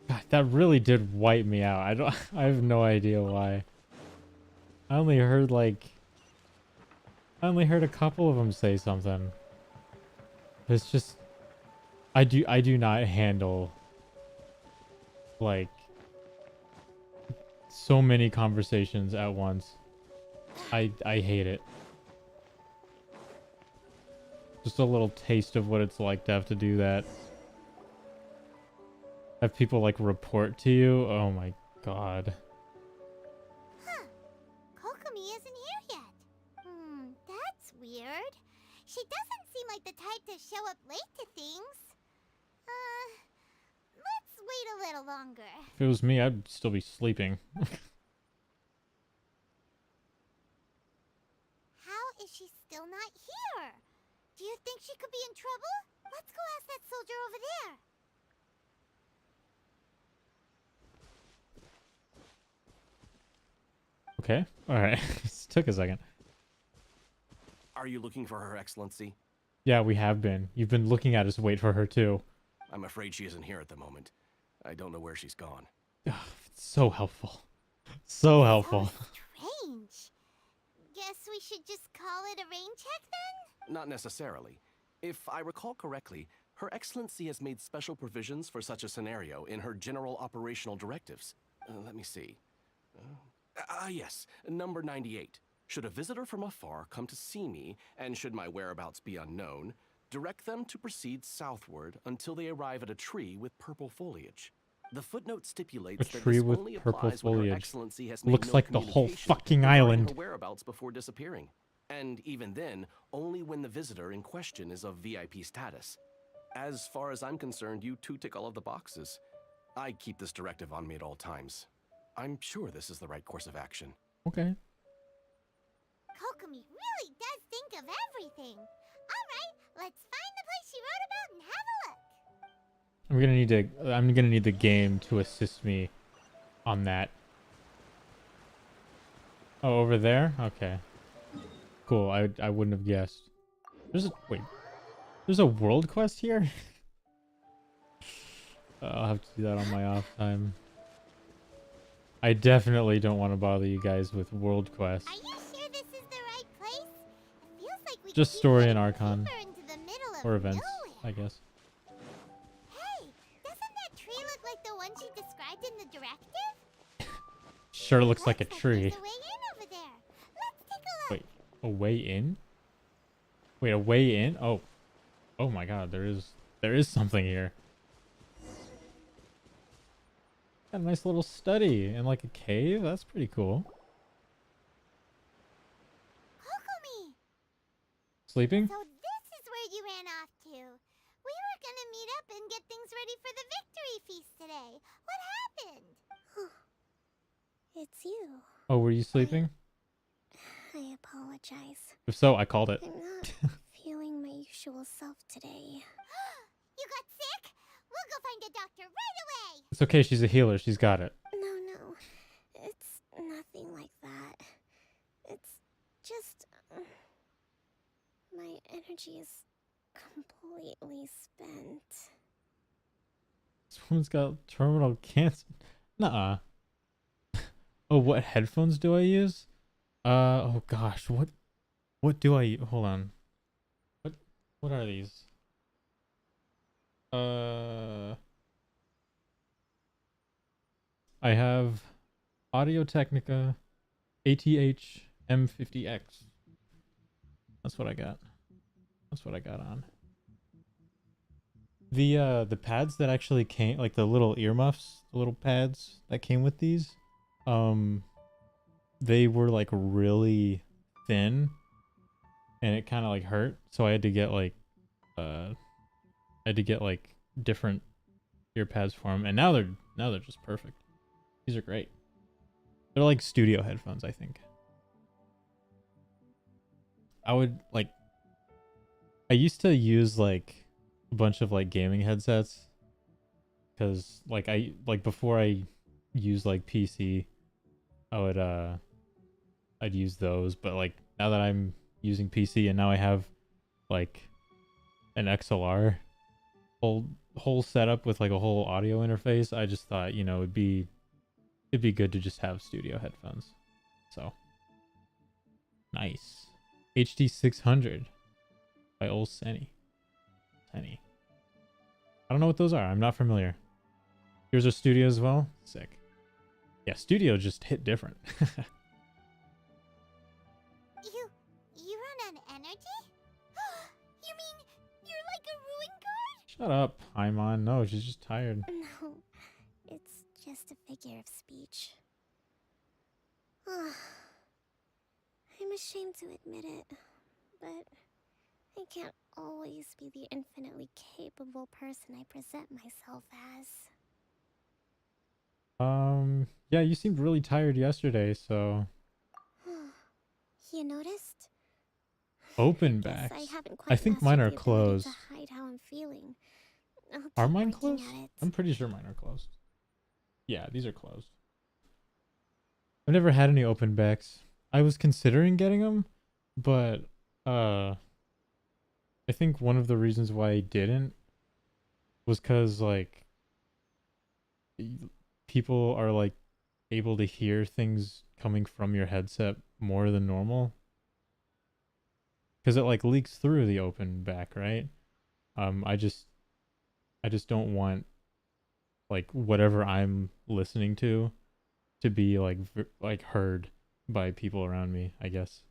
God, that really did wipe me out. I have no idea why. I only heard a couple of them say something. It's just I do not handle like so many conversations at once. I hate it. Just a little taste of what it's like to have to do that. Have people like report to you? Oh my god. Kokomi isn't here yet. That's weird. She doesn't seem like the type to show up late to things. Let's wait a little longer. If it was me, I'd still be sleeping. How is she still not here? Do you think she could be in trouble? Let's go ask that soldier over there. Okay. Alright. This took a second. Are you looking for Her Excellency? Yeah, we have been. You've been looking at us wait for her too. I'm afraid she isn't here at the moment. I don't know where she's gone. So helpful. So helpful. Strange. Guess we should just call it a rain check then? Not necessarily. If I recall correctly, Her Excellency has made special provisions for such a scenario in her general operational directives. Let me see. Yes, number 98. Should a visitor from afar come to see me, and should my whereabouts be unknown, direct them to proceed southward until they arrive at a tree with purple foliage. The footnote stipulates that this only applies when Her Excellency has made Looks no like the whole communication fucking regarding island. her whereabouts before disappearing. And even then, only when the visitor in question is of VIP status. As far as I'm concerned, you two tick all of the boxes. I keep this directive on me at all times. I'm sure this is the right course of action. Okay. Kokomi really does think of everything. Alright, let's find the place she wrote about and have a look. I'm gonna need the game to assist me on that. Oh, over there? Okay. Cool. I wouldn't have guessed. There's a world quest here? I'll have to do that on my off time. I definitely don't want to bother you guys with world quests. Are you sure this is the right place? It feels like we Just could be story heading and Archon. deeper into the middle of Or events, nowhere. I guess. Hey, doesn't that tree look like the one she described in the directive? Sure looks like a tree. There's a way in over there. Let's take a look. Wait, a way in? Wait, a way in? Oh. Oh my god, there is something here. Got a nice little study in like a cave. That's pretty cool. Kokomi! Sleeping? So this is where you ran off to. We were gonna meet up and get things ready for the victory feast today. What happened? It's you. Oh, were you sleeping? I apologize. If so, I called it. I'm not feeling my usual self today. You got sick? We'll go find a doctor right away. It's okay, she's a healer. She's got it. No. It's nothing like that. It's just... my energy is completely spent. This woman's got terminal cancer. Nuh-uh. Oh, what headphones do I use? Oh gosh, what do I hold on. What are these? I have Audio Technica ATH M50X. That's what I got. That's what I got on. The pads that actually came, like the little earmuffs, the little pads that came with these, they were like really thin and it kind of like hurt, so I had to get like different ear pads for them, and now they're just perfect. These are great. They're like studio headphones, I think. I used to use like a bunch of like gaming headsets, because like before I used like PC, I'd use those, but like now that I'm using PC and now I have like an XLR whole setup with like a whole audio interface, I just thought, you know, it'd be good to just have studio headphones. So nice. HD 600 by old Senny. I don't know what those are. I'm not familiar. Yours are studio as well? Sick. Yeah, studio just hit different. You run on energy? You mean you're like a ruin guard? Shut up, Paimon. No, she's just tired. No, it's just a figure of speech. I'm ashamed to admit it, but I can't always be the infinitely capable person I present myself as. Yeah, you seemed really tired yesterday, so... You noticed? Open Guess backs. I haven't I quite think mastered mine are the ability closed. to hide how I'm feeling. I'll Are keep mine working closed? at it. I'm pretty sure mine are closed. Yeah, these are closed. I've never had any open backs. I was considering getting them, but I think one of the reasons why I didn't was because like people are like able to hear things coming from your headset more than normal, because it like leaks through the open back, right? I just don't want like whatever I'm listening to be like heard by people around me, I guess.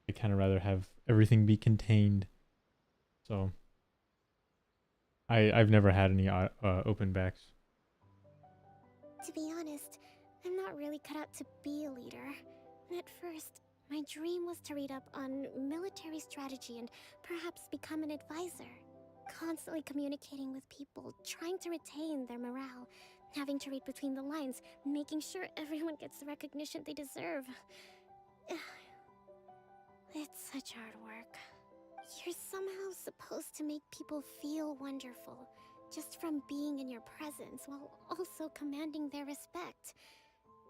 I kind of rather have everything be contained. So I've never had any open backs. To be honest, I'm not really cut out to be a leader. At first, my dream was to read up on military strategy and perhaps become an advisor. Constantly communicating with people, trying to retain their morale, having to read between the lines, making sure everyone gets the recognition they deserve. It's such hard work. You're somehow supposed to make people feel wonderful, just from being in your presence while also commanding their respect.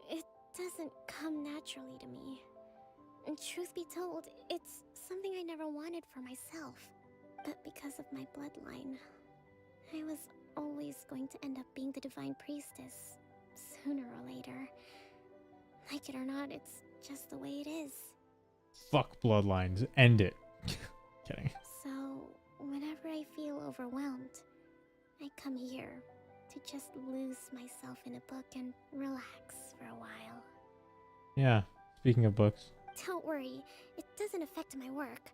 It doesn't come naturally to me. And truth be told, it's something I never wanted for myself. But because of my bloodline, I was always going to end up being the Divine Priestess, sooner or later. Like it or not, it's just the way it is. Fuck bloodlines. End it. Kidding. So, whenever I feel overwhelmed, I come here to just lose myself in a book and relax for a while. Yeah, speaking of books. Don't worry, it doesn't affect my work.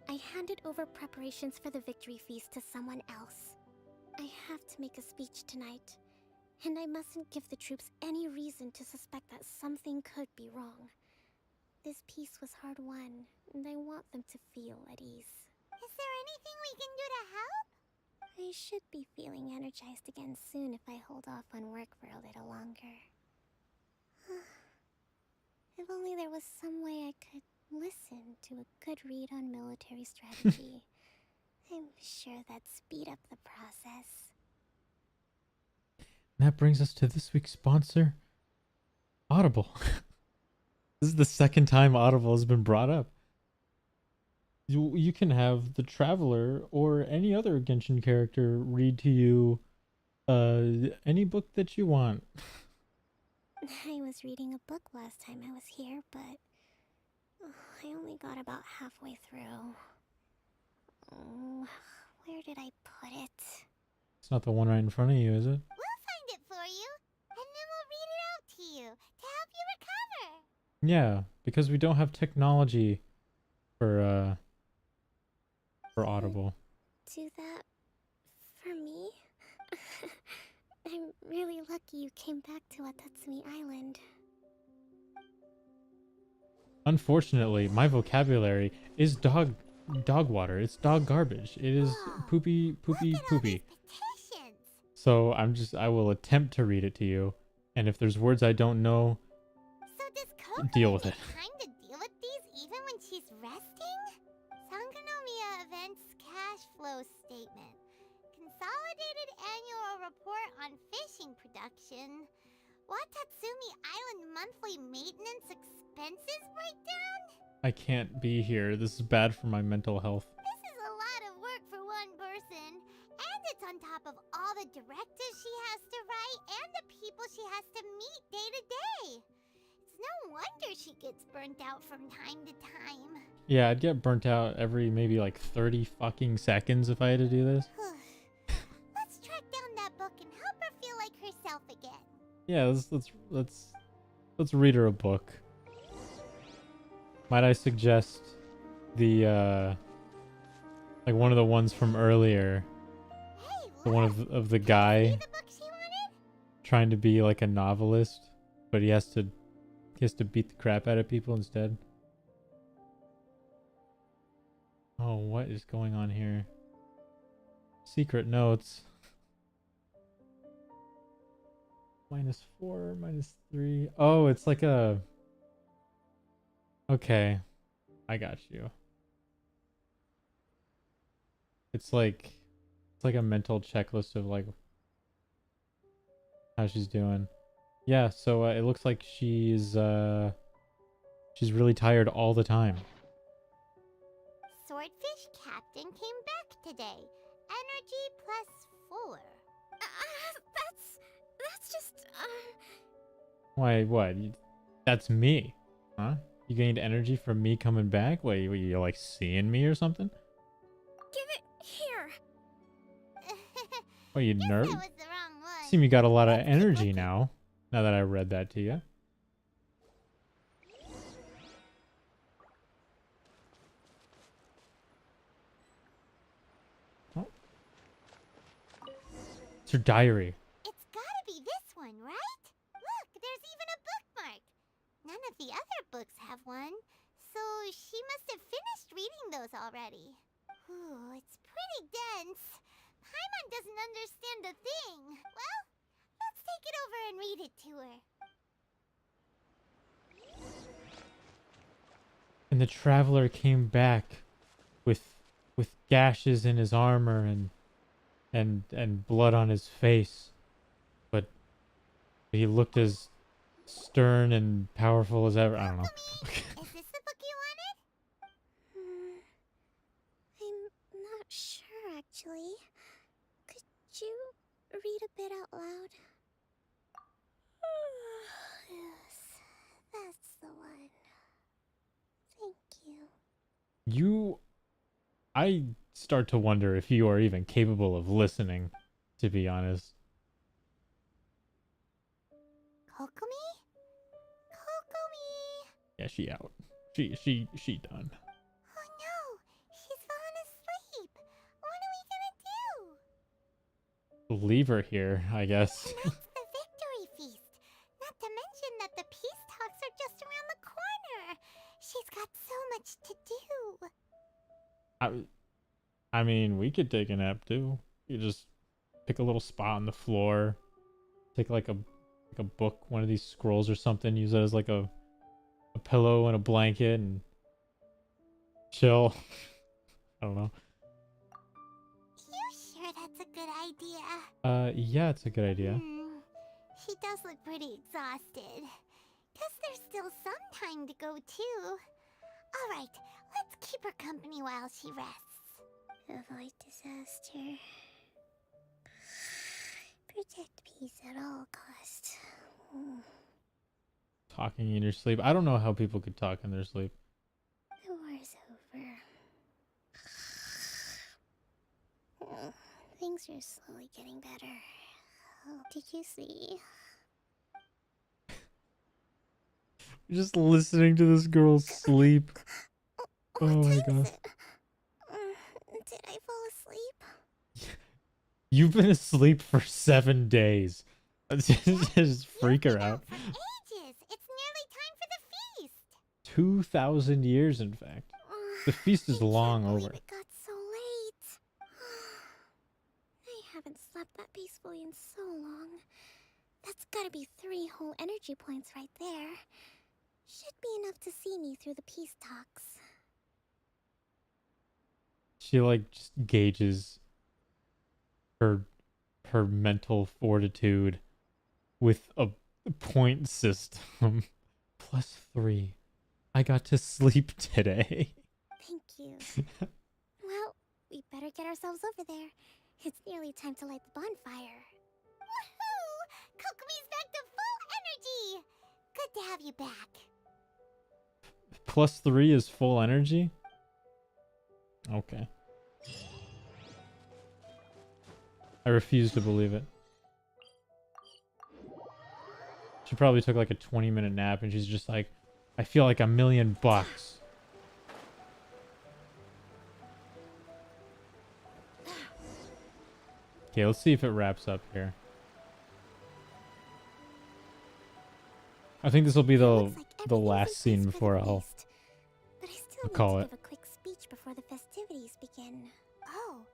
I handed over preparations for the victory feast to someone else. I have to make a speech tonight, and I mustn't give the troops any reason to suspect that something could be wrong. This peace was hard-won, and I want them to feel at ease. Is there anything we can do to help? I should be feeling energized again soon if I hold off on work for a little longer. If only there was some way I could listen to a good read on military strategy. I'm sure that'd speed up the process. And that brings us to this week's sponsor, Audible. This is the second time Audible has been brought up. You can have the Traveler or any other Genshin character read to you any book that you want. I was reading a book last time I was here, but I only got about halfway through. Oh, where did I put it? It's not the one right in front of you, is it? We'll find it for you, and then we'll read it out to you to help you recover. Yeah, because we don't have technology for Audible. Do that for me? I'm really lucky you came back to Watatsumi Island. Unfortunately, my vocabulary is dog water. It's dog garbage. It is poopy. So I will attempt to read it to you, and if there's words I don't know, deal with it. Time to deal with these even when she's resting? Sangonomiya Events Cash Flow Statement. Consolidated Annual Report on Fishing Production. Watatsumi Island Monthly Maintenance Expenses Breakdown? I can't be here. This is bad for my mental health. This is a lot of work for one person. And it's on top of all the directives she has to write and the people she has to meet day to day. It's no wonder she gets burnt out from time to time. Yeah, I'd get burnt out every maybe like 30 fucking seconds if I had to do this. Let's track down that book and help her feel like herself again. Yeah, let's read her a book. Might I suggest the like one of the ones from earlier? The one of the guy trying to be like a novelist, but he has to beat the crap out of people instead. Oh, what is going on here? Secret notes. -4, -3. Oh, it's like a... Okay. I got you. It's like a mental checklist of like how she's doing. Yeah, so it looks like she's really tired all the time. Swordfish Captain came back today. Energy +4. That's just, Why, what? That's me. Huh? You gained energy from me coming back? What, you like seeing me or something? Give it here. Oh, you nerd? Seem you got a lot of energy now that I read that to you. Oh. It's her diary. It's gotta be this one, right? Look, there's even a bookmark. None of the other books have one, so she must have finished reading those already. Ooh, it's pretty dense. Paimon doesn't understand a thing. Well, let's take it over and read it to her. And the traveler came back with gashes in his armor and blood on his face, but he looked as stern and powerful as ever. I don't know. Is this the book you wanted? I'm not sure, actually. Could you read a bit out loud? Yes, that's the one. Thank you. I start to wonder if you are even capable of listening, to be honest. Kokomi? Kokomi! Yeah, she out. She done. Oh no! She's fallen asleep! What are we gonna do? Leave her here, I guess. Tonight's the victory feast! Not to mention that the peace talks are just around the corner! She's got so much to do! I mean, we could take a nap too. You just pick a little spot on the floor, take like a book, one of these scrolls or something, use it as like a pillow and a blanket and chill. I don't know. You sure that's a good idea? Yeah, it's a good idea. She does look pretty exhausted. Guess there's still some time to go too. Alright, let's keep her company while she rests. Avoid disaster. Protect peace at all costs. Talking in your sleep. I don't know how people could talk in their sleep. The war's over. Things are slowly getting better. Oh, did you see? Just listening to this girl sleep. Oh my gosh. Did I fall asleep? You've been asleep for 7 days. Just freak her out. Ages! It's nearly time for the feast! 2,000 years, in fact. The feast is long over. It got so late. I haven't slept that peacefully in so long. That's gotta be 3 whole energy points right there. Should be enough to see me through the peace talks. She like just gauges her mental fortitude with a point system. +3. I got to sleep today. Thank you. Well, we better get ourselves over there. It's nearly time to light the bonfire. Woohoo! Kokomi's back to full energy! Good to have you back. +3 is full energy? Okay. I refuse to believe it. She probably took like a 20-minute nap and she's just like, I feel like $1,000,000. Okay, let's see if it wraps up here. I think this will be the last scene before I'll call it. Give a quick speech before the festivities begin. Oh,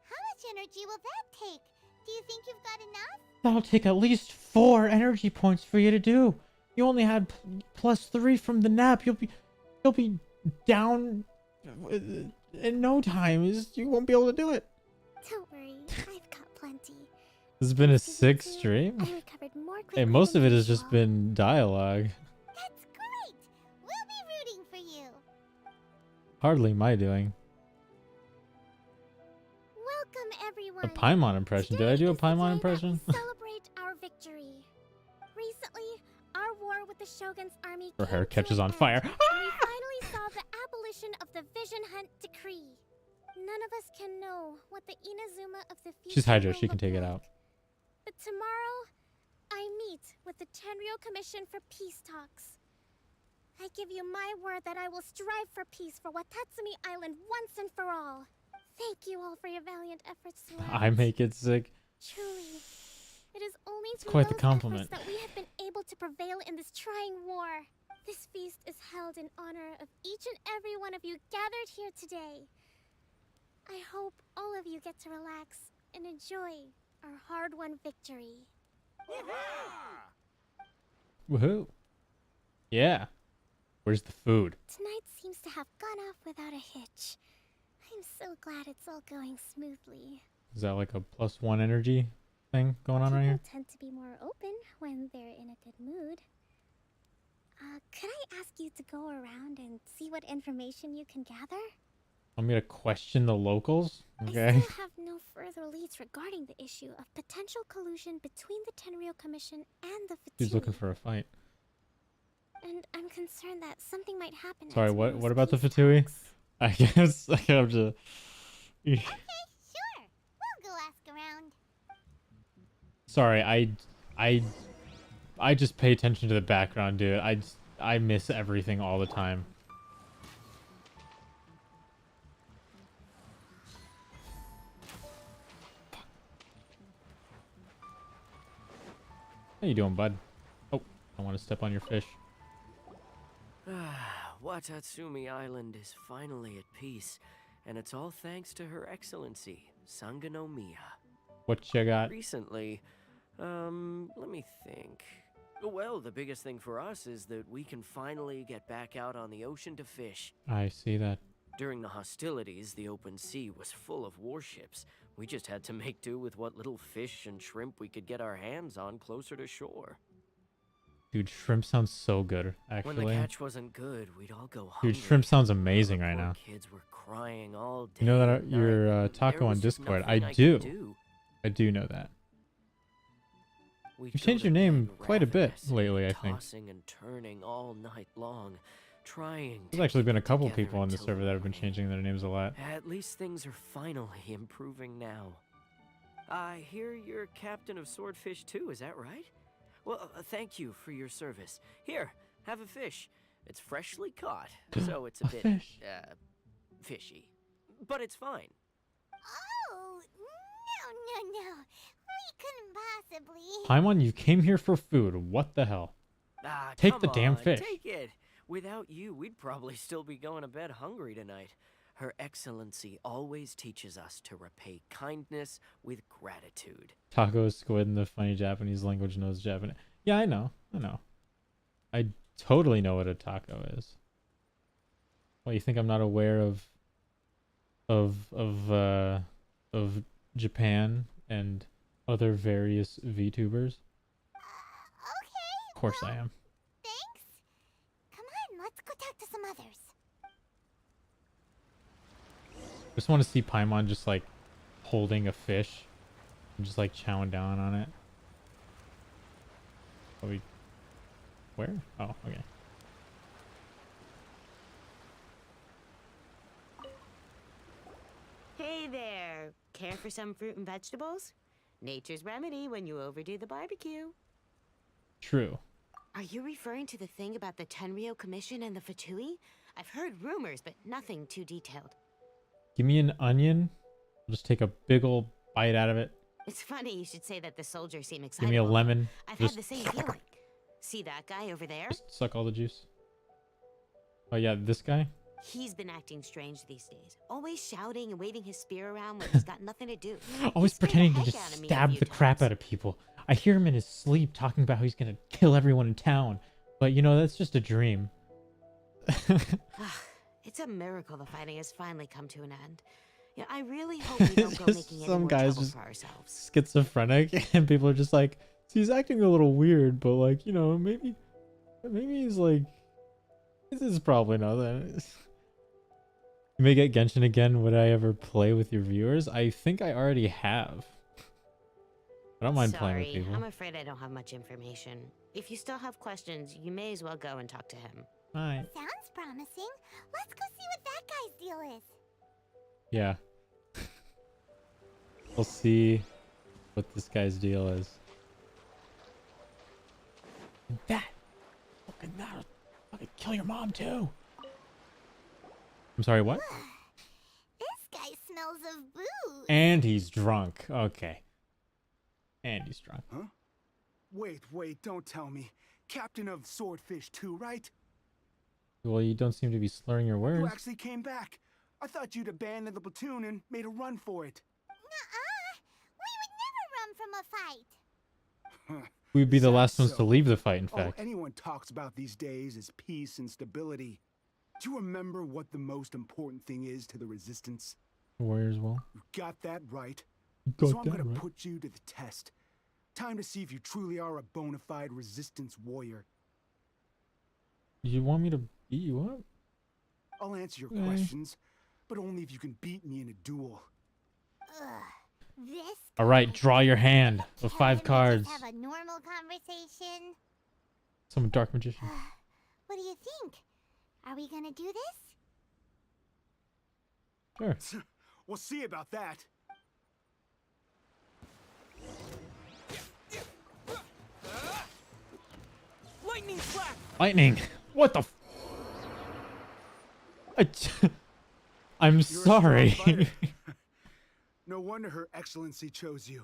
how much energy will that take? Do you think you've got enough? That'll take at least 4 energy points for you to do. You only had +3 from the nap. You'll be down in no time. You won't be able to do it. Don't worry, I've got plenty. This has been a 6th stream. I recovered more quickly. Hey, most than of it has usual. just been dialogue. That's great. We'll be rooting for you. Hardly my doing. Welcome, everyone. A Paimon impression. Did I do a Paimon impression? Celebrate our victory. Recently, our war with the Shogun's army Her hair came to catches an on end, fire. and we finally saw the abolition of the Vision Hunt Decree. None of us can know what the Inazuma of the future She's Hydra. will She can look take it like. out. But tomorrow, I meet with the Tenryo Commission for Peace Talks. I give you my word that I will strive for peace for Watatsumi Island once and for all. Thank you all for your valiant efforts throughout. I make it sick. Truly, it is only through quite the those compliment. efforts that we have been able to prevail in this trying war. This feast is held in honor of each and every one of you gathered here today. I hope all of you get to relax and enjoy our hard-won victory. Woohoo. Yeah. Where's the food? Tonight seems to have gone off without a hitch. I'm so glad it's all going smoothly. Is that like a +1 energy thing going on right here? People tend to be more open when they're in a good mood. Could I ask you to go around and see what information you can gather? I'm gonna question the locals. Okay. I still have no further leads regarding the issue of potential collusion between the Tenryou Commission and the He's looking Fatui. for a fight. And I'm concerned that something might happen. Sorry, at what tomorrow's what about the peace Fatui? talks. I guess I have to. Okay, sure. We'll go ask around. Sorry, I just pay attention to the background, dude. I miss everything all the time. How you doing, bud? Oh, I want to step on your fish. Watatsumi Island is finally at peace, and it's all thanks to Her Excellency, Sangonomiya. What you got? Recently, let me think. Well, the biggest thing for us is that we can finally get back out on the ocean to fish. I see that. During the hostilities, the open sea was full of warships. We just had to make do with what little fish and shrimp we could get our hands on closer to shore. Dude, shrimp sounds so good, When the actually. catch wasn't good, we'd all go hungry. Dude, shrimp sounds amazing right Poor now. kids were crying all day. You know that and you're night, and Taco there on was just Discord. nothing I could do. I do know that. We'd You've go changed to your name bed quite a bit ravenous, lately, I think. tossing and turning all night long, trying. There's to actually keep been a it couple together people on the until server that have been changing their names a lot. At least things are finally improving now. I hear you're captain of Swordfish too, is that right? Well, thank you for your service. Here, have a fish. It's freshly caught, so it's a bit, fish. Fishy. But it's fine. Oh, no. We couldn't possibly. Paimon, you came here for food. What the hell? Take Come the damn on, fish. Take it. Without you, we'd probably still be going to bed hungry tonight. Her Excellency always teaches us to repay kindness with gratitude. Taco is squid in the funny Japanese language knows Japanese. Yeah, I know. I totally know what a taco is. Well, you think I'm not aware of Japan and other various VTubers? Okay. Of course I am. Thanks. Come on, let's go talk to some others. Just want to see Paimon just like holding a fish and just like chowing down on it. Are we... Where? Oh, okay. Hey there. Care for some fruit and vegetables? Nature's remedy when you overdo the barbecue. True. Are you referring to the thing about the Tenryou Commission and the Fatui? I've heard rumors, but nothing too detailed. Give me an onion. I'll just take a big old bite out of it. It's funny you should say that the soldiers seem excited. Give me a lemon. I've Just had the same feeling. See that guy over there? suck all the juice. Oh yeah, this guy? He's been acting strange these days. Always shouting and waving his spear around when he's got nothing to do. Always He scared pretending the to heck just out of me a stab few the crap out of people. I hear him in his sleep talking about how he's gonna kill everyone in town. But you know, that's just a dream. It's a miracle the fighting has finally come to an end. Yeah, I really hope we don't go making any Some more guy's trouble just for ourselves. schizophrenic and people are just like, he's acting a little weird, but like, you know, maybe he's like, this is probably not that. You may get Genshin again. Would I ever play with your viewers? I think I already have. I don't mind playing with people. I'm afraid I don't have much information. If you still have questions, you may as well go and talk to him. Alright. Sounds promising. Let's go see what that guy's deal is. Yeah. We'll see what this guy's deal is. And that! Fucking that'll fucking kill your mom too! I'm sorry, what? This guy smells of booze. And he's drunk. Okay. And he's drunk. Huh? Wait, don't tell me. Captain of Swordfish 2, right? Well, you don't seem to be slurring your You words. actually came back. I thought you'd abandoned the platoon and made a run for it. Nuh-uh. We would never run from a fight. We'd be the last ones So, to leave the fight, in all fact. anyone talks about these days is peace and stability. Do you remember what the most important thing is to the resistance? Warriors will. You got that right. So I'm gonna put you to the test. Time to see if you truly are a bona fide resistance warrior. You want me to beat you up? I'll answer your questions, but only if you can beat me in a duel. This All right, draw your hand with 5 cards. have a normal conversation. Some dark magician. What do you think? Are we gonna do Sure. We'll see about that. Lightning slap! Lightning. What the? I'm sorry. No wonder Her Excellency chose you.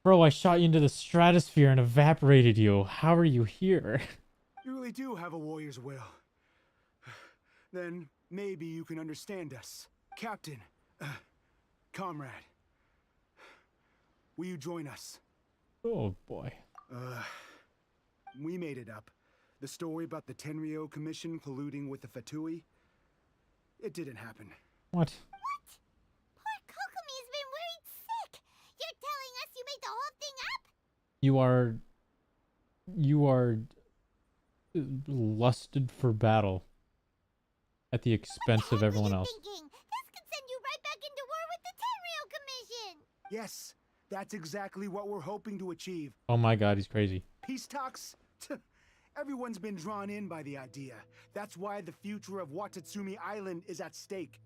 Bro, I shot you into the stratosphere and evaporated you. How are you here? You really do have a warrior's will. Then maybe you can understand us. Captain, comrade, will you join us? Oh boy. We made it up. The story about the Tenryo Commission colluding with the Fatui, it didn't happen. What? Poor Kokomi's been worried sick. You're telling us you made the whole thing up? You are lusted for battle at the expense of everyone else. Thinking this could send you right back into war with the Tenryo Commission. Yes, that's exactly what we're hoping to achieve. Oh my god, he's crazy. Peace talks? Everyone's been drawn in by the idea. That's why the future of Watatsumi Island is at stake.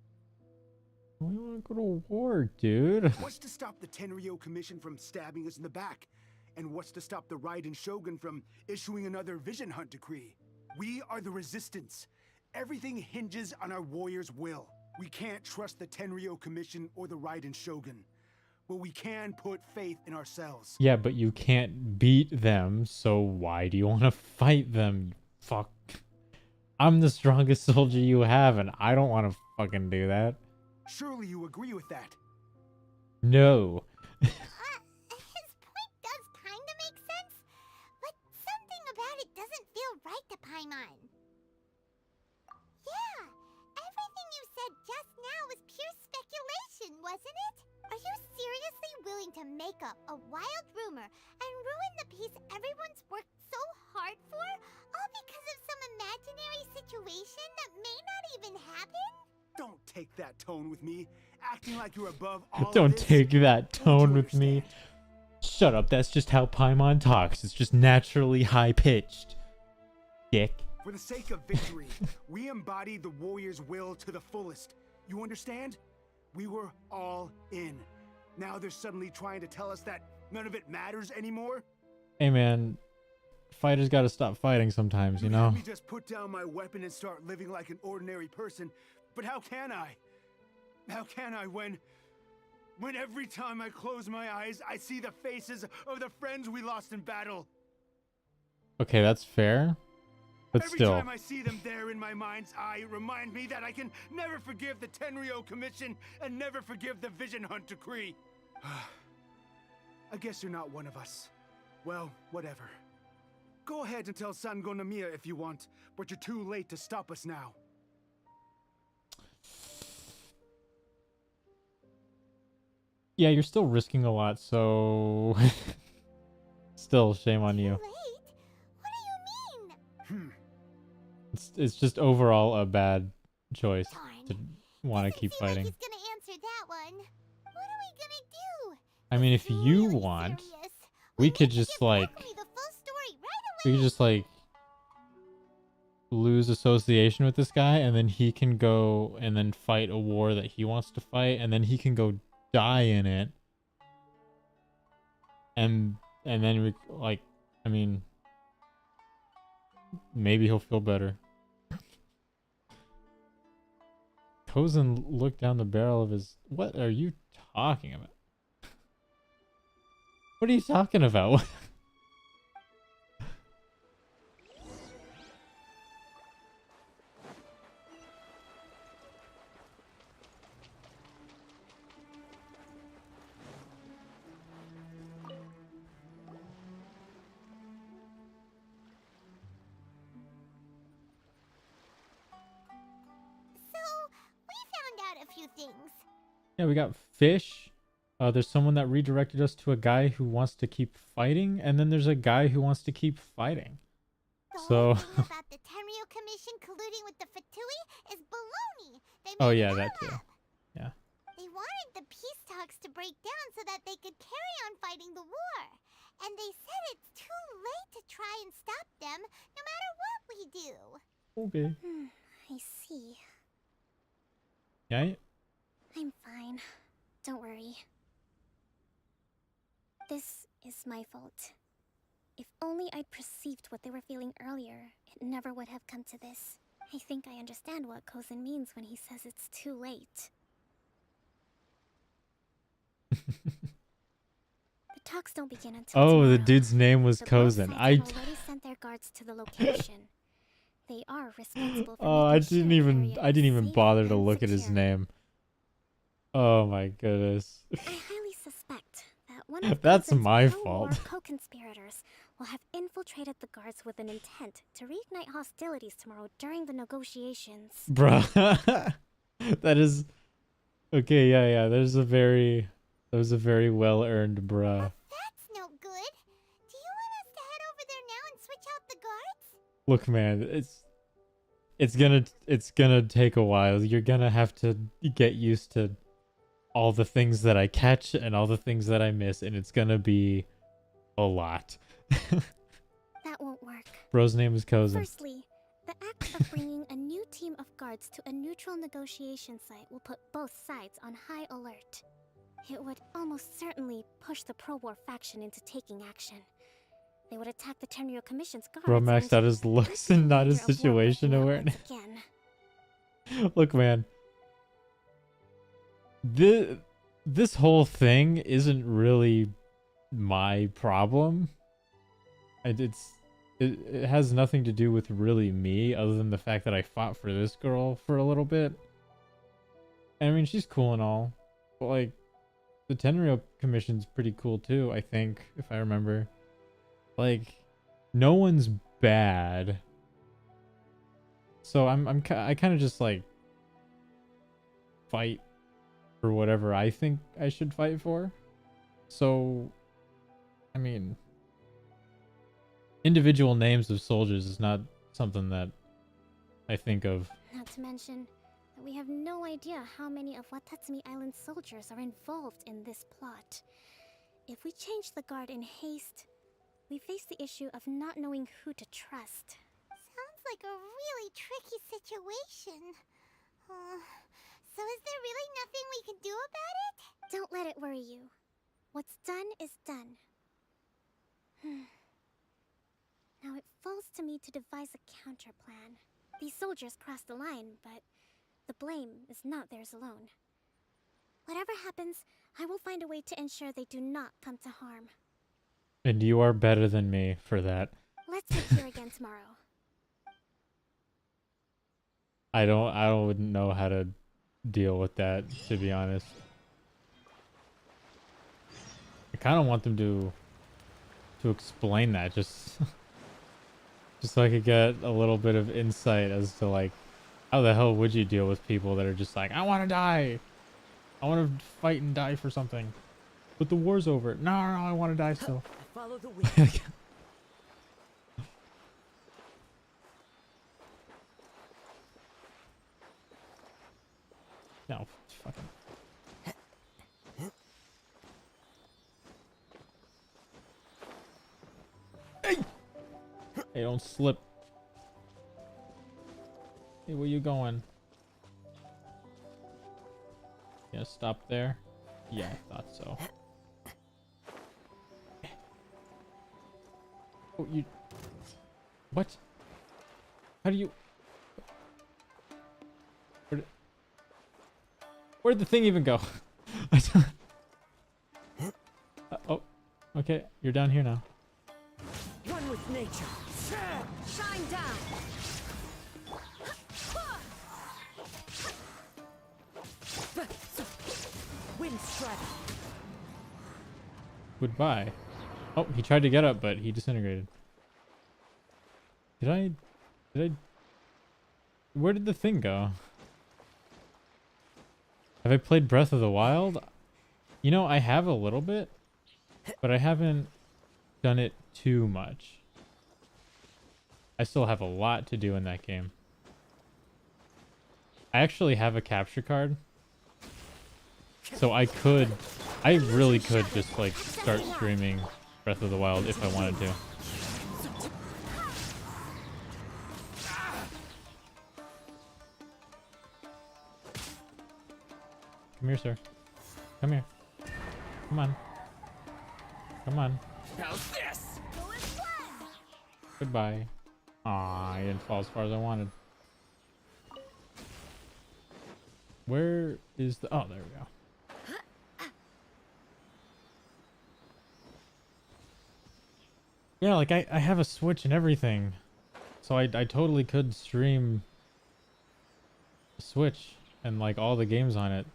We want to go to war, dude. What's to stop the Tenryo Commission from stabbing us in the back? And what's to stop the Raiden Shogun from issuing another Vision Hunt decree? We are the Resistance. Everything hinges on our warrior's will. We can't trust the Tenryo Commission or the Raiden Shogun, but we can put faith in ourselves. Yeah, but you can't beat them, so why do you want to fight them? Fuck. I'm the strongest soldier you have, and I don't want to fucking do that. Surely you agree with that. No. His point does kinda make sense, but something about it doesn't feel right to Paimon. Yeah, everything you said just now was pure speculation, wasn't it? Are you seriously willing to make up a wild rumor and ruin the peace everyone's worked so hard for, all because of some imaginary situation that may not even happen? Don't take that tone with me, acting like you're above all Don't of this. take that tone with me. Shut up, that's just how Paimon talks. It's just naturally high-pitched. Dick. For the sake of victory, we embody the warrior's will to the fullest. You understand? We were all in. Now they're suddenly trying to tell us that none of it matters anymore? Hey man, fighters gotta stop fighting sometimes, you know? Let me just put down my weapon and start living like an ordinary person. But how can I? How can I when every time I close my eyes, I see the faces of the friends we lost in battle? Okay, that's fair. But Every still. time I see them there in my mind's eye, it reminds me that I can never forgive the Tenryo Commission and never forgive the Vision Hunt decree. I guess you're not one of us. Well, whatever. Go ahead and tell Sango Namiya if you want, but you're too late to stop us now. Yeah, you're still risking a lot, so... Still, shame on you. It's just overall a bad choice to want to keep fighting. He's gonna answer that one. What are we gonna do? I mean, if you want, we could just like... We could just like... lose association with this guy, and then he can go and then fight a war that he wants to fight, and then he can go die in it. And then we, like, I mean... Maybe he'll feel better. Kozen looked down the barrel of his... What are you talking about? What are you talking about? So, we found out a few things. Yeah, we got fish There's someone that redirected us to a guy who wants to keep fighting, and then there's a guy who wants to keep fighting. So. About the Tenryo Commission colluding with the Fatui is baloney. They Oh made yeah, it that up. too. Yeah. They wanted the peace talks to break down so that they could carry on fighting the war. And they said it's too late to try and stop them, no matter what we do. Okay. I see. Yeah. I'm fine. Don't worry. This is my fault. If only I'd perceived what they were feeling earlier, it never would have come to this. I think I understand what Kozin means when he says it's too late. The talks don't begin until Oh, tomorrow. the dude's name was But both Kozin. sides I. have already sent their guards to the location. They are responsible for Oh, I making sure didn't the even. area I is didn't even safe bother to and look at his secure. name. Oh my goodness. I highly suspect that one of That's Cozin's my pro-war fault. co-conspirators will have infiltrated the guards with an intent to reignite hostilities tomorrow during the negotiations. Bruh. That is. Okay, yeah. That was a very well earned bruh. That's no good. Do you want us to head over there now and switch out the guards? Look, man, it's gonna take a while. You're gonna have to get used to all the things that I catch and all the things that I miss, and it's gonna be a lot. That won't work. Bro's name is Kozin. Firstly, the act of bringing a new team of guards to a neutral negotiation site will put both sides on high alert. It would almost certainly push the pro-war faction into taking action. They would attack the Tenryo Commission's guards. Bro maxed out his looks and not his danger of war situation breaking out awareness. once again. Look, man. This whole thing isn't really my problem. It has nothing to do with really me, other than the fact that I fought for this girl for a little bit. I mean, she's cool and all, but like, the Tenryo Commission's pretty cool too, I think, if I remember. Like, no one's bad. So I kind of just like fight for whatever I think I should fight for. So, I mean, individual names of soldiers is not something that I think of. Not to mention that we have no idea how many of Watatsumi Island soldiers are involved in this plot. If we change the guard in haste, we face the issue of not knowing who to trust. Sounds like a really tricky situation. So is there really nothing we can do about it? Don't let it worry you. What's done is done. Now it falls to me to devise a counter plan. These soldiers crossed the line, but the blame is not theirs alone. Whatever happens, I will find a way to ensure they do not come to harm. And you are better than me for that. Let's meet here again tomorrow. I don't know how to deal with that, to be honest. I kind of want them to explain that, just so I could get a little bit of insight as to like, how the hell would you deal with people that are just like, I want to die, I want to fight and die for something, but the war's over. No, I want to die still. Follow the wind. No, fucking. Hey! Hey, don't slip. Hey, where you going? Yeah, stop there. Yeah, I thought so. Oh, you... What? How do you... Where'd the thing even go? Oh, okay. You're down here now. One with nature. Shine down. Wind strata. Goodbye. Oh, he tried to get up, but he disintegrated. Did I... Where did the thing go? Have I played Breath of the Wild? You know, I have a little bit, but I haven't done it too much. I still have a lot to do in that game. I actually have a capture card. So I really could just like start streaming Breath of the Wild if I wanted to. Come here, sir. Come here. Come on. Come on. How's this? Goodbye. Aw, I didn't fall as far as I wanted. Where is the... Oh, there we go. Yeah, like I have a Switch and everything. So I totally could stream Switch and like all the games on it.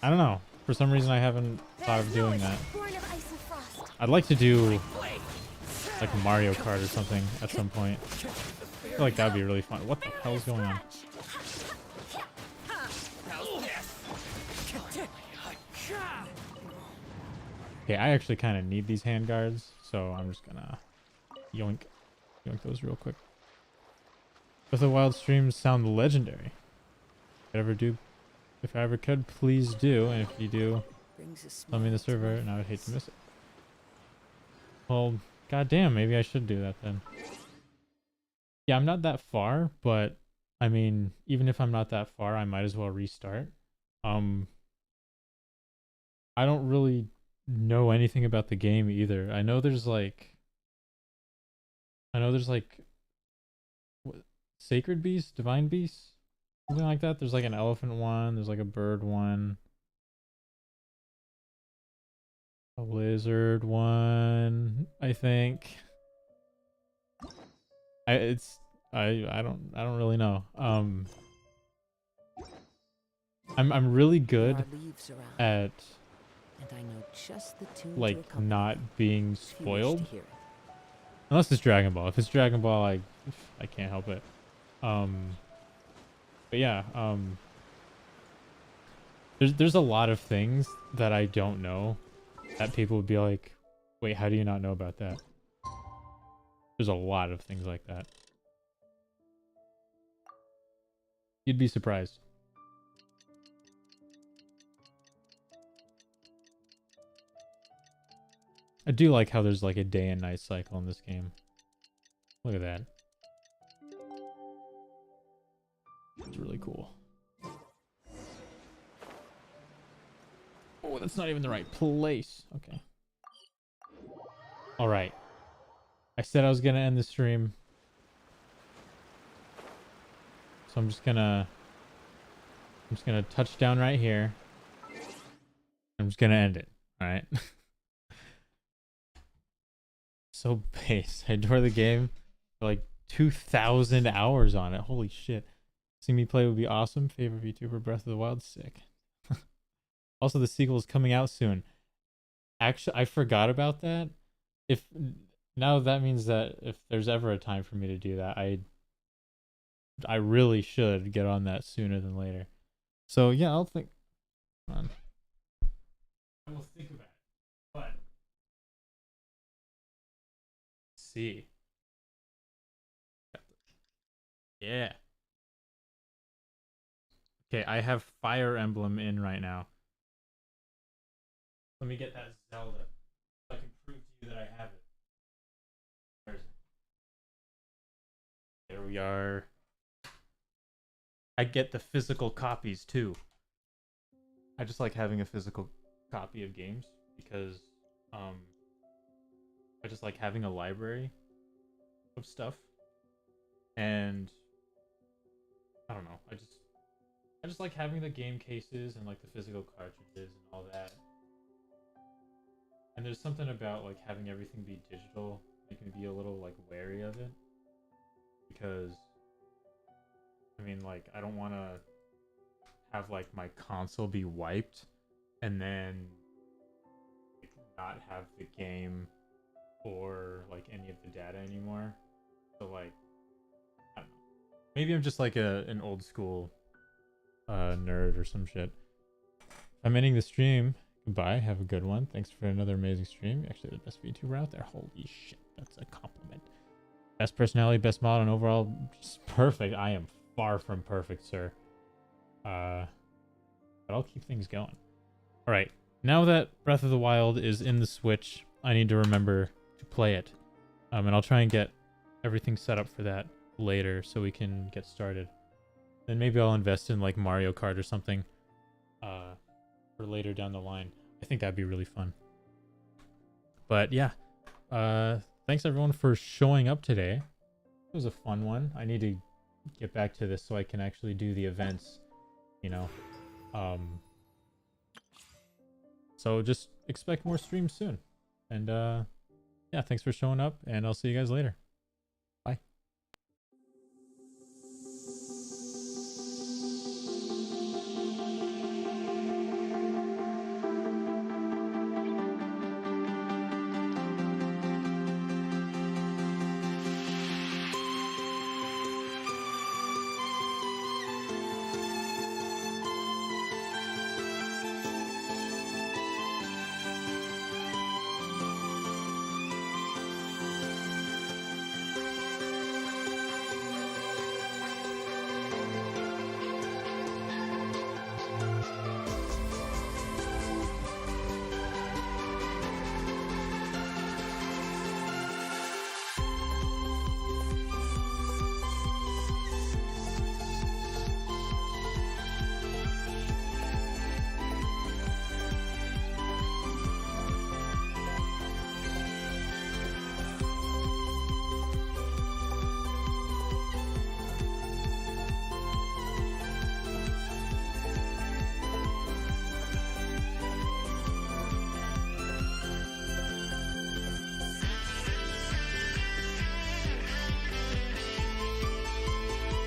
I don't know. For some reason I haven't thought of doing that. I'd like to do like a Mario Kart or something at some point. I feel like that'd be really fun. What the hell is going on? Okay, I actually kind of need these handguards, so I'm just gonna yoink those real quick. Breath of the Wild streams sound legendary. If I ever could, please do. And if you do, let me in the server, and I would hate to miss it. Well, goddamn, maybe I should do that then. Yeah, I'm not that far, but I mean, even if I'm not that far, I might as well restart. I don't really know anything about the game either. I know there's like what, sacred beasts, divine beasts, something like that. There's like an elephant one, there's like a bird one, a lizard one, I think. I don't really know. I'm really good at like not being spoiled. Unless it's Dragon Ball. If it's Dragon Ball, I can't help it. But yeah, there's a lot of things that I don't know that people would be like, wait, how do you not know about that? There's a lot of things like that. You'd be surprised. I do like how there's like a day and night cycle in this game. Look at that. It's really cool. Oh, that's not even the right place. Okay. All right. I said I was gonna end the stream, so I'm just gonna touch down right here. I'm just gonna end it. All right. So base. I adore the game. Like 2,000 hours on it. Holy shit. See me play would be awesome. Favorite VTuber, Breath of the Wild. Sick. Also, the sequel is coming out soon. Actually, I forgot about that. Now that means that if there's ever a time for me to do that, I really should get on that sooner than later. So yeah, I'll think. Hold on. I will think about it. But see. Yeah. Okay, I have Fire Emblem in right now. Let me get that Zelda so I can prove to you that I have it. Where is it? There we are. I get the physical copies too. I just like having a physical copy of games because I just like having a library of stuff. And I don't know, I just like having the game cases and like the physical cartridges and all that. And there's something about like having everything be digital, you can be a little like wary of it. Because I mean, like, I don't want to have like my console be wiped and then not have the game or like any of the data anymore. So like, I don't know. Maybe I'm just like an old school nerd or some shit. I'm ending the stream. Goodbye. Have a good one. Thanks for another amazing stream. You're actually the best VTuber out there. Holy shit. That's a compliment. Best personality, best mod, and overall just perfect. I am far from perfect, sir. But I'll keep things going. Alright. Now that Breath of the Wild is in the Switch, I need to remember to play it. And I'll try and get everything set up for that later so we can get started. Then maybe I'll invest in like Mario Kart or something for later down the line. I think that'd be really fun. But yeah, thanks everyone for showing up today. It was a fun one. I need to get back to this so I can actually do the events, you know. So just expect more streams soon. And yeah, thanks for showing up, and I'll see you guys later.